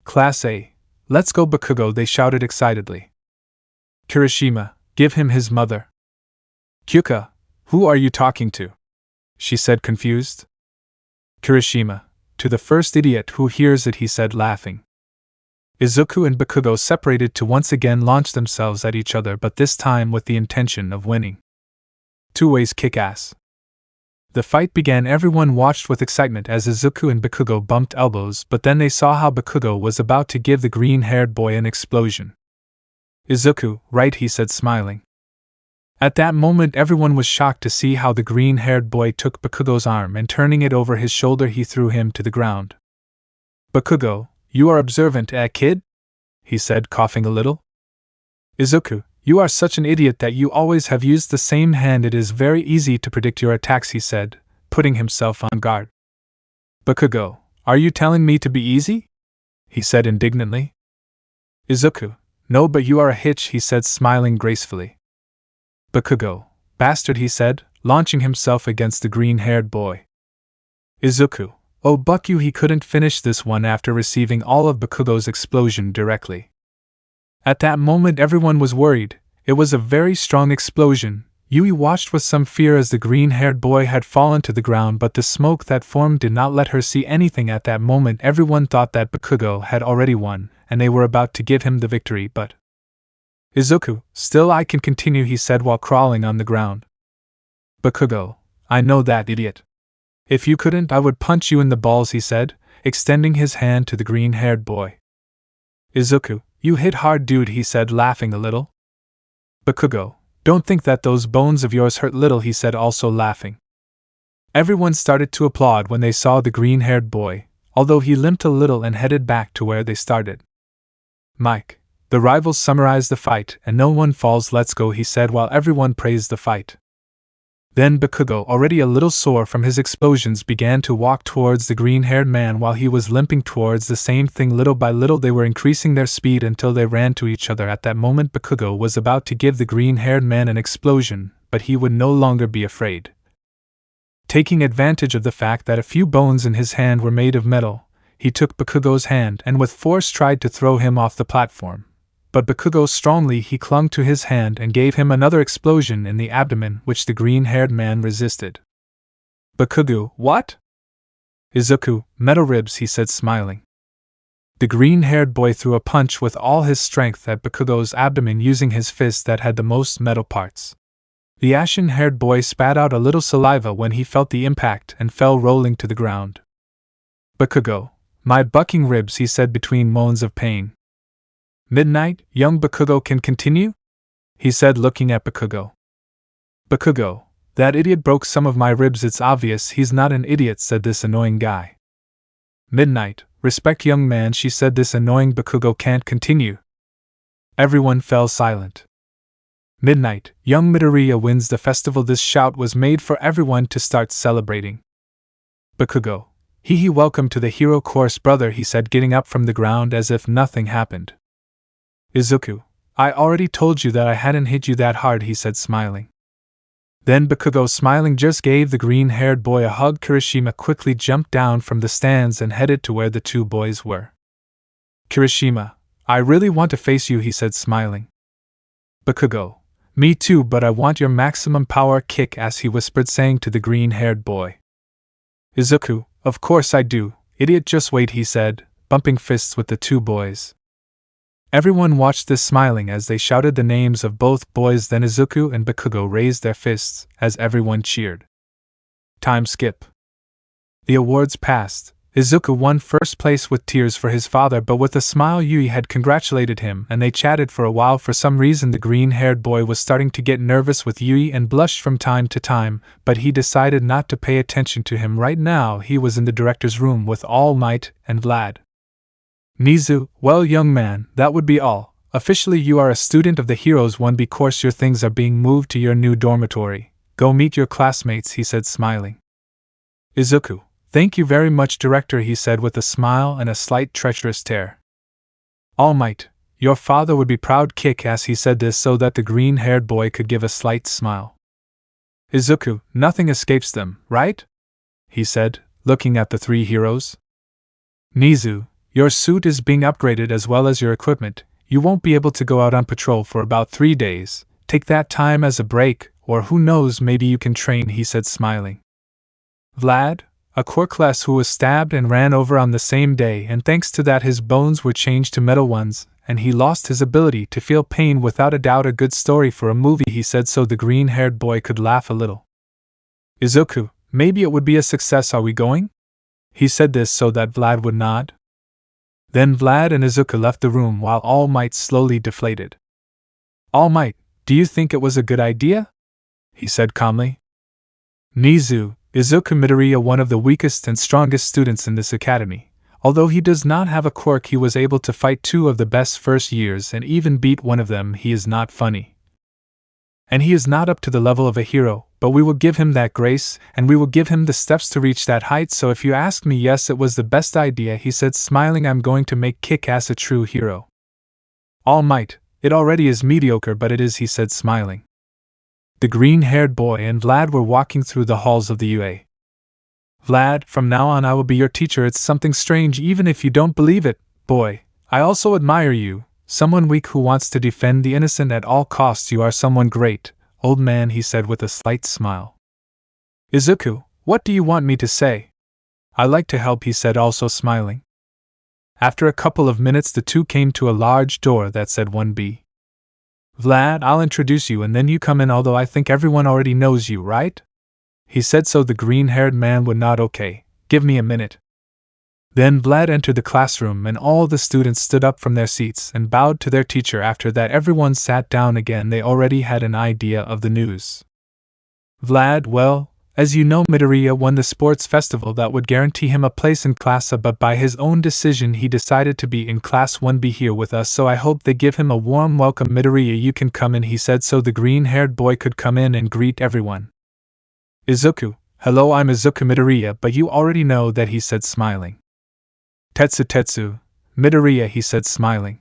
Class A, let's go Bakugo, they shouted excitedly. Kirishima, give him his mother. Kyuka, who are you talking to? She said, confused. Kirishima, to the first idiot who hears it, he said, laughing. Izuku and Bakugo separated to once again launch themselves at each other, but this time with the intention of winning. Two ways kick-ass. The fight began. Everyone watched with excitement as Izuku and Bakugo bumped elbows, but then they saw how Bakugo was about to give the green-haired boy an explosion. Izuku, right, he said, smiling. At that moment everyone was shocked to see how the green-haired boy took Bakugo's arm and turning it over his shoulder he threw him to the ground. Bakugo, you are observant, kid? He said, coughing a little. Izuku, you are such an idiot that you always have used the same hand. It is very easy to predict your attacks, he said, putting himself on guard. Bakugo, are you telling me to be easy? He said indignantly. Izuku, no, but you are a hitch, he said, smiling gracefully. Bakugo, bastard, he said, launching himself against the green-haired boy. Izuku, oh buck you, he couldn't finish this one after receiving all of Bakugo's explosion directly. At that moment everyone was worried. It was a very strong explosion. Yui watched with some fear as the green-haired boy had fallen to the ground, but the smoke that formed did not let her see anything. At that moment everyone thought that Bakugo had already won, and they were about to give him the victory, but Izuku, still I can continue, he said while crawling on the ground. Bakugo, I know that, idiot. If you couldn't, I would punch you in the balls, he said, extending his hand to the green-haired boy. Izuku, you hit hard, dude, he said, laughing a little. Bakugo, don't think that those bones of yours hurt little, he said, also laughing. Everyone started to applaud when they saw the green-haired boy, although he limped a little and headed back to where they started. Mike, the rivals summarized the fight, and no one falls, let's go, he said while everyone praised the fight. Then Bakugo, already a little sore from his explosions, began to walk towards the green-haired man while he was limping towards the same thing. Little by little they were increasing their speed until they ran to each other. At that moment Bakugo was about to give the green-haired man an explosion, but he would no longer be afraid. Taking advantage of the fact that a few bones in his hand were made of metal, he took Bakugo's hand and with force tried to throw him off the platform. But Bakugo strongly he clung to his hand and gave him another explosion in the abdomen, which the green-haired man resisted. Bakugo, what? Izuku, metal ribs, he said, smiling. The green-haired boy threw a punch with all his strength at Bakugo's abdomen using his fist that had the most metal parts. The ashen-haired boy spat out a little saliva when he felt the impact and fell rolling to the ground. Bakugo, my bucking ribs, he said between moans of pain. Midnight, young Bakugo can continue? He said, looking at Bakugo. Bakugo, that idiot broke some of my ribs. It's obvious he's not an idiot, said this annoying guy. Midnight, respect young man, she said, this annoying Bakugo can't continue. Everyone fell silent. Midnight, young Midoriya wins the festival. This shout was made for everyone to start celebrating. Bakugo, hee welcome to the hero course, brother, he said, getting up from the ground as if nothing happened. Izuku, I already told you that I hadn't hit you that hard, he said, smiling. Then Bakugo, smiling, just gave the green-haired boy a hug. Kirishima quickly jumped down from the stands and headed to where the two boys were. Kirishima, I really want to face you, he said, smiling. Bakugo. Me too, but I want your maximum power kick-ass, he whispered, saying to the green-haired boy. Izuku, of course I do, idiot, just wait, he said, bumping fists with the two boys. Everyone watched this smiling as they shouted the names of both boys. Then Izuku and Bakugo raised their fists as everyone cheered. Time skip. The awards passed. Izuku won first place with tears for his father, but with a smile Yui had congratulated him and they chatted for a while. For some reason the green-haired boy was starting to get nervous with Yui and blushed from time to time, but he decided not to pay attention to him right now. He was in the director's room with All Might and Vlad. Nizu, well young man, that would be all. Officially you are a student of the Heroes 1B course. Your things are being moved to your new dormitory. Go meet your classmates, he said, smiling. Izuku. Thank you very much, director, he said with a smile and a slight treacherous tear. All Might, your father would be proud, kick-ass. He said this so that the green-haired boy could give a slight smile. Izuku, nothing escapes them, right? He said, looking at the three heroes. Nizu, your suit is being upgraded as well as your equipment. You won't be able to go out on patrol for about 3 days. Take that time as a break, or who knows, maybe you can train, he said, smiling. Vlad, a Quirkless who was stabbed and ran over on the same day, and thanks to that his bones were changed to metal ones, and he lost his ability to feel pain. Without a doubt a good story for a movie, he said so the green-haired boy could laugh a little. Izuku, maybe it would be a success. Are we going? He said this so that Vlad would nod. Then Vlad and Izuku left the room while All Might slowly deflated. All Might, do you think it was a good idea? He said calmly. Nizu, Izuku Midoriya, one of the weakest and strongest students in this academy. Although he does not have a quirk, he was able to fight 2 of the best first years and even beat one of them. He is not funny. And he is not up to the level of a hero, but we will give him that grace, and we will give him the steps to reach that height. So if you ask me, yes, it was the best idea, he said, smiling. I'm going to make Kick-Ass a true hero. All Might, it already is mediocre, but it is, he said, smiling. The green-haired boy and Vlad were walking through the halls of the UA. Vlad, from now on I will be your teacher. It's something strange even if you don't believe it, boy. I also admire you. Someone weak who wants to defend the innocent at all costs. You are someone great, old man, he said with a slight smile. Izuku, what do you want me to say? I like to help, he said, also smiling. After a couple of minutes the two came to a large door that said 1B. Vlad, I'll introduce you and then you come in, although I think everyone already knows you, right? He said so the green-haired man would nod. Okay, give me a minute. Then Vlad entered the classroom and all the students stood up from their seats and bowed to their teacher. After that everyone sat down again. They already had an idea of the news. Vlad, well, as you know, Midoriya won the sports festival that would guarantee him a place in Class A, but by his own decision he decided to be in Class 1B here with us, so I hope they give him a warm welcome. Midoriya, you can come in, he said so the green-haired boy could come in and greet everyone. Izuku, hello, I'm Izuku Midoriya, but you already know that, he said smiling. Tetsu, Midoriya, he said smiling.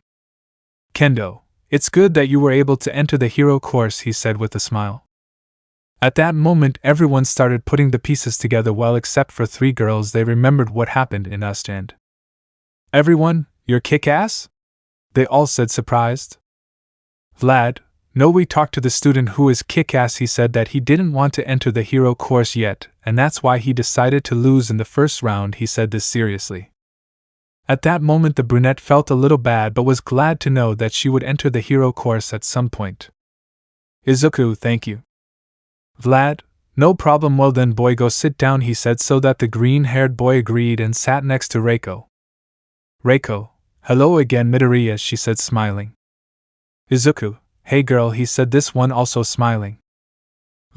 Kendo, it's good that you were able to enter the hero course, he said with a smile. At that moment everyone started putting the pieces together, well except for 3 girls. They remembered what happened in Ustend. Everyone, you're kick-ass? They all said, surprised. Vlad, no, we talked to the student who is kick-ass. He said that he didn't want to enter the hero course yet, and that's why he decided to lose in the first round. He said this seriously. At that moment the brunette felt a little bad but was glad to know that she would enter the hero course at some point. Izuku, thank you. Vlad, no problem. Well then, boy, go sit down, he said so that the green-haired boy agreed and sat next to Reiko. Reiko, hello again, Midoriya, she said smiling. Izuku, hey girl, he said, this one also smiling.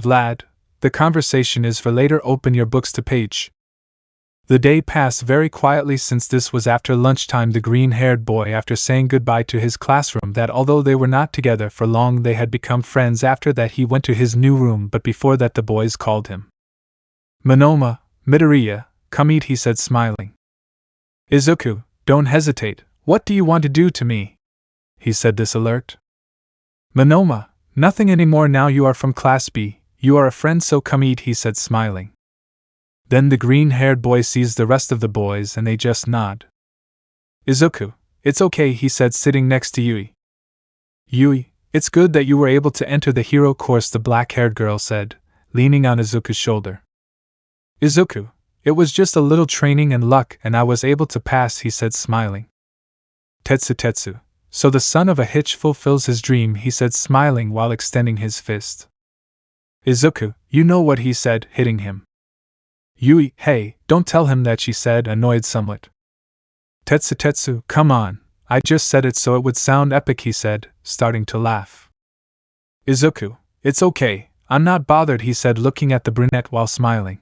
Vlad, the conversation is for later. Open your books to page. The day passed very quietly since this was after lunchtime. The green-haired boy, after saying goodbye to his classroom, that although they were not together for long they had become friends. After that he went to his new room, but before that the boys called him. Monoma, Midoriya, come eat, he said smiling. Izuku, don't hesitate, what do you want to do to me? He said this alert. Monoma, nothing anymore now you are from Class B, you are a friend, so come eat, he said smiling. Then the green-haired boy sees the rest of the boys and they just nod. Izuku, it's okay, he said, sitting next to Yui. Yui, it's good that you were able to enter the hero course, the black-haired girl said, leaning on Izuku's shoulder. Izuku, it was just a little training and luck and I was able to pass, he said, smiling. Tetsu, so the son of a hitch fulfills his dream, he said, smiling while extending his fist. Izuku, you know what he said, hitting him. Yui, hey, don't tell him that, she said, annoyed somewhat. Tetsu, come on, I just said it so it would sound epic, he said, starting to laugh. Izuku, it's okay, I'm not bothered, he said, looking at the brunette while smiling.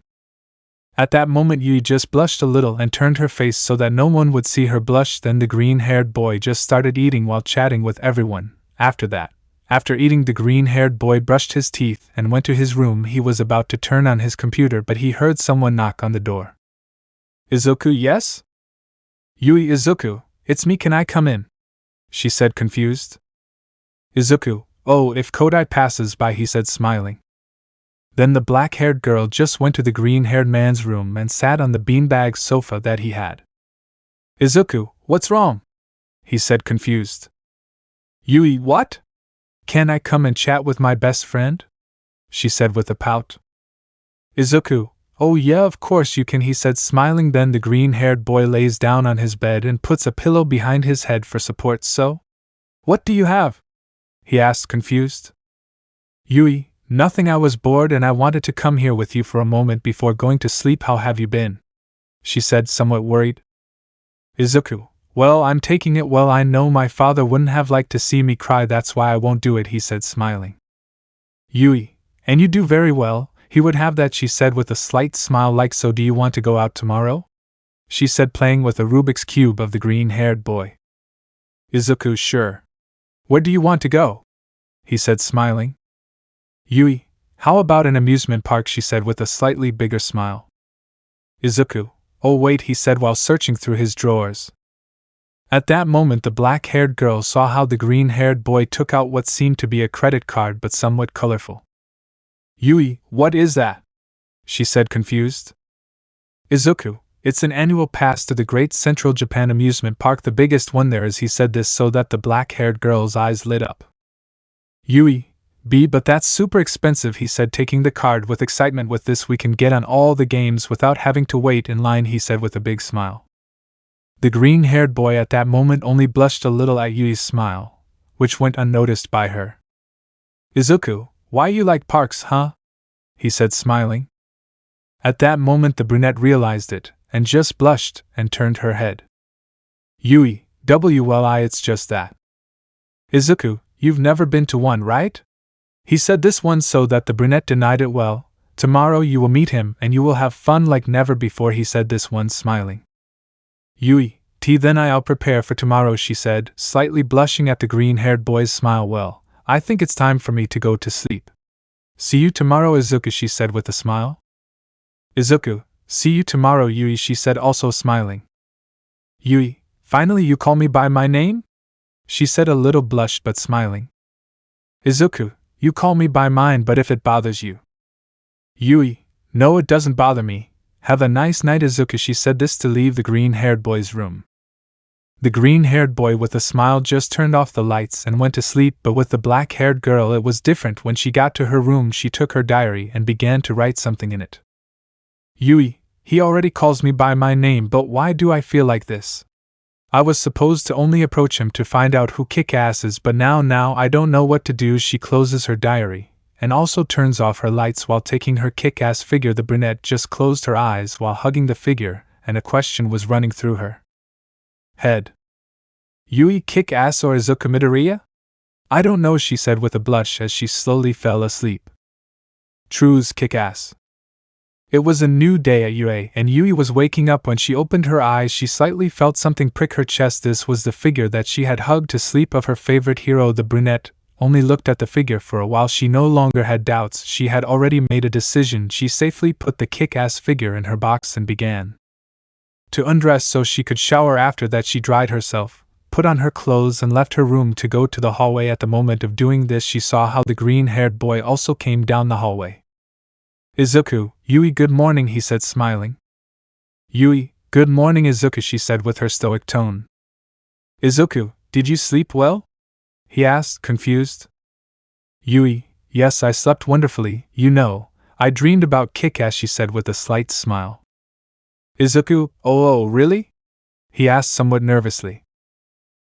At that moment Yui just blushed a little and turned her face so that no one would see her blush. Then the green-haired boy just started eating while chatting with everyone. After eating, the green-haired boy brushed his teeth and went to his room. He was about to turn on his computer but he heard someone knock on the door. Izuku, yes? Yui, Izuku, it's me, can I come in? She said, confused. Izuku, oh, if Kodai passes by, he said, smiling. Then the black-haired girl just went to the green-haired man's room and sat on the beanbag sofa that he had. Izuku, what's wrong? He said, confused. Yui, what? Can I come and chat with my best friend? She said with a pout. Izuku, oh yeah, of course you can, he said, smiling. Then the green-haired boy lays down on his bed and puts a pillow behind his head for support. So? What do you have? He asked, confused. Yui, nothing, I was bored and I wanted to come here with you for a moment before going to sleep. How have you been? She said, somewhat worried. Izuku, well, I'm taking it well. I know my father wouldn't have liked to see me cry, that's why I won't do it, he said, smiling. Yui, and you do very well, he would have that, she said with a slight smile. Like, so do you want to go out tomorrow? She said, playing with a Rubik's Cube of the green-haired boy. Izuku, sure. Where do you want to go? He said, smiling. Yui, how about an amusement park, she said with a slightly bigger smile. Izuku, oh wait, he said while searching through his drawers. At that moment the black-haired girl saw how the green-haired boy took out what seemed to be a credit card but somewhat colorful. Yui, what is that? She said, confused. Izuku, it's an annual pass to the Great Central Japan Amusement Park, the biggest one there is, he said this so that the black-haired girl's eyes lit up. Yui, but that's super expensive, he said, taking the card with excitement. With this we can get on all the games without having to wait in line, he said with a big smile. The green-haired boy at that moment only blushed a little at Yui's smile, which went unnoticed by her. Izuku, why you like parks, huh? He said, smiling. At that moment the brunette realized it, and just blushed and turned her head. Yui, it's just that. Izuku, you've never been to one, right? He said this one so that the brunette denied it. Well, tomorrow you will meet him and you will have fun like never before, he said this one, smiling. Yui, then I'll prepare for tomorrow, she said, slightly blushing at the green-haired boy's smile. Well, I think it's time for me to go to sleep. See you tomorrow, Izuku, she said with a smile. Izuku, see you tomorrow, Yui, she said, also smiling. Yui, finally you call me by my name? She said, a little blushed but smiling. Izuku, you call me by mine, but if it bothers you. Yui, no, it doesn't bother me. Have a nice night, Izuku, she said this to leave the green-haired boy's room. The green-haired boy with a smile just turned off the lights and went to sleep, but with the black-haired girl it was different. When she got to her room she took her diary and began to write something in it. Yui, he already calls me by my name, but why do I feel like this? I was supposed to only approach him to find out who kick-ass is, but now I don't know what to do. She closes her diary, and also turns off her lights while taking her kick-ass figure. The brunette just closed her eyes while hugging the figure, and a question was running through her head. Yui kick-ass or Izuku Midoriya? I don't know, she said with a blush as she slowly fell asleep. True's kick-ass. It was a new day at UA, and Yui was waking up. When she opened her eyes she slightly felt something prick her chest. This was the figure that she had hugged to sleep of her favorite hero. The brunette only looked at the figure for a while. She no longer had doubts, she had already made a decision. She safely put the kick-ass figure in her box and began to undress so she could shower. After that she dried herself, put on her clothes and left her room to go to the hallway. At the moment of doing this she saw how the green-haired boy also came down the hallway. Izuku, Yui, good morning, he said, smiling. Yui, good morning, Izuku, she said with her stoic tone. Izuku, did you sleep well? He asked, confused. Yui, yes, I slept wonderfully, you know. I dreamed about Kick-Ass, she said with a slight smile. Izuku, oh, really? He asked somewhat nervously.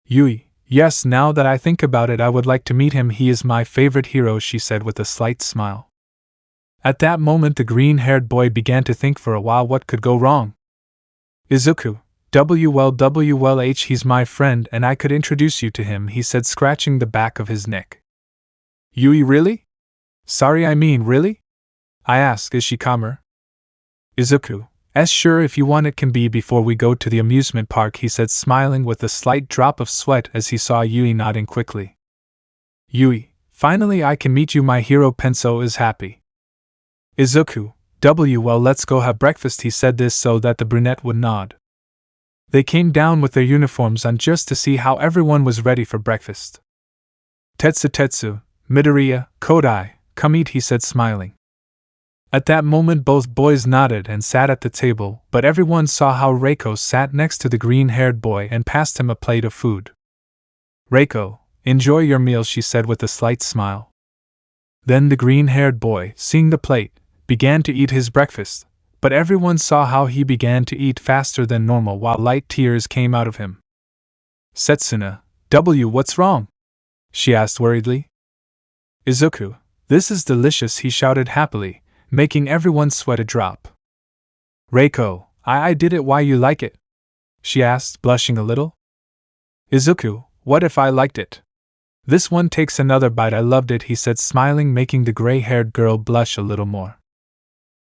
Yui, yes, now that I think about it, I would like to meet him. He is my favorite hero, she said with a slight smile. At that moment, the green-haired boy began to think for a while what could go wrong. Izuku, he's my friend and I could introduce you to him, he said, scratching the back of his neck. Yui, really? Sorry, I mean, really? I asked, is she calmer? Izuku, sure, if you want it can be before we go to the amusement park, he said, smiling with a slight drop of sweat as he saw Yui nodding quickly. Yui, finally I can meet you, my hero Penso is happy. Izuku, well, let's go have breakfast, he said, this so that the brunette would nod. They came down with their uniforms on just to see how everyone was ready for breakfast. Tetsu, Midoriya, Kodai, come eat, he said, smiling. At that moment both boys nodded and sat at the table, but everyone saw how Reiko sat next to the green-haired boy and passed him a plate of food. Reiko, enjoy your meal, she said with a slight smile. Then the green-haired boy, seeing the plate, began to eat his breakfast, but everyone saw how he began to eat faster than normal while light tears came out of him. Setsuna, what's wrong? She asked worriedly. Izuku, this is delicious, he shouted happily, making everyone sweat a drop. Reiko, I did it, why you like it? She asked, blushing a little. Izuku, what if I liked it? This one takes another bite, I loved it, he said, smiling, making the gray-haired girl blush a little more.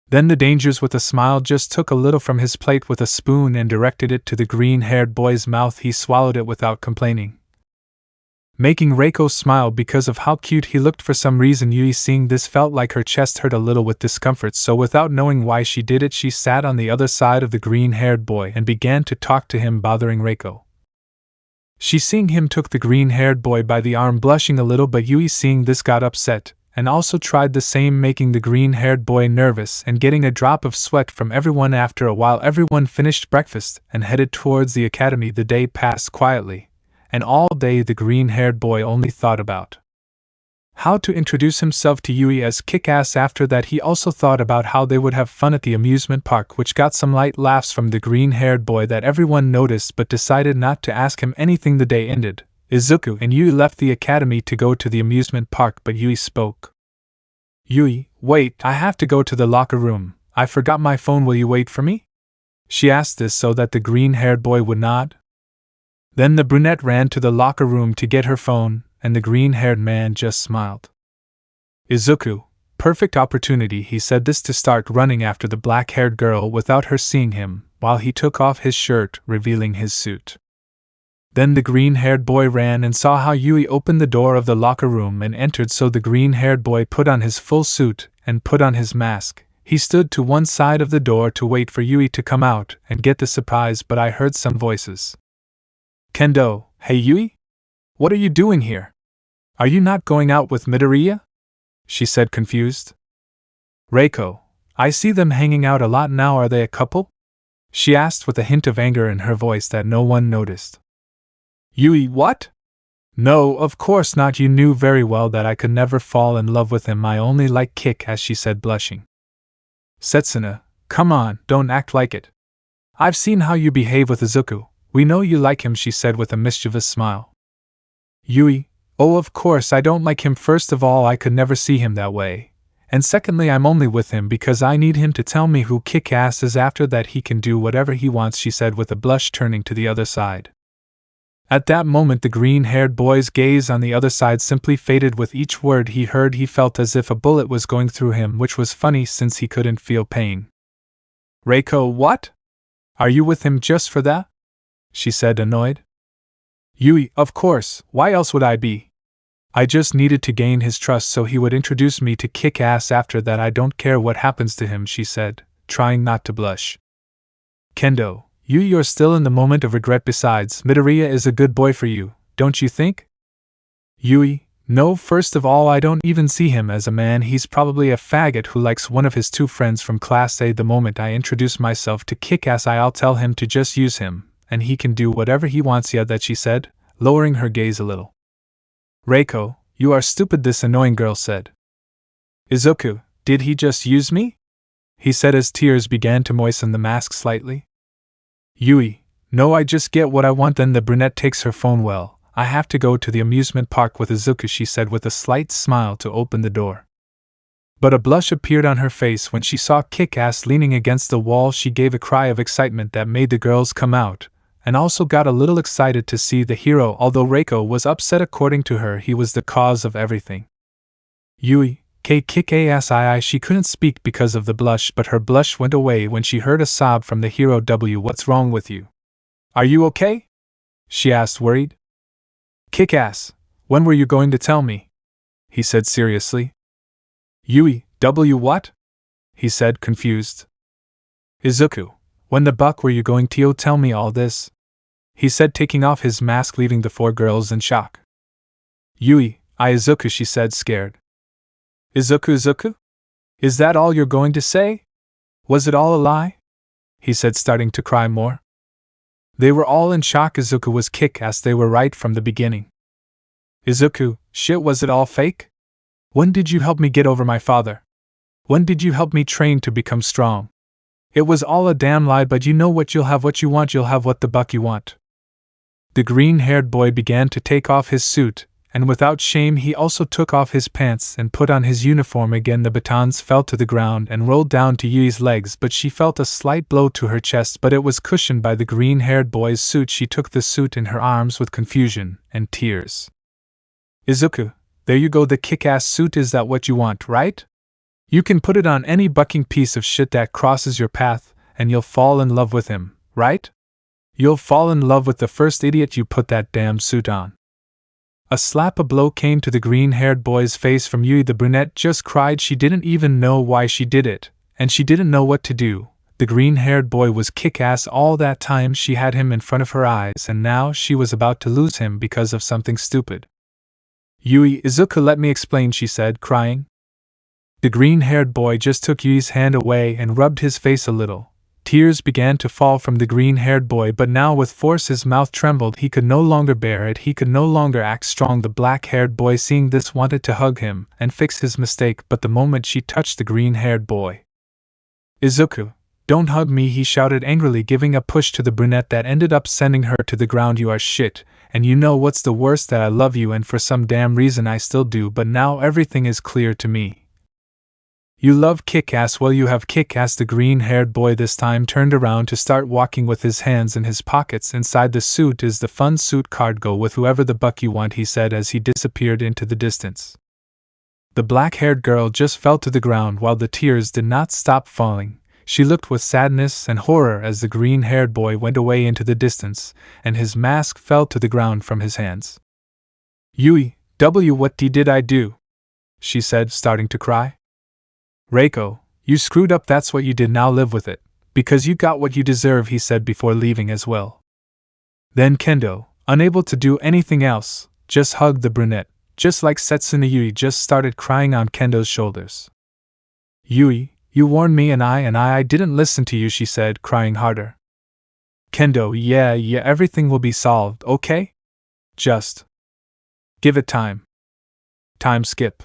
Then the Dangers with a smile just took a little from his plate with a spoon and directed it to the green-haired boy's mouth. He swallowed it without complaining, making Reiko smile because of how cute he looked. For some reason, Yui, seeing this, felt like her chest hurt a little with discomfort, so without knowing why she did it, she sat on the other side of the green-haired boy and began to talk to him, bothering Reiko. She, seeing him, took the green-haired boy by the arm, blushing a little, but Yui, seeing this, got upset and also tried the same, making the green-haired boy nervous and getting a drop of sweat from everyone. After a while, everyone finished breakfast and headed towards the academy. The day passed quietly, and all day the green-haired boy only thought about how to introduce himself to Yui as Kick-Ass. After that, he also thought about how they would have fun at the amusement park, which got some light laughs from the green-haired boy that everyone noticed but decided not to ask him anything. The day ended. Izuku and Yui left the academy to go to the amusement park, but Yui spoke. Yui, wait, I have to go to the locker room. I forgot my phone, will you wait for me? She asked this so that the green-haired boy would nod. Then the brunette ran to the locker room to get her phone, and the green-haired man just smiled. Izuku, perfect opportunity, he said, this to start running after the black-haired girl without her seeing him, while he took off his shirt, revealing his suit. Then the green-haired boy ran and saw how Yui opened the door of the locker room and entered, so the green-haired boy put on his full suit and put on his mask. He stood to one side of the door to wait for Yui to come out and get the surprise, but I heard some voices. Kendo, hey Yui? What are you doing here? Are you not going out with Midoriya? She said, confused. Reiko, I see them hanging out a lot now, are they a couple? She asked with a hint of anger in her voice that no one noticed. Yui, what? No, of course not, you knew very well that I could never fall in love with him, I only like Kick, as she said, blushing. Setsuna, come on, don't act like it. I've seen how you behave with Izuku, we know you like him, she said with a mischievous smile. Yui, oh of course I don't like him. First of all, I could never see him that way, and secondly, I'm only with him because I need him to tell me who Kick-Ass is. After that he can do whatever he wants, she said with a blush, turning to the other side. At that moment the green-haired boy's gaze on the other side simply faded. With each word he heard he felt as if a bullet was going through him, which was funny since he couldn't feel pain. Reiko, what? Are you with him just for that? She said, annoyed. Yui, of course, why else would I be? I just needed to gain his trust so he would introduce me to Kick-Ass. After that I don't care what happens to him, she said, trying not to blush. Kendo, you're still in the moment of regret. Besides, Midoriya is a good boy for you, don't you think? Yui, no, first of all I don't even see him as a man, he's probably a faggot who likes one of his two friends from Class A. The moment I introduce myself to Kick-Ass I'll tell him to just use him, and he can do whatever he wants. Yeah, that she said, lowering her gaze a little. Reiko, you are stupid, this annoying girl said. Izuku, did he just use me? He said as tears began to moisten the mask slightly. Yui, no, I just get what I want. Then the brunette takes her phone. Well, I have to go to the amusement park with Izuku, she said with a slight smile to open the door. But a blush appeared on her face when she saw Kick-Ass leaning against the wall. She gave a cry of excitement that made the girls come out, and also got a little excited to see the hero. Although Reiko was upset, according to her, he was the cause of everything. Yui, Kick-Ass. She couldn't speak because of the blush, but her blush went away when she heard a sob from the hero. What's wrong with you? Are you okay? She asked, worried. Kick-Ass, when were you going to tell me? He said seriously. Yui, what? He said, confused. Izuku, when the buck were you going to tell me all this? He said, taking off his mask, leaving the four girls in shock. Yui, Izuku, she said, scared. Izuku? Is that all you're going to say? Was it all a lie? He said, starting to cry more. They were all in shock. Izuku was Kick-Ass. They were right from the beginning. Izuku, shit, was it all fake? When did you help me get over my father? When did you help me train to become strong? It was all a damn lie, but you know what? You'll have what you want. You'll have what the buck you want. The green-haired boy began to take off his suit, and without shame he also took off his pants and put on his uniform again. The batons fell to the ground and rolled down to Yui's legs, but she felt a slight blow to her chest, but it was cushioned by the green-haired boy's suit. She took the suit in her arms with confusion and tears. Izuku, there you go, the Kick-Ass suit. Is that what you want, right? You can put it on any bucking piece of shit that crosses your path, and you'll fall in love with him, right? You'll fall in love with the first idiot you put that damn suit on. A blow came to the green-haired boy's face from Yui. The brunette just cried. She didn't even know why she did it, and she didn't know what to do. The green-haired boy was Kick-Ass. All that time she had him in front of her eyes, and now she was about to lose him because of something stupid. Yui, Izuku, let me explain, she said, crying. The green-haired boy just took Yui's hand away and rubbed his face a little. Tears began to fall from the green-haired boy, but now with force his mouth trembled. He could no longer bear it. He could no longer act strong. The black-haired boy, seeing this, wanted to hug him and fix his mistake, but the moment she touched the green-haired boy. Izuku, don't hug me, he shouted angrily, giving a push to the brunette that ended up sending her to the ground. You are shit. And you know what's the worst? That I love you, and for some damn reason I still do, but now everything is clear to me. You love Kick-Ass? Well, you have Kick-Ass. The green-haired boy this time turned around to start walking with his hands in his pockets. Inside the suit is the fun suit card. Go with whoever the buck you want, he said as he disappeared into the distance. The black-haired girl just fell to the ground while the tears did not stop falling. She looked with sadness and horror as the green-haired boy went away into the distance, and his mask fell to the ground from his hands. Yui, what did I do? She said, starting to cry. Reiko, you screwed up, that's what you did, now live with it, because you got what you deserve, he said before leaving as well. Then Kendo, unable to do anything else, just hugged the brunette, just like Setsuna. Yui just started crying on Kendo's shoulders. Yui, you warned me and I didn't listen to you, she said, crying harder. Kendo, yeah, everything will be solved, okay? Just give it time. Time skip.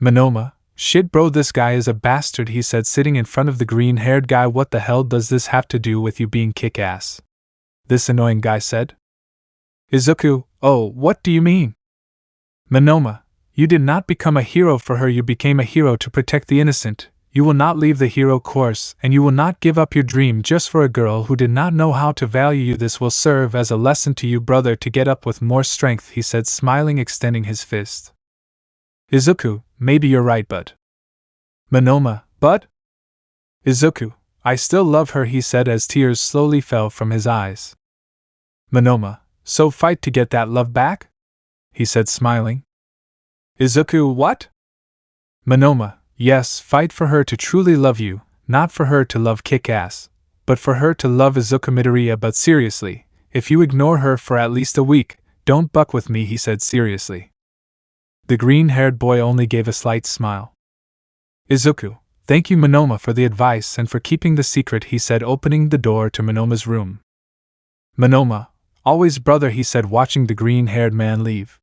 Monoma, shit bro, this guy is a bastard, he said, sitting in front of the green-haired guy. What the hell does this have to do with you being Kick-Ass? This annoying guy said. Izuku, oh, what do you mean? Monoma, you did not become a hero for her, you became a hero to protect the innocent. You will not leave the hero course, and you will not give up your dream just for a girl who did not know how to value you. This will serve as a lesson to you, brother, to get up with more strength, he said, smiling, extending his fist. Izuku, maybe you're right, but... Monoma, but? Izuku, I still love her, he said as tears slowly fell from his eyes. Monoma, so fight to get that love back? He said, smiling. Izuku, what? Monoma, yes, fight for her to truly love you, not for her to love Kick-Ass, but for her to love Izuku Midoriya. But seriously, if you ignore her for at least a week, don't buck with me, he said seriously. The green-haired boy only gave a slight smile. Izuku, thank you Monoma for the advice and for keeping the secret, he said, opening the door to Monoma's room. Monoma, always brother, he said, watching the green-haired man leave.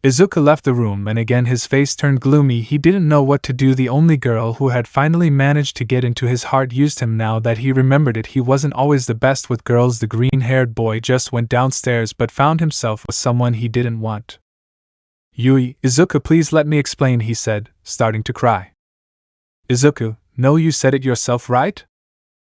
Izuku left the room and again his face turned gloomy. He didn't know what to do. The only girl who had finally managed to get into his heart used him. Now that he remembered it, he wasn't always the best with girls. The green-haired boy just went downstairs but found himself with someone he didn't want. Yui, Izuku, please let me explain, he said, starting to cry. Izuku, no, you said it yourself, right?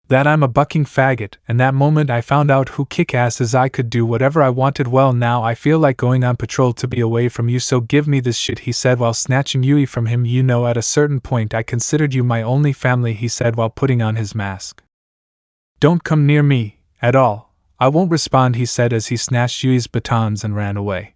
That I'm a bucking faggot, and that moment I found out who kick-ass is. I could do whatever I wanted. Well, now I feel like going on patrol to be away from you, so give me this shit, he said while snatching Yui from him. You know, at a certain point I considered you my only family, he said while putting on his mask. Don't come near me, at all. I won't respond, he said as he snatched Yui's batons and ran away.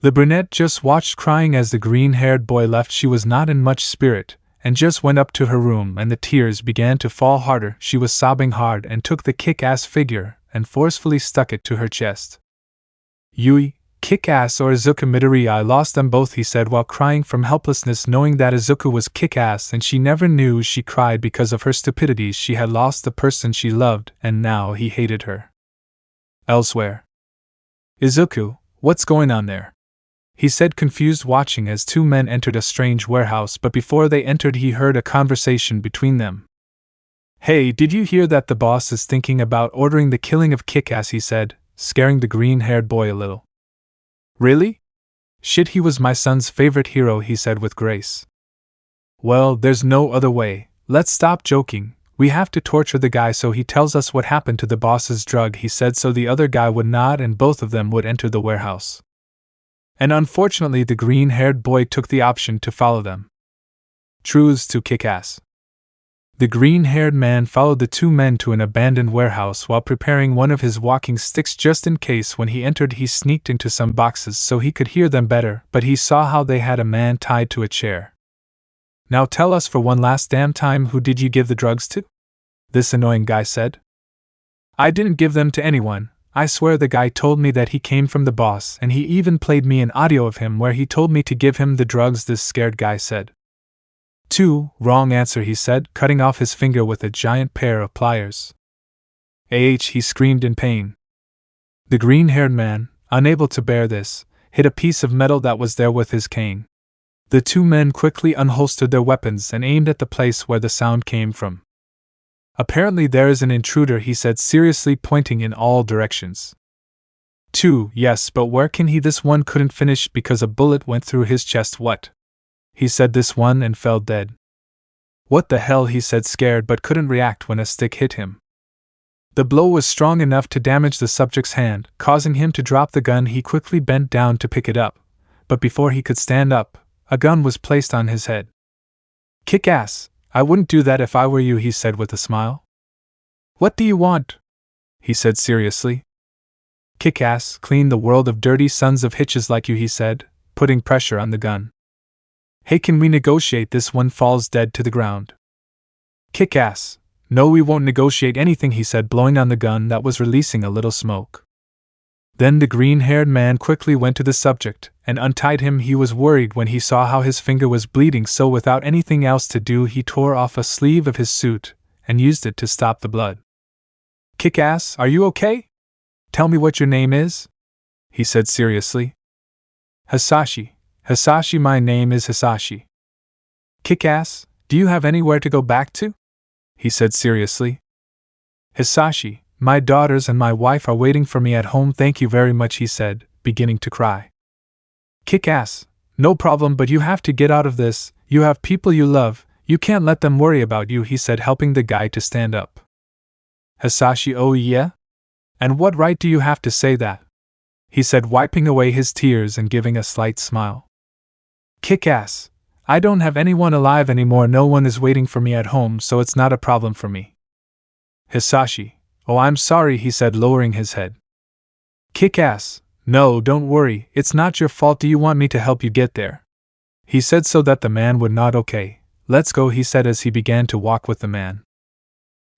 The brunette just watched, crying as the green-haired boy left. She was not in much spirit, and just went up to her room and the tears began to fall harder. She was sobbing hard and took the kick-ass figure and forcefully stuck it to her chest. Yui, kick-ass or Izuku Midori, I lost them both, he said while crying from helplessness, knowing that Izuku was kick-ass and she never knew. She cried because of her stupidity. She had lost the person she loved and now he hated her. Elsewhere. Izuku, what's going on there? He said, confused, watching as two men entered a strange warehouse, but before they entered he heard a conversation between them. Hey, did you hear that the boss is thinking about ordering the killing of Kick-Ass, he said, scaring the green-haired boy a little. Really? Shit, he was my son's favorite hero, he said with grace. Well, there's no other way. Let's stop joking. We have to torture the guy so he tells us what happened to the boss's drug, he said, so the other guy would nod and both of them would enter the warehouse. And unfortunately the green-haired boy took the option to follow them. Truths to Kick-Ass. The green-haired man followed the two men to an abandoned warehouse while preparing one of his walking sticks just in case. When he entered he sneaked into some boxes so he could hear them better, but he saw how they had a man tied to a chair. Now tell us for one last damn time, who did you give the drugs to? This annoying guy said. I didn't give them to anyone. I swear the guy told me that he came from the boss, and he even played me an audio of him where he told me to give him the drugs, this scared guy said. Wrong answer, he said, cutting off his finger with a giant pair of pliers. He screamed in pain. The green-haired man, unable to bear this, hit a piece of metal that was there with his cane. The two men quickly unholstered their weapons and aimed at the place where the sound came from. Apparently there is an intruder, he said seriously, pointing in all directions. Yes, but where can he? This one couldn't finish because a bullet went through his chest. What? He said this one and fell dead. What the hell, he said, scared but couldn't react when a stick hit him. The blow was strong enough to damage the subject's hand, causing him to drop the gun. He quickly bent down to pick it up, but before he could stand up, a gun was placed on his head. Kick-Ass! I wouldn't do that if I were you, he said with a smile. What do you want? He said seriously. Kick-Ass, clean the world of dirty sons of hitches like you, he said, putting pressure on the gun. Hey, can we negotiate? This one falls dead to the ground. Kick-Ass, no, we won't negotiate anything, he said, blowing on the gun that was releasing a little smoke. Then the green-haired man quickly went to the subject and untied him. He was worried when he saw how his finger was bleeding, so without anything else to do he tore off a sleeve of his suit and used it to stop the blood. Kick-Ass, are you okay? Tell me what your name is? He said seriously. Hisashi. Hisashi, my name is Hisashi. Kick-Ass, do you have anywhere to go back to? He said seriously. Hisashi, my daughters and my wife are waiting for me at home, thank you very much, he said, beginning to cry. Kick-Ass, no problem, but you have to get out of this. You have people you love, you can't let them worry about you, he said, helping the guy to stand up. Hisashi, oh yeah? And what right do you have to say that? He said, wiping away his tears and giving a slight smile. Kick-Ass, I don't have anyone alive anymore, no one is waiting for me at home, so it's not a problem for me. Hisashi, oh, I'm sorry, he said, lowering his head. Kick-Ass, no, don't worry, it's not your fault. Do you want me to help you get there? He said so that the man would nod. Okay, let's go, he said as he began to walk with the man.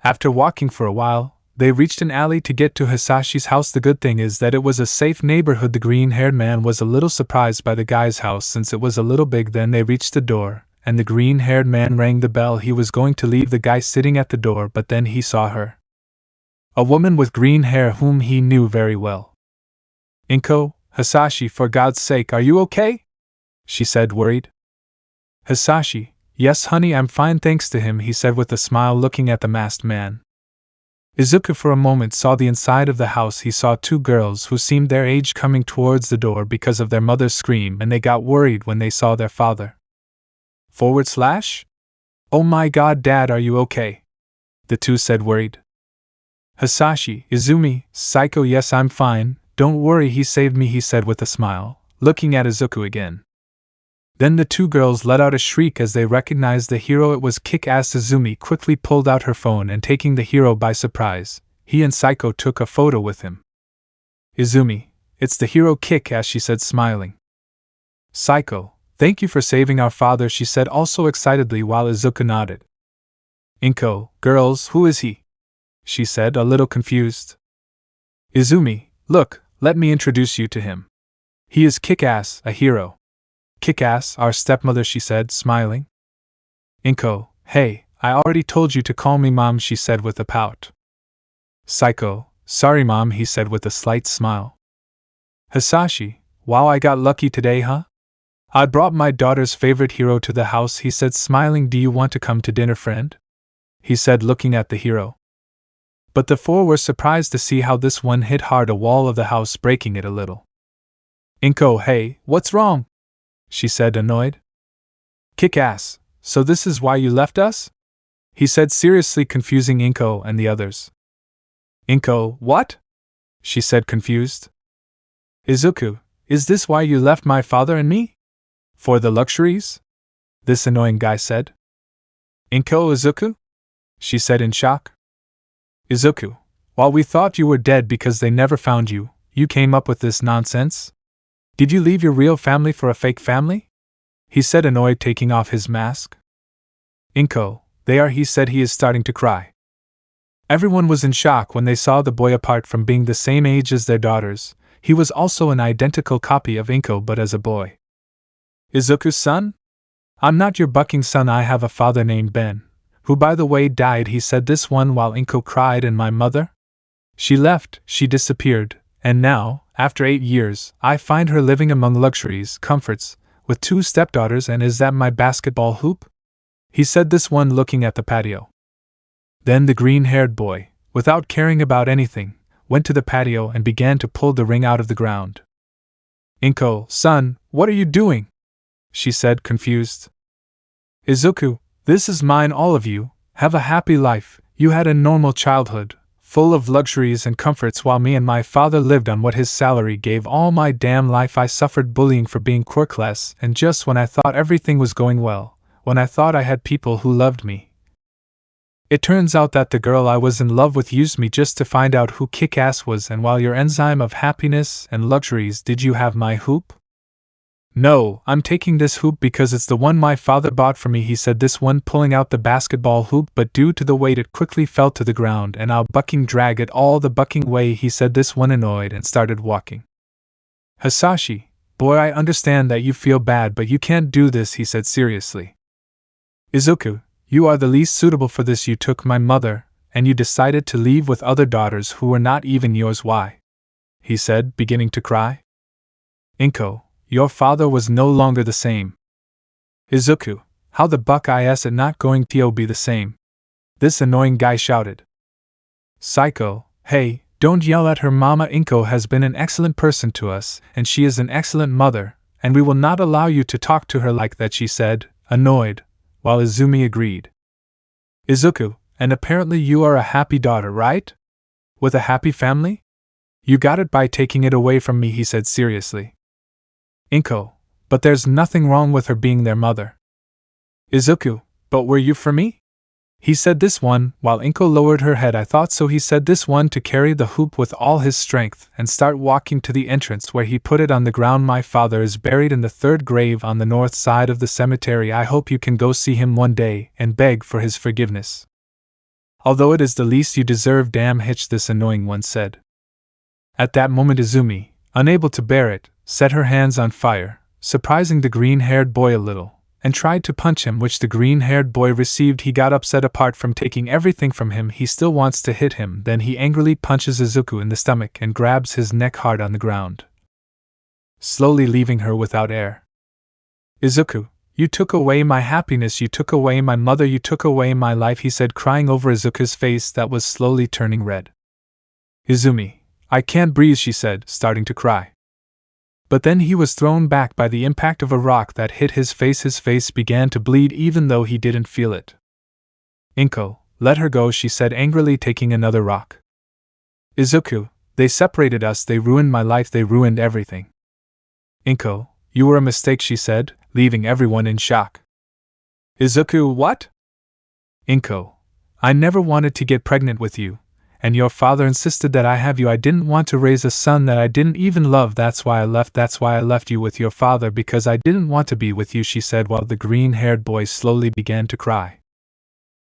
After walking for a while, they reached an alley to get to Hisashi's house. The good thing is that it was a safe neighborhood. The green-haired man was a little surprised by the guy's house since it was a little big. Then they reached the door, and the green-haired man rang the bell. He was going to leave the guy sitting at the door, but then he saw her. A woman with green hair whom he knew very well. Inko, Hisashi, for God's sake, are you okay? She said, worried. Hisashi, yes honey, I'm fine thanks to him, he said with a smile, looking at the masked man. Izuku for a moment saw the inside of the house. He saw two girls who seemed their age coming towards the door because of their mother's scream, and they got worried when they saw their father. / Oh my god, Dad, are you okay? The two said, worried. Hisashi, Izumi, Psycho, yes I'm fine, don't worry, he saved me, he said with a smile, looking at Izuku again. Then the two girls let out a shriek as they recognized the hero. It was Kick-Ass. Izumi quickly pulled out her phone and, taking the hero by surprise, he and Psycho took a photo with him. Izumi, it's the hero Kick-Ass, she said, smiling. Psycho, thank you for saving our father, she said also excitedly, while Izuku nodded. Inko, girls, who is he? She said, a little confused. Izumi, look, let me introduce you to him. He is Kick-Ass, a hero. Kick-Ass, our stepmother, she said, smiling. Inko, hey, I already told you to call me Mom, she said with a pout. Psycho, sorry Mom, he said with a slight smile. Hisashi, wow, I got lucky today, huh? I brought my daughter's favorite hero to the house, he said, smiling. Do you want to come to dinner, friend? He said, looking at the hero. But the four were surprised to see how this one hit hard a wall of the house, breaking it a little. Inko, hey, what's wrong? She said, annoyed. Kick-Ass, so this is why you left us? He said seriously, confusing Inko and the others. Inko, what? She said, confused. Izuku, is this why you left my father and me? For the luxuries? This annoying guy said. Inko, Izuku? She said in shock. Izuku, while we thought you were dead because they never found you, you came up with this nonsense? Did you leave your real family for a fake family? He said, annoyed, taking off his mask. Inko, they are, he said. He is starting to cry. Everyone was in shock when they saw the boy. Apart from being the same age as their daughters, he was also an identical copy of Inko, but as a boy. Izuku's son? I'm not your bucking son. I have a father named Ben, who by the way died, he said this one while Inko cried. And my mother? She left, she disappeared, and now, after 8 years, I find her living among luxuries, comforts, with 2 stepdaughters. And is that my basketball hoop? He said this one, looking at the patio. Then the green-haired boy, without caring about anything, went to the patio and began to pull the ring out of the ground. Inko, son, what are you doing? She said, confused. Izuku, this is mine, all of you. Have a happy life. You had a normal childhood, full of luxuries and comforts, while me and my father lived on what his salary gave. All my damn life I suffered bullying for being quirkless, and just when I thought everything was going well, when I thought I had people who loved me, it turns out that the girl I was in love with used me just to find out who Kick-Ass was. And while your enzyme of happiness and luxuries, did you have my hoop? No, I'm taking this hoop because it's the one my father bought for me, he said, this one pulling out the basketball hoop, but due to the weight it quickly fell to the ground. And I'll bucking drag it all the bucking way, he said, this one annoyed, and started walking. Hisashi, boy, I understand that you feel bad, but you can't do this, he said seriously. Izuku, you are the least suitable for this. You took my mother, and you decided to leave with other daughters who were not even yours. Why? He said, beginning to cry. Inko, your father was no longer the same. Izuku, how the buck is it not going to be the same? This annoying guy shouted. Psycho, hey, don't yell at her. Mama Inko has been an excellent person to us, and she is an excellent mother, and we will not allow you to talk to her like that, she said, annoyed, while Izumi agreed. Izuku, and apparently you are a happy daughter, right? With a happy family? You got it by taking it away from me, he said seriously. Inko, but there's nothing wrong with her being their mother. Izuku, but were you for me? He said this one, while Inko lowered her head. I thought so, he said this one, to carry the hoop with all his strength and start walking to the entrance where he put it on the ground. My father is buried in the 3rd grave on the north side of the cemetery. I hope you can go see him one day and beg for his forgiveness. Although it is the least you deserve, damn hitch, this annoying one said. At that moment Izumi, unable to bear it, set her hands on fire, surprising the green-haired boy a little, and tried to punch him, which the green-haired boy received. He got upset. Apart from taking everything from him, he still wants to hit him. Then he angrily punches Izuku in the stomach and grabs his neck hard on the ground, slowly leaving her without air. Izuku, you took away my happiness, you took away my mother, you took away my life, he said, crying over Izuku's face that was slowly turning red. Izumi, I can't breathe, she said, starting to cry. But then he was thrown back by the impact of a rock that hit his face. His face began to bleed even though he didn't feel it. Inko, let her go, she said angrily, taking another rock. Izuku, they separated us, they ruined my life, they ruined everything. Inko, you were a mistake, she said, leaving everyone in shock. Izuku, what? Inko, I never wanted to get pregnant with you, and your father insisted that I have you. I didn't want to raise a son that I didn't even love. That's why I left you with your father, because I didn't want to be with you, she said, while the green-haired boy slowly began to cry.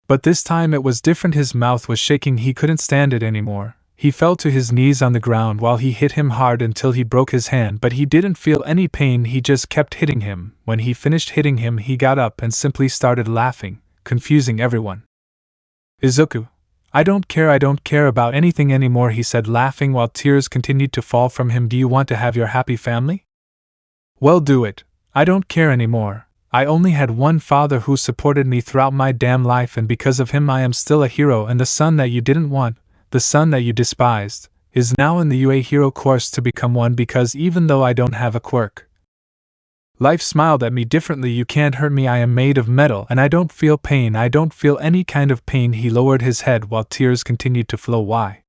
But this time it was different. His mouth was shaking. He couldn't stand it anymore. He fell to his knees on the ground while he hit him hard until he broke his hand, but he didn't feel any pain. He just kept hitting him. When he finished hitting him, he got up and simply started laughing, confusing everyone. Izuku, I don't care about anything anymore, he said, laughing while tears continued to fall from him. Do you want to have your happy family? Well, do it. I don't care anymore. I only had one father who supported me throughout my damn life, and because of him I am still a hero, and the son that you didn't want, the son that you despised, is now in the UA hero course to become one, because even though I don't have a quirk, life smiled at me differently. You can't hurt me. I am made of metal and I don't feel pain. I don't feel any kind of pain. He lowered his head while tears continued to flow. Why?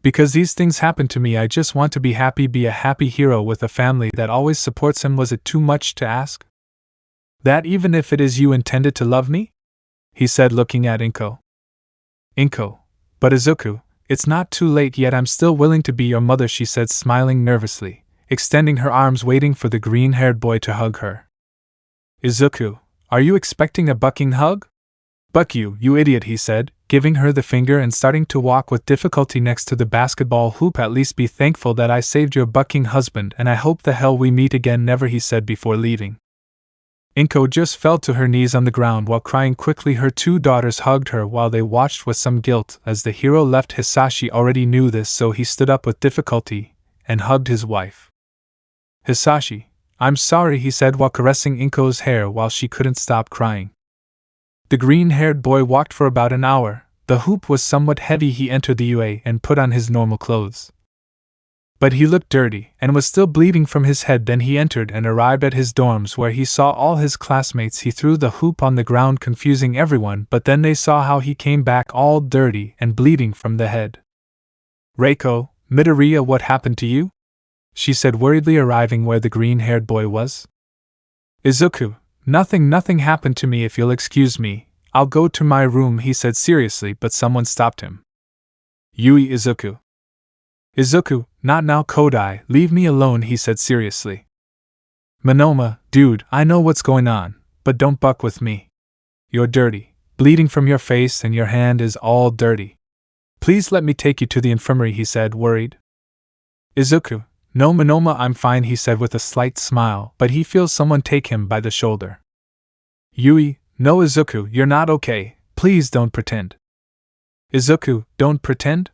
Because these things happen to me. I just want to be happy, be a happy hero with a family that always supports him. Was it too much to ask? That even if it is you intended to love me? He said, looking at Inko. Inko, but Izuku, it's not too late yet. I'm still willing to be your mother, she said, smiling nervously, extending her arms, waiting for the green-haired boy to hug her. Izuku, are you expecting a bucking hug? Buck you idiot, he said, giving her the finger and starting to walk with difficulty next to the basketball hoop. At least be thankful that I saved your bucking husband, and I hope the hell we meet again. Never, he said before leaving. Inko just fell to her knees on the ground while crying quickly. Her two daughters hugged her while they watched with some guilt as the hero left. Hisashi already knew this, so he stood up with difficulty and hugged his wife. Hisashi, I'm sorry, he said while caressing Inko's hair while she couldn't stop crying. The green-haired boy walked for about an hour. The hoop was somewhat heavy. He entered the UA and put on his normal clothes. But he looked dirty and was still bleeding from his head. Then he entered and arrived at his dorms where he saw all his classmates. He threw the hoop on the ground, confusing everyone, but then they saw how he came back all dirty and bleeding from the head. Reiko, Midoriya, what happened to you? She said worriedly, arriving where the green-haired boy was. Izuku, nothing happened to me. If you'll excuse me, I'll go to my room, he said seriously, but someone stopped him. Yui. Izuku. Izuku, not now, Kodai, leave me alone, he said seriously. Monoma, dude, I know what's going on, but don't buck with me. You're dirty, bleeding from your face, and your hand is all dirty. Please let me take you to the infirmary, he said, worried. Izuku, no, Monoma, I'm fine, he said with a slight smile, but he feels someone take him by the shoulder. Yui, no, Izuku, you're not okay, please don't pretend. Izuku, don't pretend?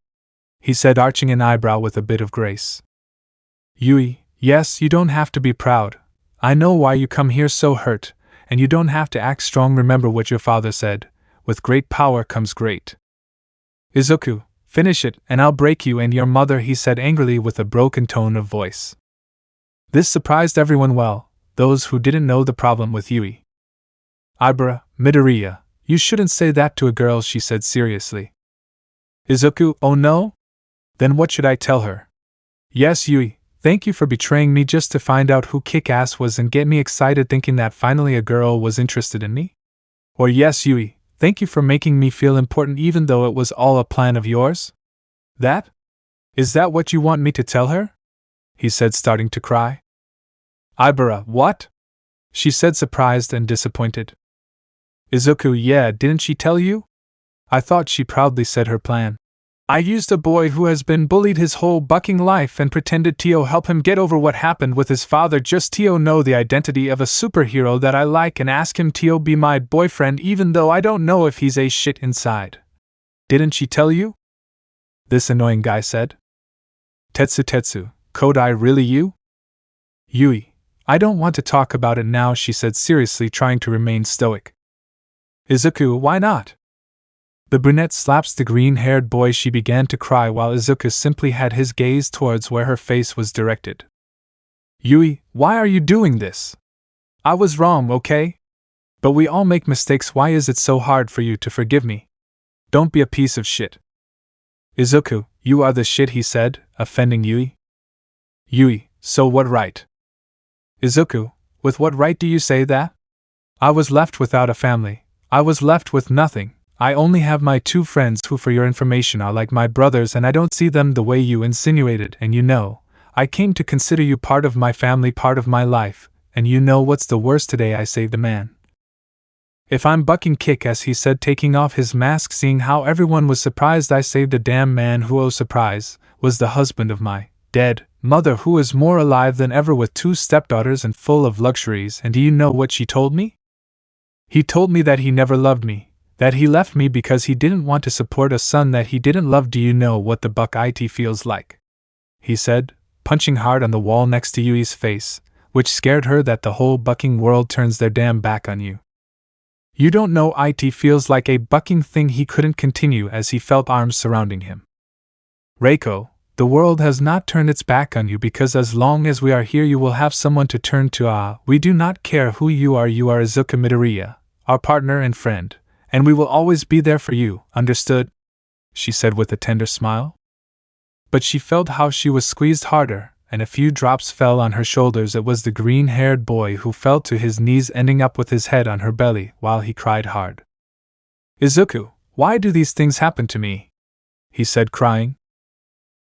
He said, arching an eyebrow with a bit of grace. Yui, yes, you don't have to be proud. I know why you come here so hurt, and you don't have to act strong. Remember what your father said, with great power comes great. Izuku, finish it, and I'll break you and your mother, he said angrily with a broken tone of voice. This surprised everyone, well, those who didn't know the problem with Yui. Ibara, Midoriya, you shouldn't say that to a girl, she said seriously. Izuku, oh no? Then what should I tell her? Yes, Yui, thank you for betraying me just to find out who Kick-Ass was and get me excited thinking that finally a girl was interested in me? Or yes, Yui, thank you for making me feel important even though it was all a plan of yours? That? Is that what you want me to tell her? He said, starting to cry. Ibara, what? She said, surprised and disappointed. Izuku, yeah, didn't she tell you? I thought she proudly said her plan. I used a boy who has been bullied his whole bucking life and pretended to help him get over what happened with his father just to know the identity of a superhero that I like and ask him to be my boyfriend even though I don't know if he's a shit inside. Didn't she tell you? This annoying guy said. Tetsu, Kodai, really you? Yui, I don't want to talk about it now, she said seriously, trying to remain stoic. Izuku, why not? The brunette slaps the green-haired boy. She began to cry while Izuku simply had his gaze towards where her face was directed. Yui, why are you doing this? I was wrong, okay? But we all make mistakes. Why is it so hard for you to forgive me? Don't be a piece of shit. Izuku, you are the shit, he said, offending Yui. Yui, so what right? Izuku, with what right do you say that? I was left without a family. I was left with nothing. I only have my 2 friends who, for your information, are like my brothers, and I don't see them the way you insinuated, and I came to consider you part of my family, part of my life, and what's the worst? Today I saved a man. If I'm bucking kick-ass, he said, taking off his mask, seeing how everyone was surprised. I saved a damn man who, oh surprise, was the husband of my dead mother, who is more alive than ever with 2 stepdaughters and full of luxuries. And do you know what she told me? He told me that he never loved me. That he left me because he didn't want to support a son that he didn't love. Do you know what the buck it feels like? He said, punching hard on the wall next to Yui's face, which scared her that the whole bucking world turns their damn back on you. You don't know it feels like a bucking thing. He couldn't continue as he felt arms surrounding him. Reiko, the world has not turned its back on you because as long as we are here you will have someone to turn to. We do not care who you are Izuku Midoriya, our partner and friend. And we will always be there for you, understood? She said with a tender smile. But she felt how she was squeezed harder, and a few drops fell on her shoulders. It was the green-haired boy who fell to his knees, ending up with his head on her belly while he cried hard. Izuku, why do these things happen to me? He said, crying.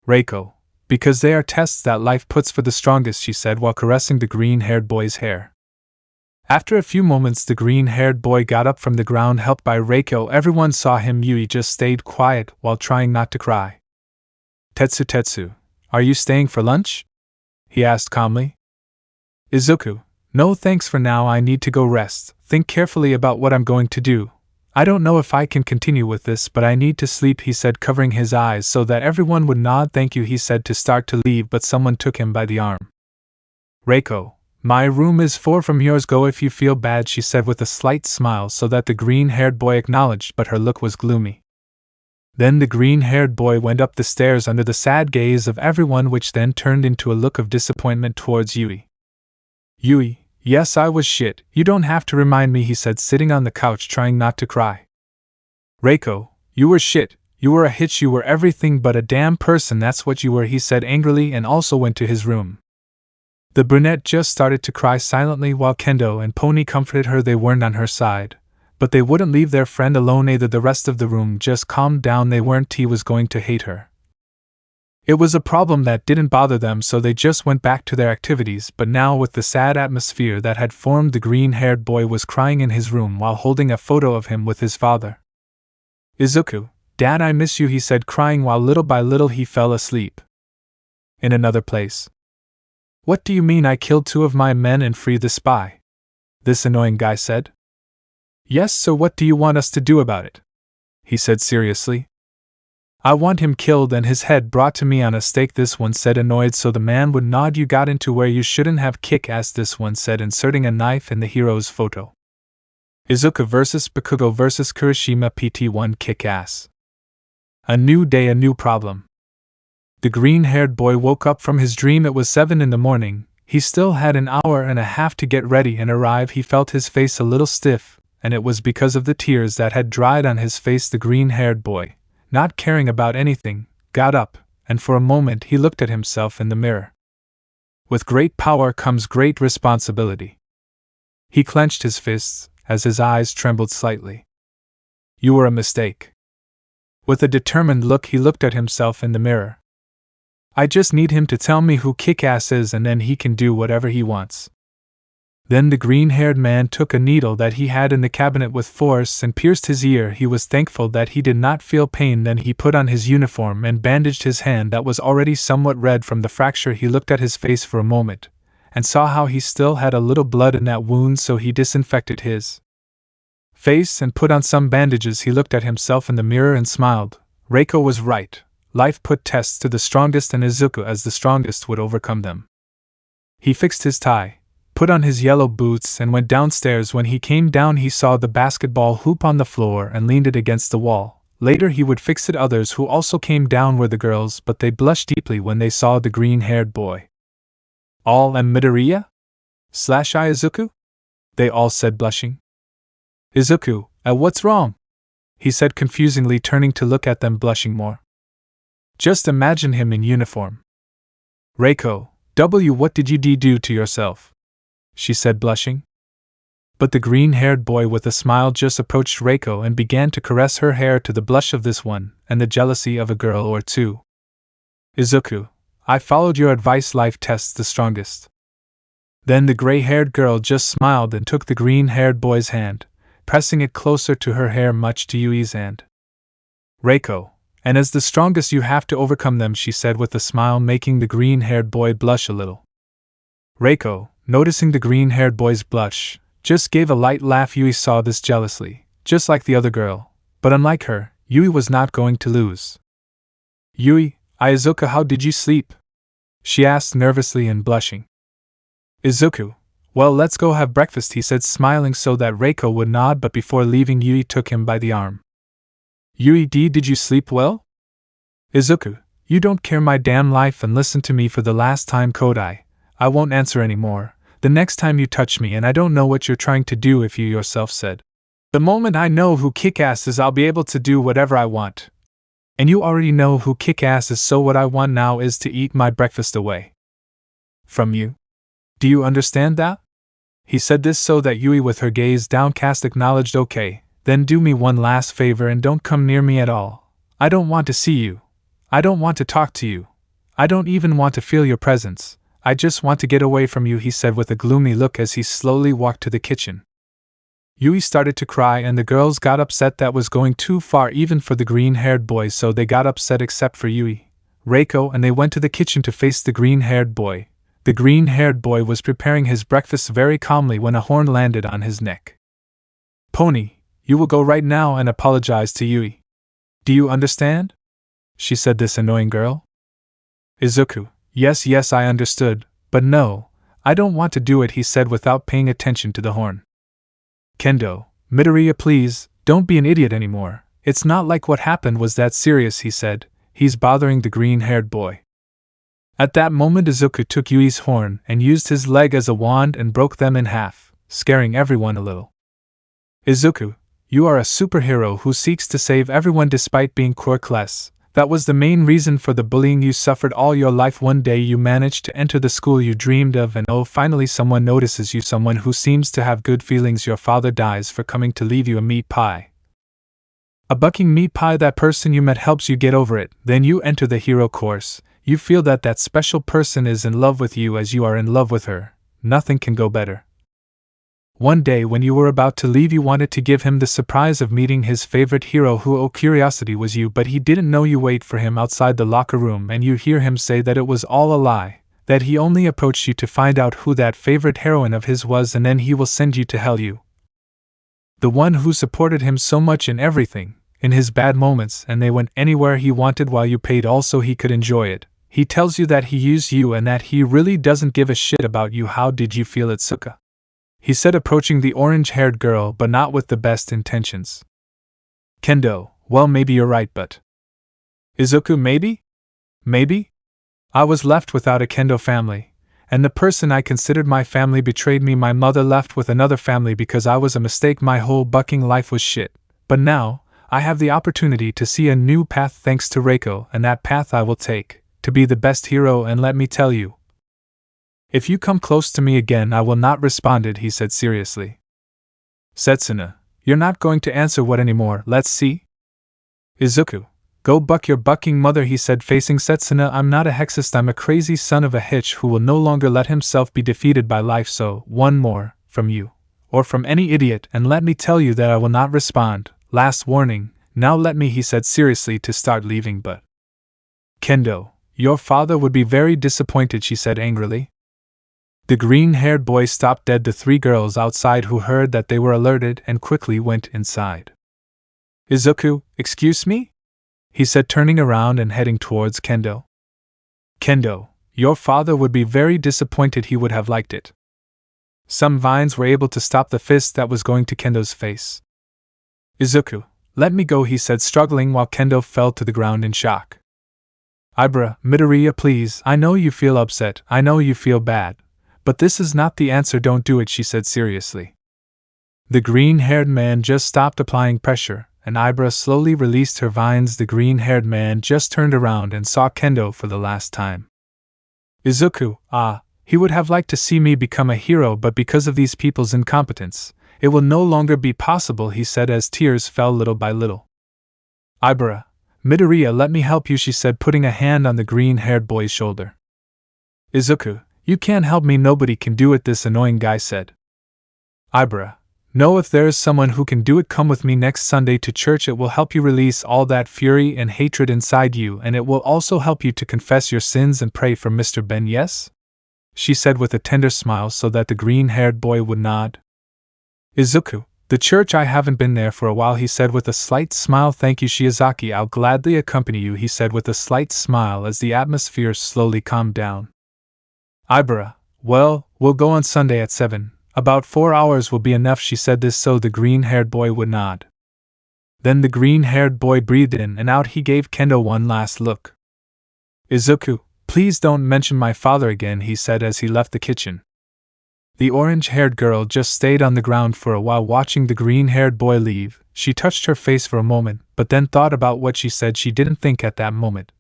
Reiko, because they are tests that life puts for the strongest, she said while caressing the green-haired boy's hair. After a few moments, the green-haired boy got up from the ground, helped by Reiko. Everyone saw him. Yui just stayed quiet while trying not to cry. Tetsu, are you staying for lunch? He asked calmly. Izuku, no thanks for now. I need to go rest, think carefully about what I'm going to do. I don't know if I can continue with this, but I need to sleep, he said, covering his eyes so that everyone would nod. Thank you, he said to start to leave, but someone took him by the arm. Reiko, my room is 4 from yours. Go if you feel bad, she said with a slight smile so that the green-haired boy acknowledged, but her look was gloomy. Then the green-haired boy went up the stairs under the sad gaze of everyone, which then turned into a look of disappointment towards Yui. Yui, yes, I was shit. You don't have to remind me, he said, sitting on the couch trying not to cry. Reiko, you were shit. You were a hitch. You were everything but a damn person. That's what you were, he said angrily, and also went to his room. The brunette just started to cry silently while Kendo and Pony comforted her. They weren't on her side, but they wouldn't leave their friend alone either. The rest of the room just calmed down. They weren't. He was going to hate her. It was a problem that didn't bother them, so they just went back to their activities. But now, with the sad atmosphere that had formed, the green-haired boy was crying in his room while holding a photo of him with his father. Izuku, Dad, I miss you, he said, crying while little by little he fell asleep. In another place. What do you mean I killed 2 of my men and freed the spy? This annoying guy said. Yes, so what do you want us to do about it? He said seriously. I want him killed and his head brought to me on a stake, this one said, annoyed so the man would nod. You got into where you shouldn't have, kick-ass, this one said, inserting a knife in the hero's photo. Izuku vs. Bakugo vs. Kirishima PT1 kick-ass. A new day, a new problem. The green-haired boy woke up from his dream. It was 7 in the morning. He still had an hour and a half to get ready and arrive. He felt his face a little stiff, and it was because of the tears that had dried on his face. The green-haired boy, not caring about anything, got up, and for a moment he looked at himself in the mirror. With great power comes great responsibility. He clenched his fists, as his eyes trembled slightly. You were a mistake. With a determined look he looked at himself in the mirror. I just need him to tell me who Kick-Ass is and then he can do whatever he wants. Then the green-haired man took a needle that he had in the cabinet with force and pierced his ear. He was thankful that he did not feel pain. Then he put on his uniform and bandaged his hand that was already somewhat red from the fracture. He looked at his face for a moment, and saw how he still had a little blood in that wound, so he disinfected his face and put on some bandages. He looked at himself in the mirror and smiled. Reiko was right. Life put tests to the strongest, and Izuku as the strongest would overcome them. He fixed his tie, put on his yellow boots, and went downstairs. When he came down, he saw the basketball hoop on the floor and leaned it against the wall. Later he would fix it. Others who also came down were the girls, but they blushed deeply when they saw the green-haired boy. All and Midoriya? Izuku? They all said, blushing. Izuku, what's wrong? He said confusingly, turning to look at them, blushing more. Just imagine him in uniform. Reiko, what did you do to yourself? She said, blushing. But the green-haired boy with a smile just approached Reiko and began to caress her hair, to the blush of this one and the jealousy of a girl or two. Izuku, I followed your advice. Life tests the strongest. Then the gray-haired girl just smiled and took the green-haired boy's hand, pressing it closer to her hair, much to Yui's and Reiko. And as the strongest you have to overcome them, she said with a smile, making the green-haired boy blush a little. Reiko, noticing the green-haired boy's blush, just gave a light laugh. Yui saw this jealously, just like the other girl, but unlike her, Yui was not going to lose. Yui, Izuku, how did you sleep? She asked nervously and blushing. Izuku, well, let's go have breakfast, he said, smiling so that Reiko would nod, but before leaving, Yui took him by the arm. Yui, did you sleep well? Izuku, you don't care my damn life, and listen to me for the last time, Kodai. I won't answer anymore. The next time you touch me, and I don't know what you're trying to do. If you yourself said, the moment I know who Kick-Ass is, I'll be able to do whatever I want. And you already know who Kick-Ass is, so what I want now is to eat my breakfast away from you. Do you understand that? He said this so that Yui, with her gaze downcast, acknowledged. Okay, then do me one last favor and don't come near me at all. I don't want to see you. I don't want to talk to you. I don't even want to feel your presence. I just want to get away from you, he said with a gloomy look as he slowly walked to the kitchen. Yui started to cry and the girls got upset. That was going too far even for the green-haired boy, so they got upset except for Yui, Reiko, and they went to the kitchen to face the green-haired boy. The green-haired boy was preparing his breakfast very calmly when a horn landed on his neck. Pony, you will go right now and apologize to Yui. Do you understand? She said, this annoying girl. Izuku, yes, I understood, but no, I don't want to do it, he said without paying attention to the horn. Kendo, Midoriya, please, don't be an idiot anymore. It's not like what happened was that serious, he said. He's bothering the green-haired boy. At that moment, Izuku took Yui's horn and used his leg as a wand and broke them in half, scaring everyone a little. Izuku, you are a superhero who seeks to save everyone despite being quirkless. That was the main reason for the bullying you suffered all your life. One day you managed to enter the school you dreamed of, and oh, finally someone notices you, someone who seems to have good feelings. Your father dies for coming to leave you a meat pie. A bucking meat pie. That person you met helps you get over it. Then you enter the hero course. You feel that that special person is in love with you as you are in love with her. Nothing can go better. One day when you were about to leave, you wanted to give him the surprise of meeting his favorite hero, who, oh curiosity, was you, but he didn't know. You wait for him outside the locker room and you hear him say that it was all a lie, that he only approached you to find out who that favorite heroine of his was, and then he will send you to hell. You, the one who supported him so much in everything, in his bad moments, and they went anywhere he wanted while you paid all so he could enjoy it. He tells you that he used you and that he really doesn't give a shit about you. How did you feel, Itsuka? He said, approaching the orange-haired girl, but not with the best intentions. Kendo, well, maybe you're right, but... Izuku, maybe? Maybe? I was left without a Kendo family, and the person I considered my family betrayed me. My mother left with another family because I was a mistake. My whole bucking life was shit. But now, I have the opportunity to see a new path thanks to Reiko, and that path I will take, to be the best hero. And let me tell you, if you come close to me again, I will not respond it, he said seriously. Setsuna, you're not going to answer what anymore? Let's see. Izuku, go buck your bucking mother, he said, facing Setsuna. I'm not a hexist, I'm a crazy son of a hitch who will no longer let himself be defeated by life. So, one more, from you, or from any idiot, and let me tell you that I will not respond. Last warning, now let me, he said seriously, to start leaving, but. Kendo, your father would be very disappointed, she said angrily. The green-haired boy stopped dead. The three girls outside who heard that they were alerted and quickly went inside. Izuku, excuse me? He said, turning around and heading towards Kendo. Kendo, your father would be very disappointed. He would have liked it. Some vines were able to stop the fist that was going to Kendo's face. Izuku, let me go, he said, struggling while Kendo fell to the ground in shock. Ibra, Midoriya, please, I know you feel upset, I know you feel bad, but this is not the answer, don't do it, she said seriously. The green-haired man just stopped applying pressure, and Ibra slowly released her vines. The green-haired man just turned around and saw Kendo for the last time. Izuku, he would have liked to see me become a hero, but because of these people's incompetence, it will no longer be possible, he said as tears fell little by little. Ibra, Midoriya, let me help you, she said, putting a hand on the green-haired boy's shoulder. Izuku, you can't help me, nobody can do it, this annoying guy said. Ibra, no, if there is someone who can do it, come with me next Sunday to church. It will help you release all that fury and hatred inside you, and it will also help you to confess your sins and pray for Mr. Ben, yes? She said with a tender smile so that the green-haired boy would nod. Izuku, the church, I haven't been there for a while, he said with a slight smile. Thank you, Shiozaki, I'll gladly accompany you, he said with a slight smile as the atmosphere slowly calmed down. Ibra, well, we'll go on Sunday at 7. About 4 hours will be enough, she said this so the green-haired boy would nod. Then the green-haired boy breathed in and out. He gave Kendo one last look. Izuku, please don't mention my father again, he said as he left the kitchen. The orange-haired girl just stayed on the ground for a while watching the green-haired boy leave. She touched her face for a moment, but then thought about what she said. She didn't think at that moment.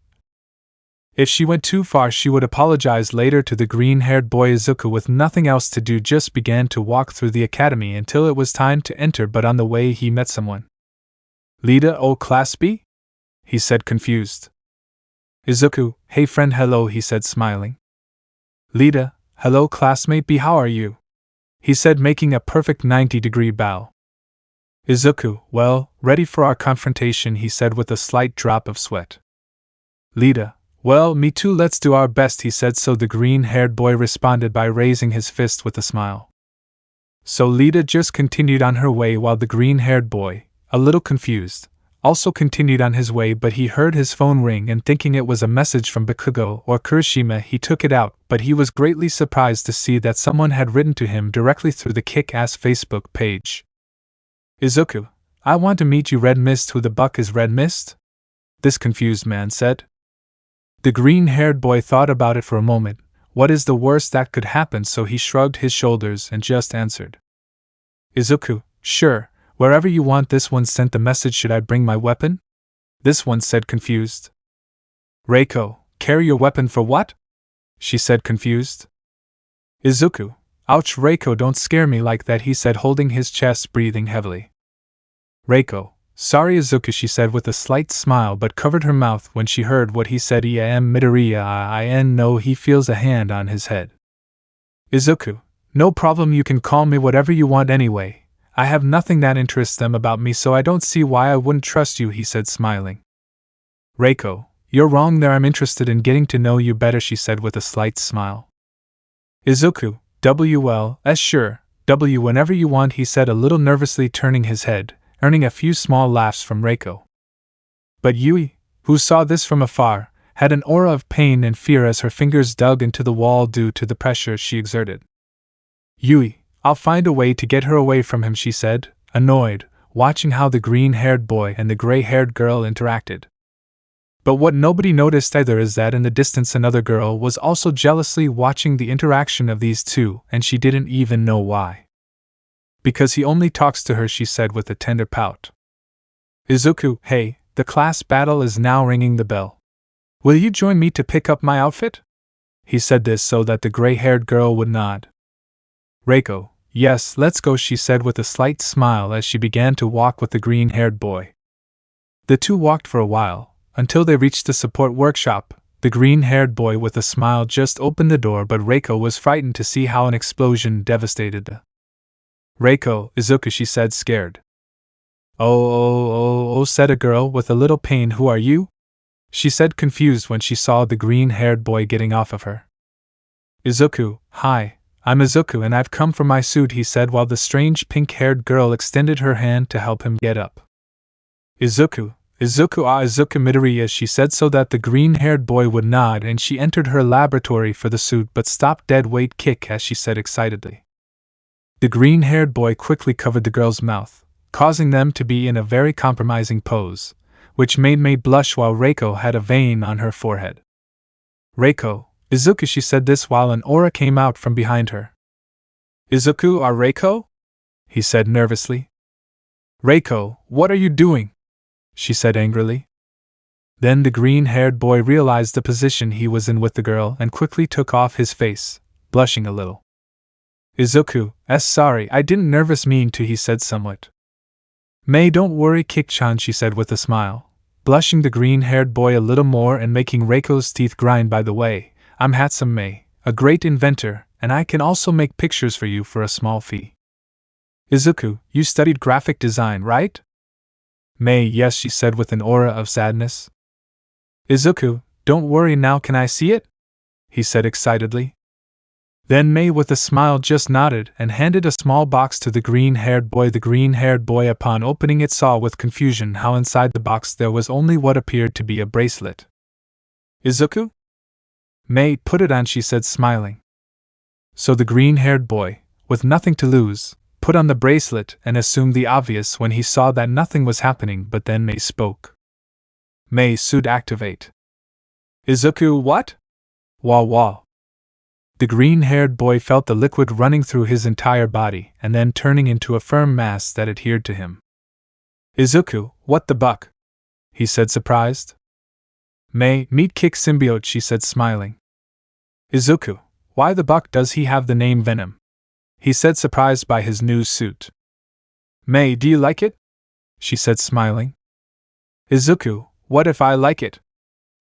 If she went too far, she would apologize later to the green-haired boy. Izuku, with nothing else to do, just began to walk through the academy until it was time to enter, but on the way he met someone. Lida, oh Class B? He said, confused. Izuku, hey friend, hello, he said, smiling. Lida, hello classmate B, how are you? He said, making a perfect 90-degree bow. Izuku, well, ready for our confrontation, he said with a slight drop of sweat. Lida, well, me too, let's do our best, he said, so the green-haired boy responded by raising his fist with a smile. So Lida just continued on her way while the green-haired boy, a little confused, also continued on his way, but he heard his phone ring and thinking it was a message from Bakugo or Kirishima, he took it out, but he was greatly surprised to see that someone had written to him directly through the Kick-Ass Facebook page. Izuku, I want to meet you, Red Mist. Who the buck is Red Mist? This confused man said. The green-haired boy thought about it for a moment. What is the worst that could happen? So he shrugged his shoulders and just answered. Izuku, sure, wherever you want. This one sent the message. Should I bring my weapon? This one said, confused. Reiko, carry your weapon for what? She said, confused. Izuku, ouch, Reiko, don't scare me like that, he said, holding his chest, breathing heavily. Reiko, sorry Izuku, she said with a slight smile, but covered her mouth when she heard what he said. I am Midoriya, I know. He feels a hand on his head. Izuku, no problem, you can call me whatever you want anyway. I have nothing that interests them about me, so I don't see why I wouldn't trust you, he said, smiling. Reiko, you're wrong there, I'm interested in getting to know you better, she said with a slight smile. Izuku, sure, W whenever you want, he said a little nervously, turning his head, earning a few small laughs from Reiko. But Yui, who saw this from afar, had an aura of pain and fear as her fingers dug into the wall due to the pressure she exerted. Yui, I'll find a way to get her away from him, she said, annoyed, watching how the green-haired boy and the gray-haired girl interacted. But what nobody noticed either is that in the distance another girl was also jealously watching the interaction of these two, and she didn't even know why. Because he only talks to her, she said with a tender pout. Izuku, hey, the class battle is now ringing the bell. Will you join me to pick up my outfit? He said this so that the gray-haired girl would nod. Reiko, yes, let's go, she said with a slight smile as she began to walk with the green-haired boy. The two walked for a while, until they reached the support workshop. The green-haired boy with a smile just opened the door, but Reiko was frightened to see how an explosion devastated the Reiko, Izuku, she said, scared. Oh, said a girl with a little pain. Who are you? She said, confused when she saw the green-haired boy getting off of her. Izuku, hi, I'm Izuku and I've come for my suit, he said while the strange pink-haired girl extended her hand to help him get up. Izuku, Izuku Midoriya, she said so that the green-haired boy would nod, and she entered her laboratory for the suit but stopped dead. Wait, kick, as she said excitedly. The green-haired boy quickly covered the girl's mouth, causing them to be in a very compromising pose, which made May blush while Reiko had a vein on her forehead. Reiko, Izuku, she said this while an aura came out from behind her. Izuku, are Reiko? He said nervously. Reiko, what are you doing? She said angrily. Then the green-haired boy realized the position he was in with the girl and quickly took off his face, blushing a little. Izuku, sorry, I didn't nervous mean to, he said somewhat. May, don't worry, Kick-chan, she said with a smile, blushing the green-haired boy a little more and making Reiko's teeth grind. By the way, I'm handsome May, a great inventor, and I can also make pictures for you for a small fee. Izuku, you studied graphic design, right? May, yes, she said with an aura of sadness. Izuku, don't worry now, can I see it? He said excitedly. Then May with a smile just nodded and handed a small box to the green-haired boy. The green-haired boy, upon opening it, saw with confusion how inside the box there was only what appeared to be a bracelet. Izuku? May, put it on, she said smiling. So the green-haired boy, with nothing to lose, put on the bracelet and assumed the obvious when he saw that nothing was happening. But then May spoke. May, suit activate. Izuku, what? Wah. The green-haired boy felt the liquid running through his entire body and then turning into a firm mass that adhered to him. Izuku, what the buck? He said surprised. May, meet Kick Symbiote, she said smiling. Izuku, why the buck does he have the name Venom? He said surprised by his new suit. May, do you like it? She said smiling. Izuku, what if I like it?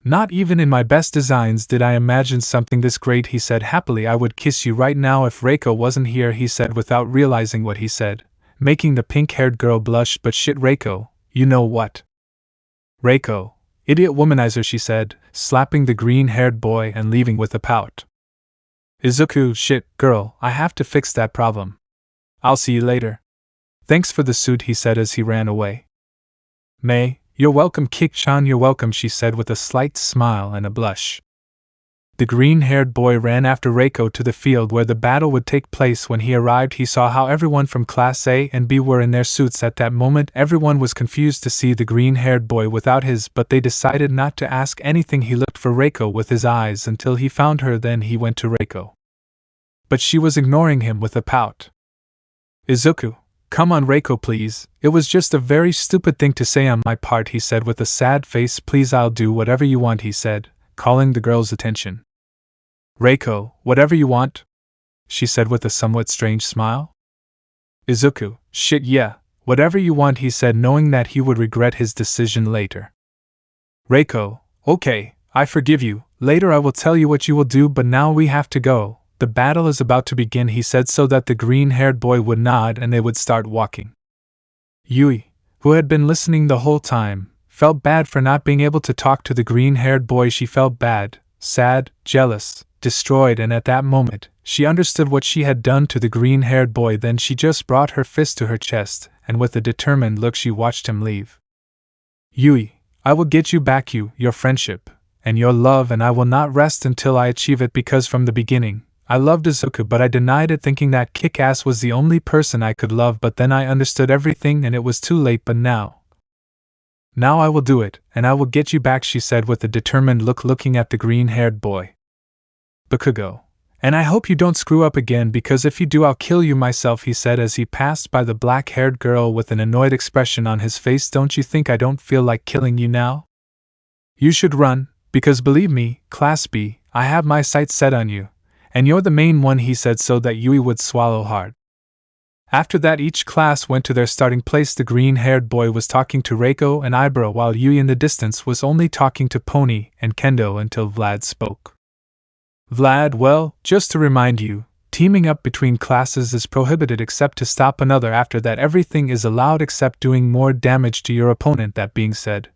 Not even in my best designs did I imagine something this great, he said happily. I would kiss you right now if Reiko wasn't here, he said without realizing what he said, making the pink-haired girl blush. But shit, Reiko, you know what? Reiko, idiot womanizer, she said, slapping the green-haired boy and leaving with a pout. Izuku, shit, girl, I have to fix that problem. I'll see you later. Thanks for the suit, he said as he ran away. May, you're welcome, Kick-chan, you're welcome, she said with a slight smile and a blush. The green-haired boy ran after Reiko to the field where the battle would take place. When he arrived, he saw how everyone from Class A and B were in their suits. At that moment, everyone was confused to see the green-haired boy without his, but they decided not to ask anything. He looked for Reiko with his eyes until he found her, then he went to Reiko. But she was ignoring him with a pout. Izuku, come on Reiko, please, it was just a very stupid thing to say on my part, he said with a sad face. Please, I'll do whatever you want, he said, calling the girl's attention. Reiko, whatever you want? She said with a somewhat strange smile. Izuku, shit yeah, whatever you want, he said, knowing that he would regret his decision later. Reiko, okay, I forgive you, later I will tell you what you will do, but now we have to go. The battle is about to begin, he said so that the green-haired boy would nod and they would start walking. Yui, who had been listening the whole time, felt bad for not being able to talk to the green-haired boy. She felt bad, sad, jealous, destroyed, and at that moment, she understood what she had done to the green-haired boy. Then she just brought her fist to her chest, and with a determined look she watched him leave. Yui, I will get you back, your friendship, and your love, and I will not rest until I achieve it, because from the beginning, I loved Izuku, but I denied it, thinking that Kick-Ass was the only person I could love. But then I understood everything and it was too late. But now I will do it, and I will get you back, she said with a determined look, looking at the green-haired boy. Bakugo, and I hope you don't screw up again, because if you do I'll kill you myself, he said as he passed by the black-haired girl with an annoyed expression on his face. Don't you think I don't feel like killing you now? You should run, because believe me, Class B, I have my sights set on you. And you're the main one, he said so that Yui would swallow hard. After that, each class went to their starting place. The green-haired boy was talking to Reiko and Ibra, while Yui in the distance was only talking to Pony and Kendo until Vlad spoke. Vlad, well, just to remind you, Teaming up between classes is prohibited except to stop another. After that, everything is allowed except doing more damage to your opponent. That being said,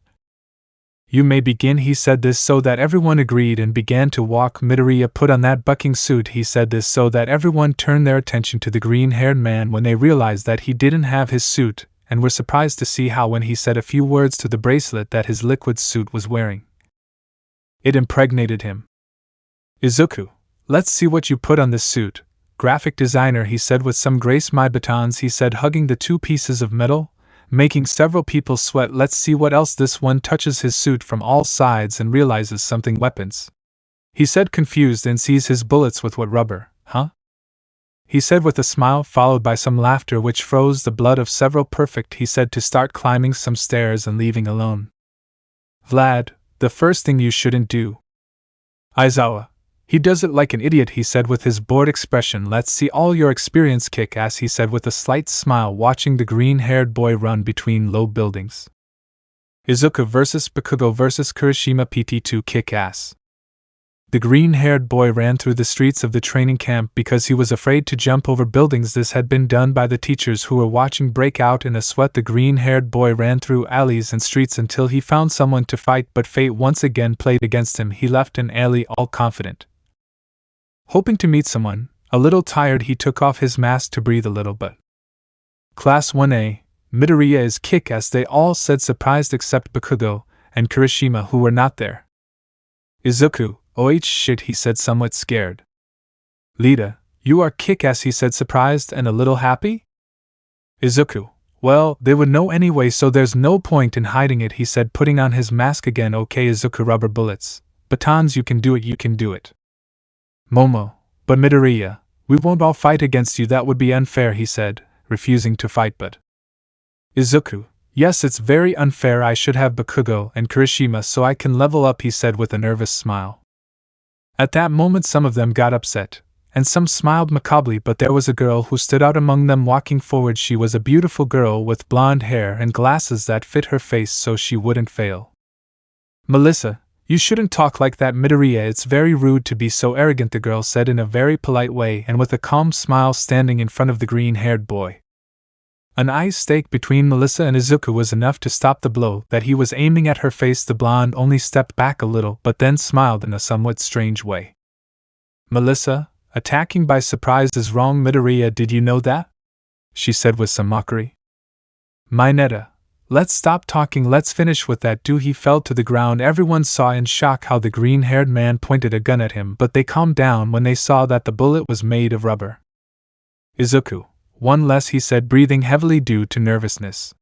you may begin. He said this so that everyone agreed and began to walk. Midoriya put on that bucking suit. He said this so that everyone turned their attention to the green-haired man when they realized that he didn't have his suit, and were surprised to see how when he said a few words to the bracelet that his liquid suit was wearing, it impregnated him. Izuku, let's see what you put on this suit. Graphic designer, he said with some grace. My batons, he said, hugging the two pieces of metal, making several people sweat. Let's see what else. This one touches his suit from all sides and realizes something. Weapons, he said, confused, and sees his bullets with what rubber, huh? He said with a smile, followed by some laughter which froze the blood of several. Perfect, he said, to start climbing some stairs and leaving alone. Vlad, the first thing you shouldn't do. Aizawa, he does it like an idiot, he said with his bored expression. Let's see all your experience. Kick ass, he said with a slight smile, watching the green-haired boy run between low buildings. Izuku vs. Bakugo vs. Kirishima PT2. Kick ass. The green-haired boy ran through the streets of the training camp because he was afraid to jump over buildings. This had been done by the teachers who were watching. Break out in a sweat. The green-haired boy ran through alleys and streets until he found someone to fight, but fate once again played against him. He left an alley all confident, hoping to meet someone. A little tired, he took off his mask to breathe a little. But Class 1A, Midoriya is kick-ass, they all said, surprised, except Bakugo and Kirishima, who were not there. Izuku, oh shit, he said, somewhat scared. Lita, you are kick-ass, he said, surprised and a little happy. Izuku, well, they would know anyway, so there's no point in hiding it, he said, putting on his mask again. Okay, Izuku, rubber bullets. Batons, you can do it, you can do it. Momo, but Midoriya, we won't all fight against you, that would be unfair, he said, refusing to fight. But Izuku, yes, it's very unfair. I should have Bakugo and Kirishima so I can level up, he said with a nervous smile. At that moment some of them got upset, and some smiled macabrely, but there was a girl who stood out among them walking forward. She was a beautiful girl with blonde hair and glasses that fit her face so she wouldn't fail. Melissa, you shouldn't talk like that, Midoriya, it's very rude to be so arrogant, the girl said in a very polite way and with a calm smile, standing in front of the green-haired boy. An ice stake between Melissa and Izuku was enough to stop the blow that he was aiming at her face. The blonde only stepped back a little, but then smiled in a somewhat strange way. Melissa, attacking by surprise is wrong, Midoriya, did you know that? She said with some mockery. Mineta, let's stop talking, let's finish with that. He fell to the ground. Everyone saw in shock how the green-haired man pointed a gun at him, but they calmed down when they saw that the bullet was made of rubber. Izuku, one less, he said, breathing heavily due to nervousness.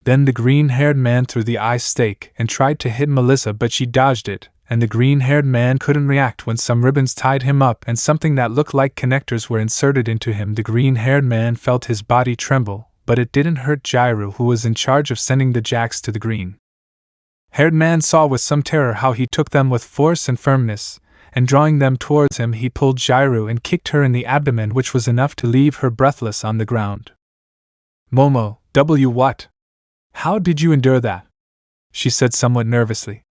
Then the green-haired man threw the ice stake and tried to hit Melissa, but she dodged it, and the green-haired man couldn't react when some ribbons tied him up and something that looked like connectors were inserted into him. The green-haired man felt his body tremble, but it didn't hurt. Jairu, who was in charge of sending the jacks to the green-haired man, saw with some terror how he took them with force and firmness, and drawing them towards him, he pulled Jairu and kicked her in the abdomen, which was enough to leave her breathless on the ground. Momo, what? How did you endure that? She said somewhat nervously.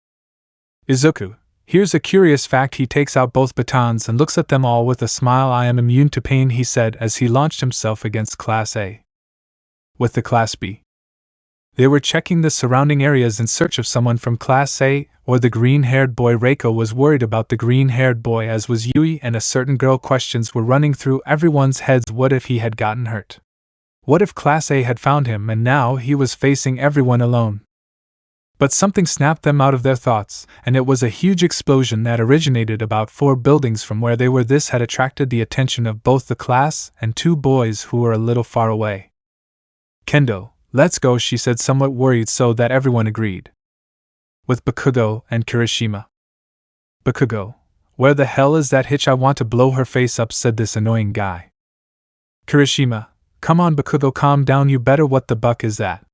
Izuku, here's a curious fact. He takes out both batons and looks at them all with a smile. I am immune to pain, he said as he launched himself against Class A. With the Class B, they were checking the surrounding areas in search of someone from Class A, or the green-haired boy. Reiko was worried about the green-haired boy, as was Yui, and a certain girl. Questions were running through everyone's heads. What if he had gotten hurt? What if Class A had found him and now he was facing everyone alone? But something snapped them out of their thoughts, and it was a huge explosion that originated about 4 buildings from where they were. This had attracted the attention of both the class and 2 boys who were a little far away. Kendo, let's go, she said, somewhat worried, so that everyone agreed. With Bakugo and Kirishima. Bakugo, where the hell is that hitch? I want to blow her face up, said this annoying guy. Kirishima, come on Bakugo, calm down, you better. What the buck is that?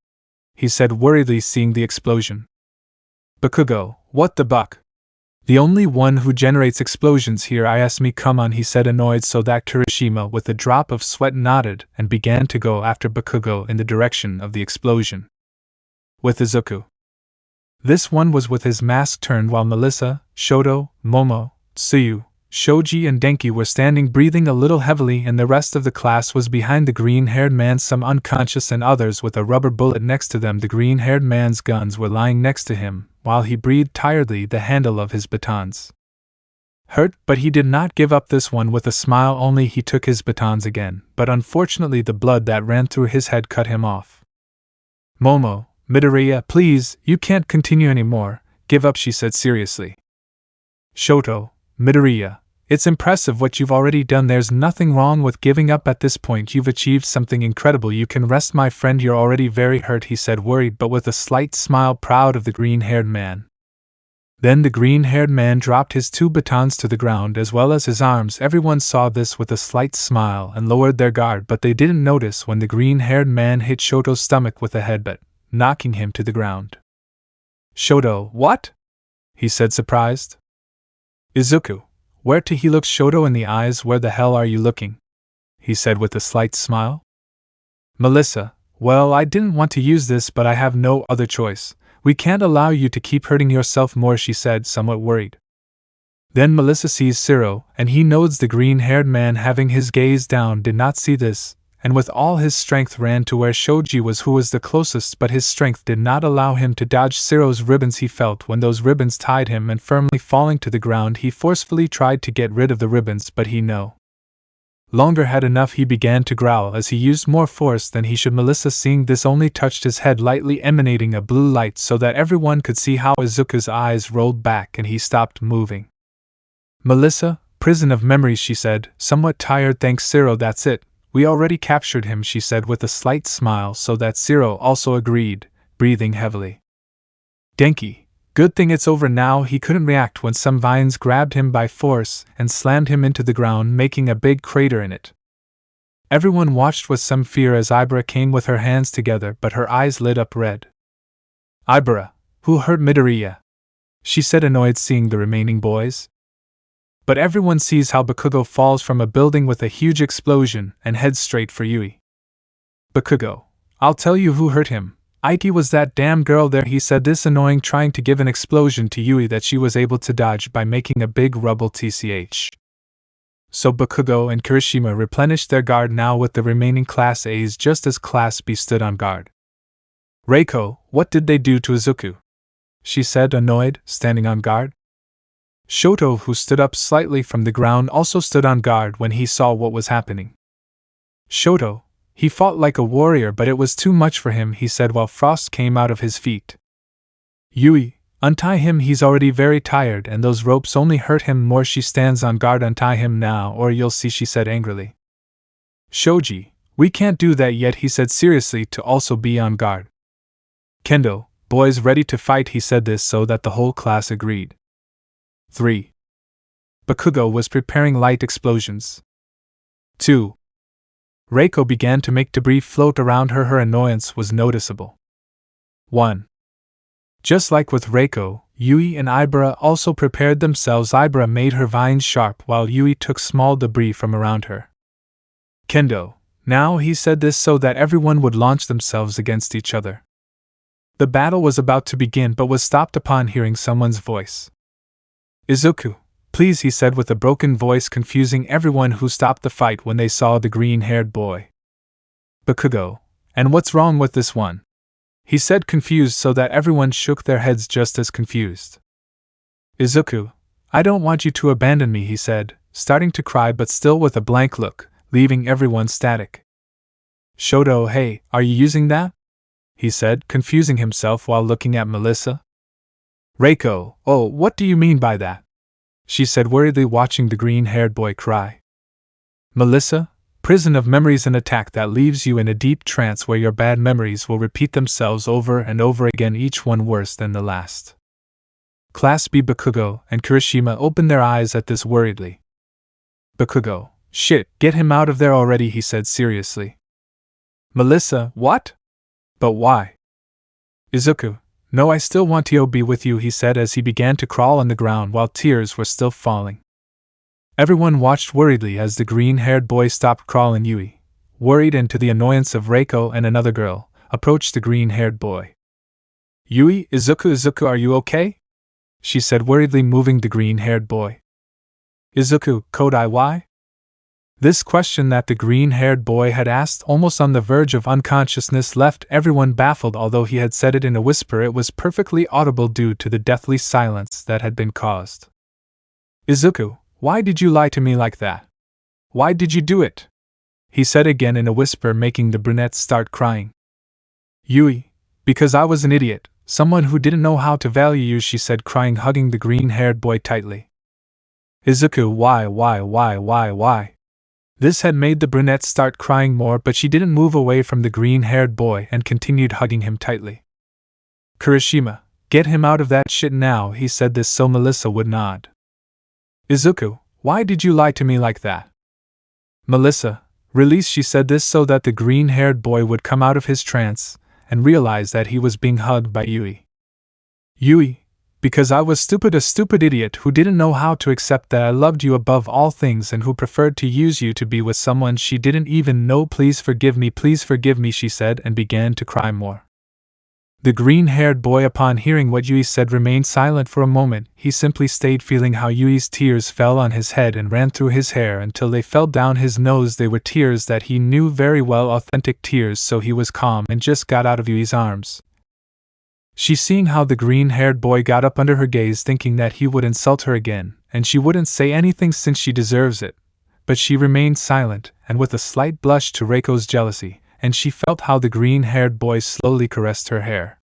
He said worriedly, seeing the explosion. Bakugo, what the buck? The only one who generates explosions here. I asked me. Come on, he said, annoyed, so that Kirishima with a drop of sweat nodded and began to go after Bakugo in the direction of the explosion. With Izuku. This one was with his mask turned, while Melissa, Shoto, Momo, Tsuyu, Shoji and Denki were standing breathing a little heavily, and the rest of the class was behind the green-haired man, some unconscious and others with a rubber bullet next to them. The green-haired man's guns were lying next to him, while he breathed tiredly the handle of his batons. Hurt, but he did not give up this one with a smile, only he took his batons again, but unfortunately the blood that ran through his head cut him off. Momo, Midoriya, please, you can't continue anymore, give up, she said seriously. Shoto, Midoriya, it's impressive what you've already done. There's nothing wrong with giving up at this point. You've achieved something incredible. You can rest, my friend. You're already very hurt, he said, worried but with a slight smile, proud of the green-haired man. Then the green-haired man dropped his 2 batons to the ground as well as his arms. Everyone saw this with a slight smile and lowered their guard, but they didn't notice when the green-haired man hit Shoto's stomach with a headbutt, knocking him to the ground. Shoto, what? He said, surprised. Izuku, where to? He looked Shoto in the eyes. Where the hell are you looking? He said with a slight smile. Melissa, well, I didn't want to use this, but I have no other choice. We can't allow you to keep hurting yourself more, she said, somewhat worried. Then Melissa sees Zero, and he notes the green-haired man, having his gaze down, did not see this, and with all his strength ran to where Shoji was, who was the closest, but his strength did not allow him to dodge Zero's ribbons. He felt when those ribbons tied him, and firmly falling to the ground, he forcefully tried to get rid of the ribbons, but he no longer had enough. He began to growl as he used more force than he should. Melissa, seeing this, only touched his head lightly, emanating a blue light so that everyone could see how Izuku's eyes rolled back and he stopped moving. Melissa, prison of memories, she said, somewhat tired. Thanks, Zero, that's it. We already captured him, she said with a slight smile, so that Zero also agreed, breathing heavily. Denki, good thing it's over now. He couldn't react when some vines grabbed him by force and slammed him into the ground, making a big crater in it. Everyone watched with some fear as Ibara came with her hands together, but her eyes lit up red. Ibara, who hurt Midoriya? She said, annoyed seeing the remaining boys. But everyone sees how Bakugo falls from a building with a huge explosion and heads straight for Yui. Bakugo, I'll tell you who hurt him. It was that damn girl there, he said, this annoying, trying to give an explosion to Yui that she was able to dodge by making a big rubble tch. So Bakugo and Kirishima replenished their guard now with the remaining Class A's just as Class B stood on guard. Reiko, what did they do to Izuku? She said, annoyed, standing on guard. Shoto, who stood up slightly from the ground, also stood on guard when he saw what was happening. Shoto, he fought like a warrior, but it was too much for him, he said while frost came out of his feet. Yui, untie him, he's already very tired and those ropes only hurt him more. She stands on guard. Untie him now or you'll see, she said angrily. Shoji, we can't do that yet, he said seriously, to also be on guard. Kendo, boys ready to fight, he said this so that the whole class agreed. 3. Bakugo was preparing light explosions. 2. Reiko began to make debris float around her. Her annoyance was noticeable. 1. Just like with Reiko, Yui and Ibara also prepared themselves. Ibara made her vines sharp while Yui took small debris from around her. Kendo, now, he said this so that everyone would launch themselves against each other. The battle was about to begin but was stopped upon hearing someone's voice. Izuku, please, he said with a broken voice, confusing everyone who stopped the fight when they saw the green-haired boy. Bakugo, and what's wrong with this one? He said, confused, so that everyone shook their heads just as confused. Izuku, I don't want you to abandon me, he said, starting to cry but still with a blank look, leaving everyone static. Shoto, hey, are you using that? He said, confusing himself while looking at Melissa. Reiko, oh, what do you mean by that? She said worriedly, watching the green-haired boy cry. Melissa, prison of memories, an attack that leaves you in a deep trance where your bad memories will repeat themselves over and over again, each one worse than the last. Class B. Bakugo and Kirishima opened their eyes at this worriedly. Bakugo, shit, get him out of there already, he said seriously. Melissa, what? But why? Izuku, no, I still want to be with you, he said as he began to crawl on the ground while tears were still falling. Everyone watched worriedly as the green-haired boy stopped crawling. Yui, worried and to the annoyance of Reiko and another girl, approached the green-haired boy. Yui, Izuku, are you okay? She said worriedly, moving the green-haired boy. Izuku, Kodai, why? This question that the green-haired boy had asked, almost on the verge of unconsciousness, left everyone baffled. Although he had said it in a whisper, it was perfectly audible due to the deathly silence that had been caused. Izuku, why did you lie to me like that? Why did you do it? He said again in a whisper, making the brunette start crying. Yui, because I was an idiot, someone who didn't know how to value you, she said, crying, hugging the green-haired boy tightly. Izuku, why? This had made the brunette start crying more, but she didn't move away from the green-haired boy and continued hugging him tightly. Kirishima, get him out of that shit now, he said this so Melissa would nod. Izuku, why did you lie to me like that? Melissa, release, she said this so that the green-haired boy would come out of his trance and realize that he was being hugged by Yui. Yui, because I was stupid, a stupid idiot who didn't know how to accept that I loved you above all things and who preferred to use you to be with someone she didn't even know. Please forgive me, she said, and began to cry more. The green-haired boy, upon hearing what Yui said, remained silent for a moment. He simply stayed, feeling how Yui's tears fell on his head and ran through his hair until they fell down his nose. They were tears that he knew very well, authentic tears, so he was calm and just got out of Yui's arms. She, seeing how the green-haired boy got up under her gaze, thinking that he would insult her again, and she wouldn't say anything since she deserves it, but she remained silent, and with a slight blush to Reiko's jealousy, and she felt how the green-haired boy slowly caressed her hair.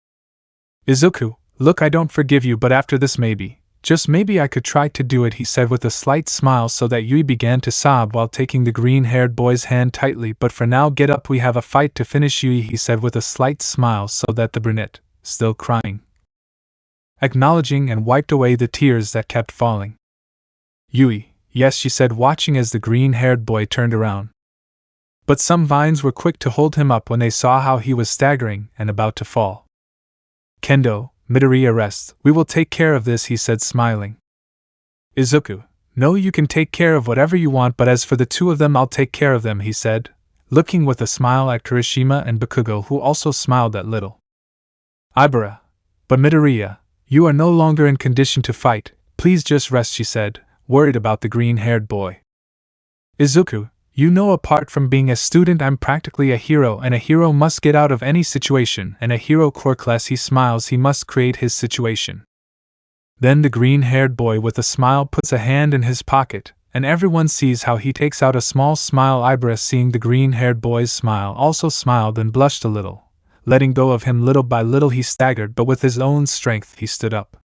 Izuku, look, I don't forgive you, but after this maybe, just maybe, I could try to do it, he said with a slight smile, so that Yui began to sob while taking the green-haired boy's hand tightly. But for now, get up, we have a fight to finish, Yui, he said with a slight smile, so that the brunette, still crying, acknowledging and wiped away the tears that kept falling. Yui, yes, she said, watching as the green-haired boy turned around. But some vines were quick to hold him up when they saw how he was staggering and about to fall. Kendo, Midoriya, rest, we will take care of this, he said, smiling. Izuku, no, you can take care of whatever you want, but as for the two of them, I'll take care of them, he said, looking with a smile at Kirishima and Bakugo, who also smiled that little. Ibara, but Midoriya, you are no longer in condition to fight, please just rest, she said, worried about the green-haired boy. Izuku, you know, apart from being a student, I'm practically a hero, and a hero must get out of any situation, and a hero, Quirkless, he smiles, he must create his situation. Then the green-haired boy with a smile puts a hand in his pocket, and everyone sees how he takes out a small smile. Ibara, seeing the green-haired boy's smile, also smiled and blushed a little. Letting go of him little by little, he staggered, but with his own strength he stood up.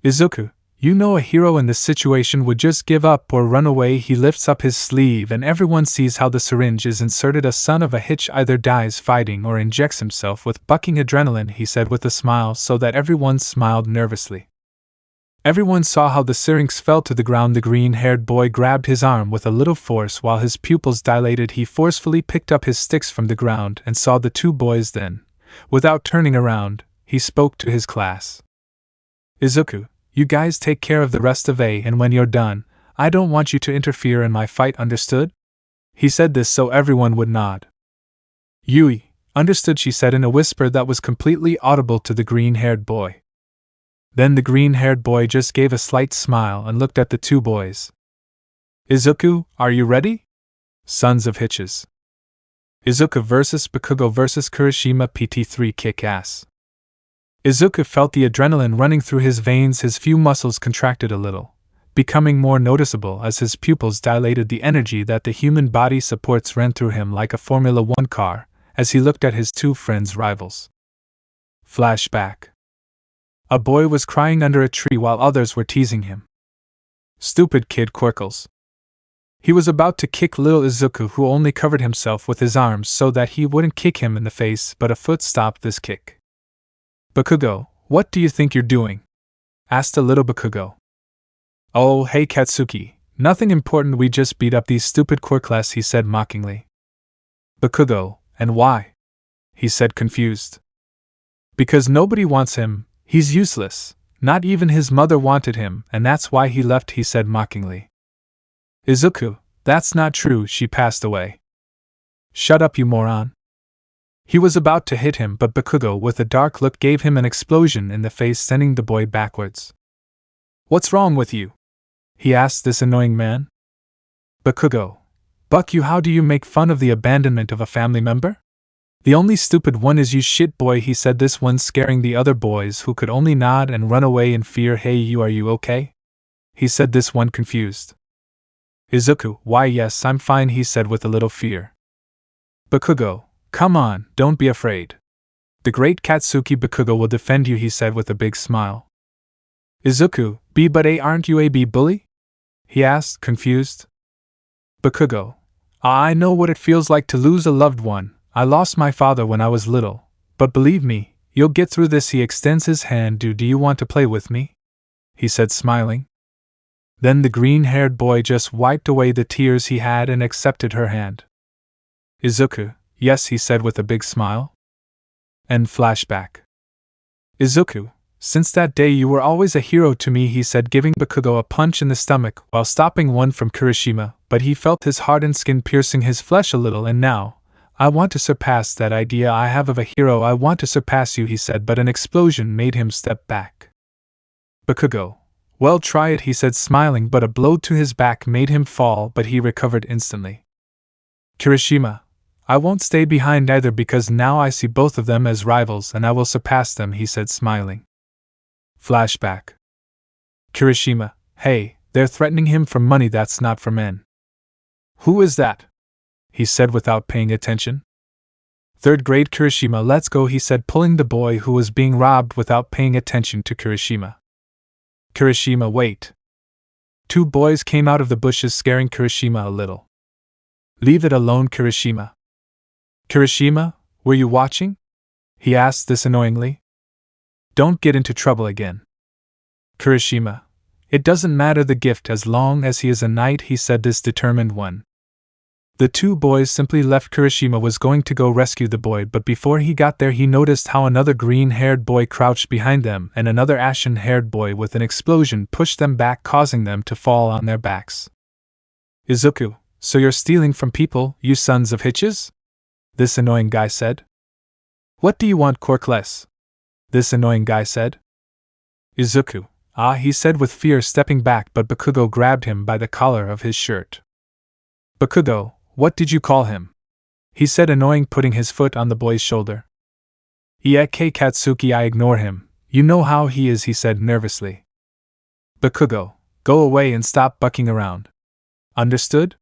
Izuku, you know, a hero in this situation would just give up or run away. He lifts up his sleeve and everyone sees how the syringe is inserted. A son of a hitch either dies fighting or injects himself with bucking adrenaline, he said with a smile, so that everyone smiled nervously. Everyone saw how the syrinx fell to the ground. The green-haired boy grabbed his arm with a little force while his pupils dilated. He forcefully picked up his sticks from the ground and saw the two boys. Then, without turning around, he spoke to his class. Izuku, you guys take care of the rest of A, and when you're done, I don't want you to interfere in my fight, understood? He said this so everyone would nod. Yui, understood, she said in a whisper that was completely audible to the green-haired boy. Then the green-haired boy just gave a slight smile and looked at the two boys. Izuku, are you ready? Sons of Hitches. Izuku vs. Bakugo vs. Kirishima PT3 Kick-Ass. Izuku felt the adrenaline running through his veins. His few muscles contracted a little, becoming more noticeable as his pupils dilated. The energy that the human body supports ran through him like a Formula One car as he looked at his two friends' rivals. Flashback. A boy was crying under a tree while others were teasing him. Stupid kid, Quirkles. He was about to kick little Izuku, who only covered himself with his arms so that he wouldn't kick him in the face, but a foot stopped this kick. Bakugo, what do you think you're doing? Asked a little Bakugo. Oh, hey Katsuki, nothing important, we just beat up these stupid Quirkless, he said mockingly. Bakugo, and why? He said confused. Because nobody wants him. He's useless, not even his mother wanted him, and that's why he left, he said mockingly. Izuku, that's not true, she passed away. Shut up, you moron. He was about to hit him, but Bakugo with a dark look gave him an explosion in the face, sending the boy backwards. What's wrong with you? he asked this annoying man. Bakugo. Buck you, how do you make fun of the abandonment of a family member? The only stupid one is you shit boy, he said, this one scaring the other boys who could only nod and run away in fear. Hey you, are you okay? He said, this one confused. Izuku, why yes, I'm fine, he said with a little fear. Bakugo, come on, don't be afraid. The great Katsuki Bakugo will defend you, he said with a big smile. Izuku, but aren't you a bully? He asked, confused. Bakugo, I know what it feels like to lose a loved one. I lost my father when I was little, but believe me, you'll get through this. He extends his hand. Do you want to play with me? He said, smiling. Then the green-haired boy just wiped away the tears he had and accepted her hand. Izuku, yes, he said with a big smile. End flashback. Izuku, since that day you were always a hero to me, he said, giving Bakugo a punch in the stomach while stopping one from Kirishima, but he felt his hardened skin piercing his flesh a little. And now, I want to surpass that idea I have of a hero. I want to surpass you, he said, but an explosion made him step back. Bakugo, well, try it, he said, smiling, but a blow to his back made him fall, but he recovered instantly. Kirishima, I won't stay behind either because now I see both of them as rivals and I will surpass them, he said, smiling. Flashback. Kirishima, hey, they're threatening him for money that's not for men. Who is that? He said without paying attention. Third grade Kirishima, let's go, he said, pulling the boy who was being robbed without paying attention to Kirishima. Kirishima, wait. Two boys came out of the bushes scaring Kirishima a little. Leave it alone, Kirishima. Kirishima, were you watching? He asked this annoyingly. Don't get into trouble again. Kirishima, it doesn't matter the gift as long as he is a knight, he said, this determined one. The two boys simply left. Kirishima was going to go rescue the boy, but before he got there he noticed how another green-haired boy crouched behind them and another ashen-haired boy with an explosion pushed them back, causing them to fall on their backs. Izuku, so you're stealing from people, you sons of hitches? This annoying guy said. What do you want, Quirkless? This annoying guy said. Izuku, he said with fear, stepping back, but Bakugo grabbed him by the collar of his shirt. Bakugo, what did you call him? He said, annoying, putting his foot on the boy's shoulder. Ieke Katsuki, I ignore him. You know how he is, he said nervously. Bakugo, go away and stop bucking around. Understood?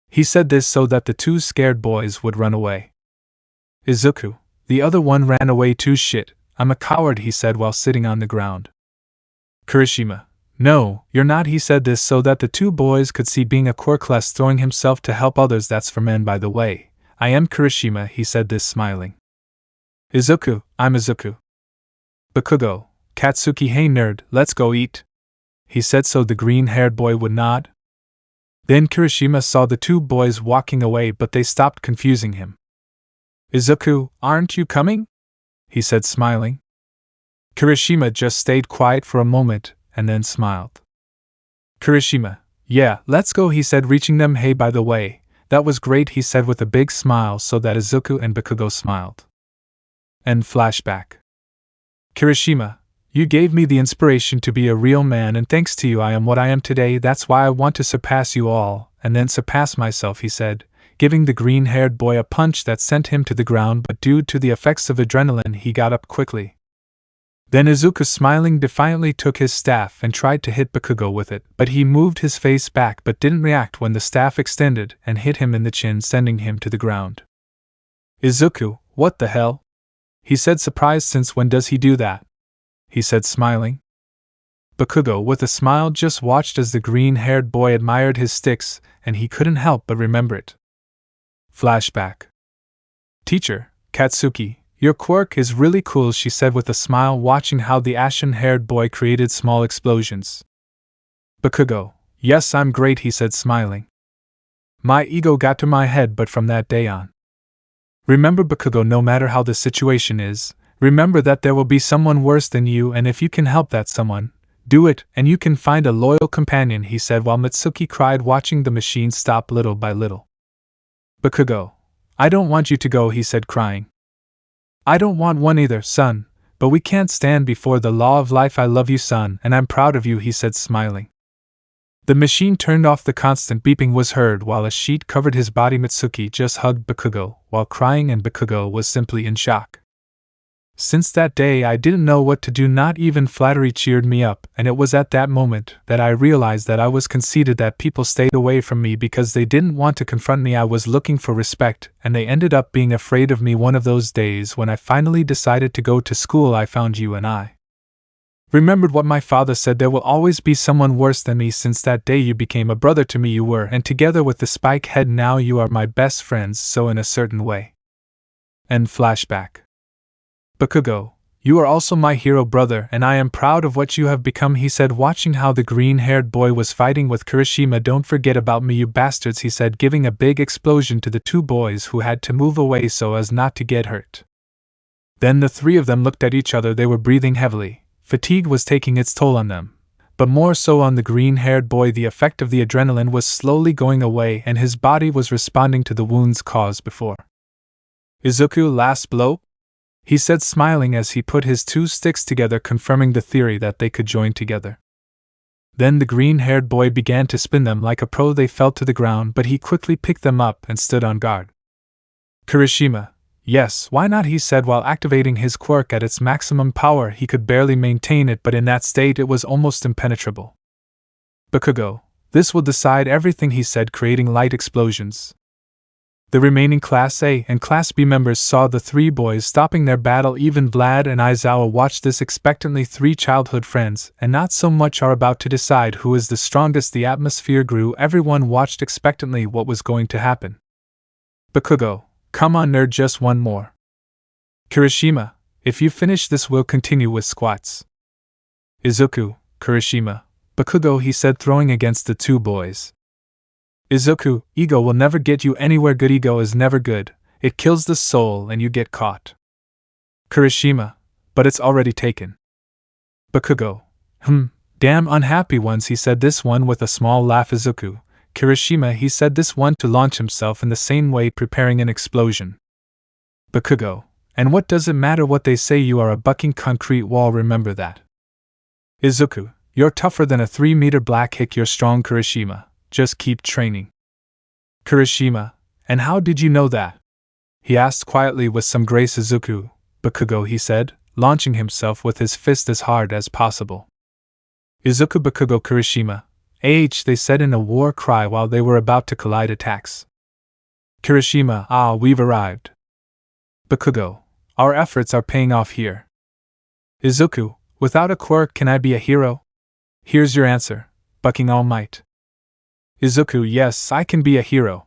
He said this so that the two scared boys would run away. Izuku, the other one ran away too. Shit, I'm a coward, he said while sitting on the ground. Kirishima, no, you're not, he said this so that the two boys could see, being a Quirkless throwing himself to help others, that's for men by the way. I am Kirishima, he said this smiling. Izuku, I'm Izuku. Bakugo, Katsuki, hey nerd, let's go eat. He said so the green-haired boy would nod. Then Kirishima saw the two boys walking away, but they stopped, confusing him. Izuku, aren't you coming? He said smiling. Kirishima just stayed quiet for a moment, and then smiled. Kirishima, yeah, let's go, he said, reaching them. Hey, by the way, that was great, he said with a big smile so that Izuku and Bakugo smiled. End flashback. Kirishima, you gave me the inspiration to be a real man, and thanks to you I am what I am today. That's why I want to surpass you all, and then surpass myself, he said, giving the green-haired boy a punch that sent him to the ground, but due to the effects of adrenaline he got up quickly. Then Izuku, smiling defiantly, took his staff and tried to hit Bakugo with it, but he moved his face back but didn't react when the staff extended and hit him in the chin, sending him to the ground. Izuku, what the hell? He said, surprised. Since when does he do that? He said, smiling. Bakugo, with a smile, just watched as the green-haired boy admired his sticks, and he couldn't help but remember it. Flashback. Teacher, Katsuki, your quirk is really cool, she said with a smile, watching how the ashen-haired boy created small explosions. Bakugo, yes, I'm great, he said, smiling. My ego got to my head, but from that day on. Remember, Bakugo, no matter how the situation is, remember that there will be someone worse than you, and if you can help that someone, do it, and you can find a loyal companion, he said while Mitsuki cried, watching the machine stop little by little. Bakugo, I don't want you to go, he said, crying. I don't want one either, son, but we can't stand before the law of life. I love you, son, and I'm proud of you, he said, smiling. The machine turned off. The constant beeping was heard while a sheet covered his body. Mitsuki just hugged Bakugo while crying, and Bakugo was simply in shock. Since that day I didn't know what to do. Not even flattery cheered me up, and it was at that moment that I realized that I was conceited, that people stayed away from me because they didn't want to confront me. I was looking for respect, and they ended up being afraid of me. One of those days when I finally decided to go to school, I found you and I remembered what my father said: there will always be someone worse than me. Since that day you became a brother to me. You were, and together with the spike head now you are my best friends, so in a certain way. End flashback. Bakugo, you are also my hero brother, and I am proud of what you have become, he said, watching how the green-haired boy was fighting with Kirishima. Don't forget about me, you bastards, he said, giving a big explosion to the two boys who had to move away so as not to get hurt. Then the three of them looked at each other. They were breathing heavily. Fatigue was taking its toll on them, but more so on the green-haired boy. The effect of the adrenaline was slowly going away, and his body was responding to the wounds caused before. Izuku, last blow? He said, smiling as he put his two sticks together, confirming the theory that they could join together. Then the green-haired boy began to spin them like a pro. They fell to the ground, but he quickly picked them up and stood on guard. Kirishima, yes, why not, he said while activating his quirk at its maximum power. He could barely maintain it, but in that state it was almost impenetrable. Bakugo, this will decide everything, he said, creating light explosions. The remaining Class A and Class B members saw the three boys stopping their battle. Even Vlad and Aizawa watched this expectantly. Three childhood friends, and not so much, are about to decide who is the strongest. The atmosphere grew. Everyone watched expectantly what was going to happen. Bakugo, come on nerd, just one more. Kirishima, if you finish this we'll continue with squats. Izuku, Kirishima, Bakugo, he said, throwing against the two boys. Izuku, ego will never get you anywhere. Good ego is never good. It kills the soul and you get caught. Kirishima, but it's already taken. Bakugo, damn unhappy ones, he said, this one with a small laugh. Izuku, Kirishima, he said, this one to launch himself in the same way, preparing an explosion. Bakugo, and what does it matter what they say? You are a bucking concrete wall, remember that. Izuku, you're tougher than a 3-meter black hick. You're strong, Kirishima. Just keep training. Kirishima, and how did you know that? He asked quietly with some grace. Izuku, Bakugo, he said, launching himself with his fist as hard as possible. Izuku, Bakugo, Kirishima, they said in a war cry while they were about to collide attacks. Kirishima, we've arrived. Bakugo, our efforts are paying off here. Izuku, without a quirk can I be a hero? Here's your answer, bucking all might. Izuku, yes, I can be a hero.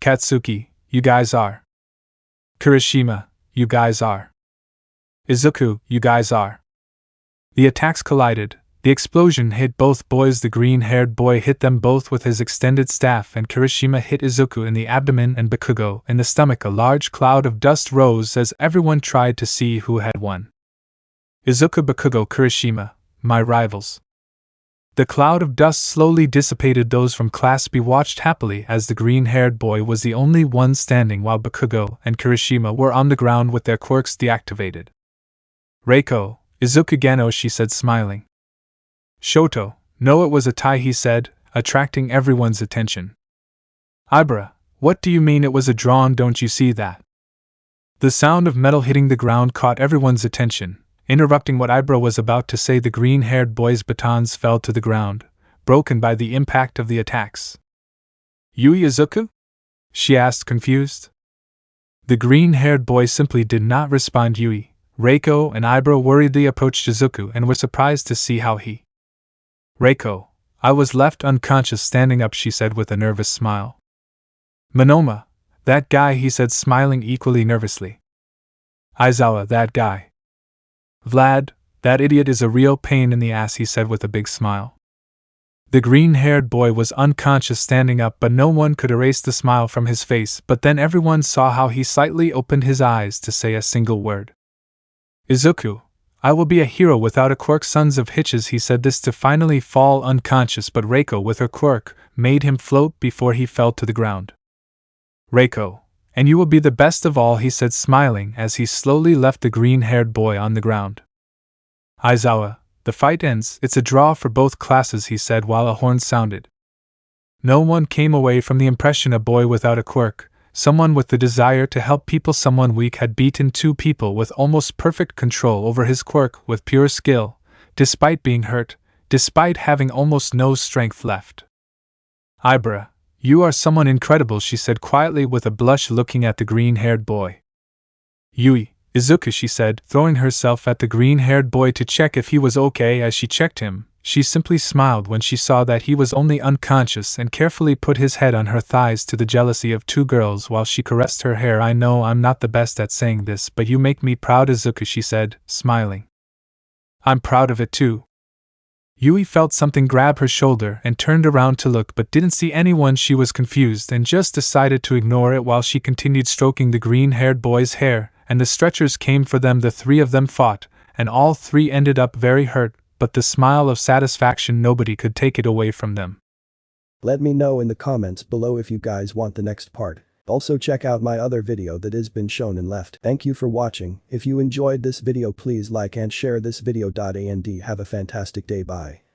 Katsuki, you guys are. Kirishima, you guys are. Izuku, you guys are. The attacks collided. The explosion hit both boys. The green-haired boy hit them both with his extended staff, and Kirishima hit Izuku in the abdomen and Bakugo in the stomach. A large cloud of dust rose as everyone tried to see who had won. Izuku, Bakugo, Kirishima, my rivals. The cloud of dust slowly dissipated. Those from Class B watched happily as the green-haired boy was the only one standing while Bakugo and Kirishima were on the ground with their quirks deactivated. Reiko, Izuku Gano, she said, smiling. Shoto, no, it was a tie, he said, attracting everyone's attention. Ibra, what do you mean it was a draw? Don't you see that? The sound of metal hitting the ground caught everyone's attention. Interrupting what Ibra was about to say, the green-haired boy's batons fell to the ground, broken by the impact of the attacks. Yui, Izuku? She asked, confused. The green-haired boy simply did not respond. Yui, Reiko, and Ibra worriedly approached Izuku and were surprised to see how he. Reiko, I was left unconscious. Standing up, she said with a nervous smile. Monoma, that guy, he said, smiling equally nervously. Aizawa, that guy. Vlad, that idiot is a real pain in the ass, he said with a big smile. The green-haired boy was unconscious, standing up, but no one could erase the smile from his face. But then everyone saw how he slightly opened his eyes to say a single word. Izuku, I will be a hero without a quirk. Sons of hitches, he said this to finally fall unconscious, but Reiko with her quirk made him float before he fell to the ground. Reiko, and you will be the best of all, he said, smiling as he slowly left the green-haired boy on the ground. Aizawa, The fight ends, it's a draw for both classes, he said while a horn sounded. No one came away from the impression a boy without a quirk, someone with the desire to help people, someone weak, had beaten two people with almost perfect control over his quirk with pure skill, despite being hurt, despite having almost no strength left. Ibra, you are someone incredible, she said quietly with a blush, looking at the green-haired boy. Yui, Izuku, she said, throwing herself at the green-haired boy to check if he was okay. As she checked him, she simply smiled when she saw that he was only unconscious and carefully put his head on her thighs to the jealousy of two girls while she caressed her hair. I know I'm not the best at saying this, but you make me proud, Izuku, she said, smiling. I'm proud of it too. Yui felt something grab her shoulder and turned around to look but didn't see anyone. She was confused and just decided to ignore it while she continued stroking the green-haired boy's hair, and the stretchers came for them. The three of them fought, and all three ended up very hurt, but the smile of satisfaction, nobody could take it away from them. Let me know in the comments below if you guys want the next part. Also check out my other video that has been shown and left. Thank you for watching. If you enjoyed this video, please like and share this video. And have a fantastic day. Bye.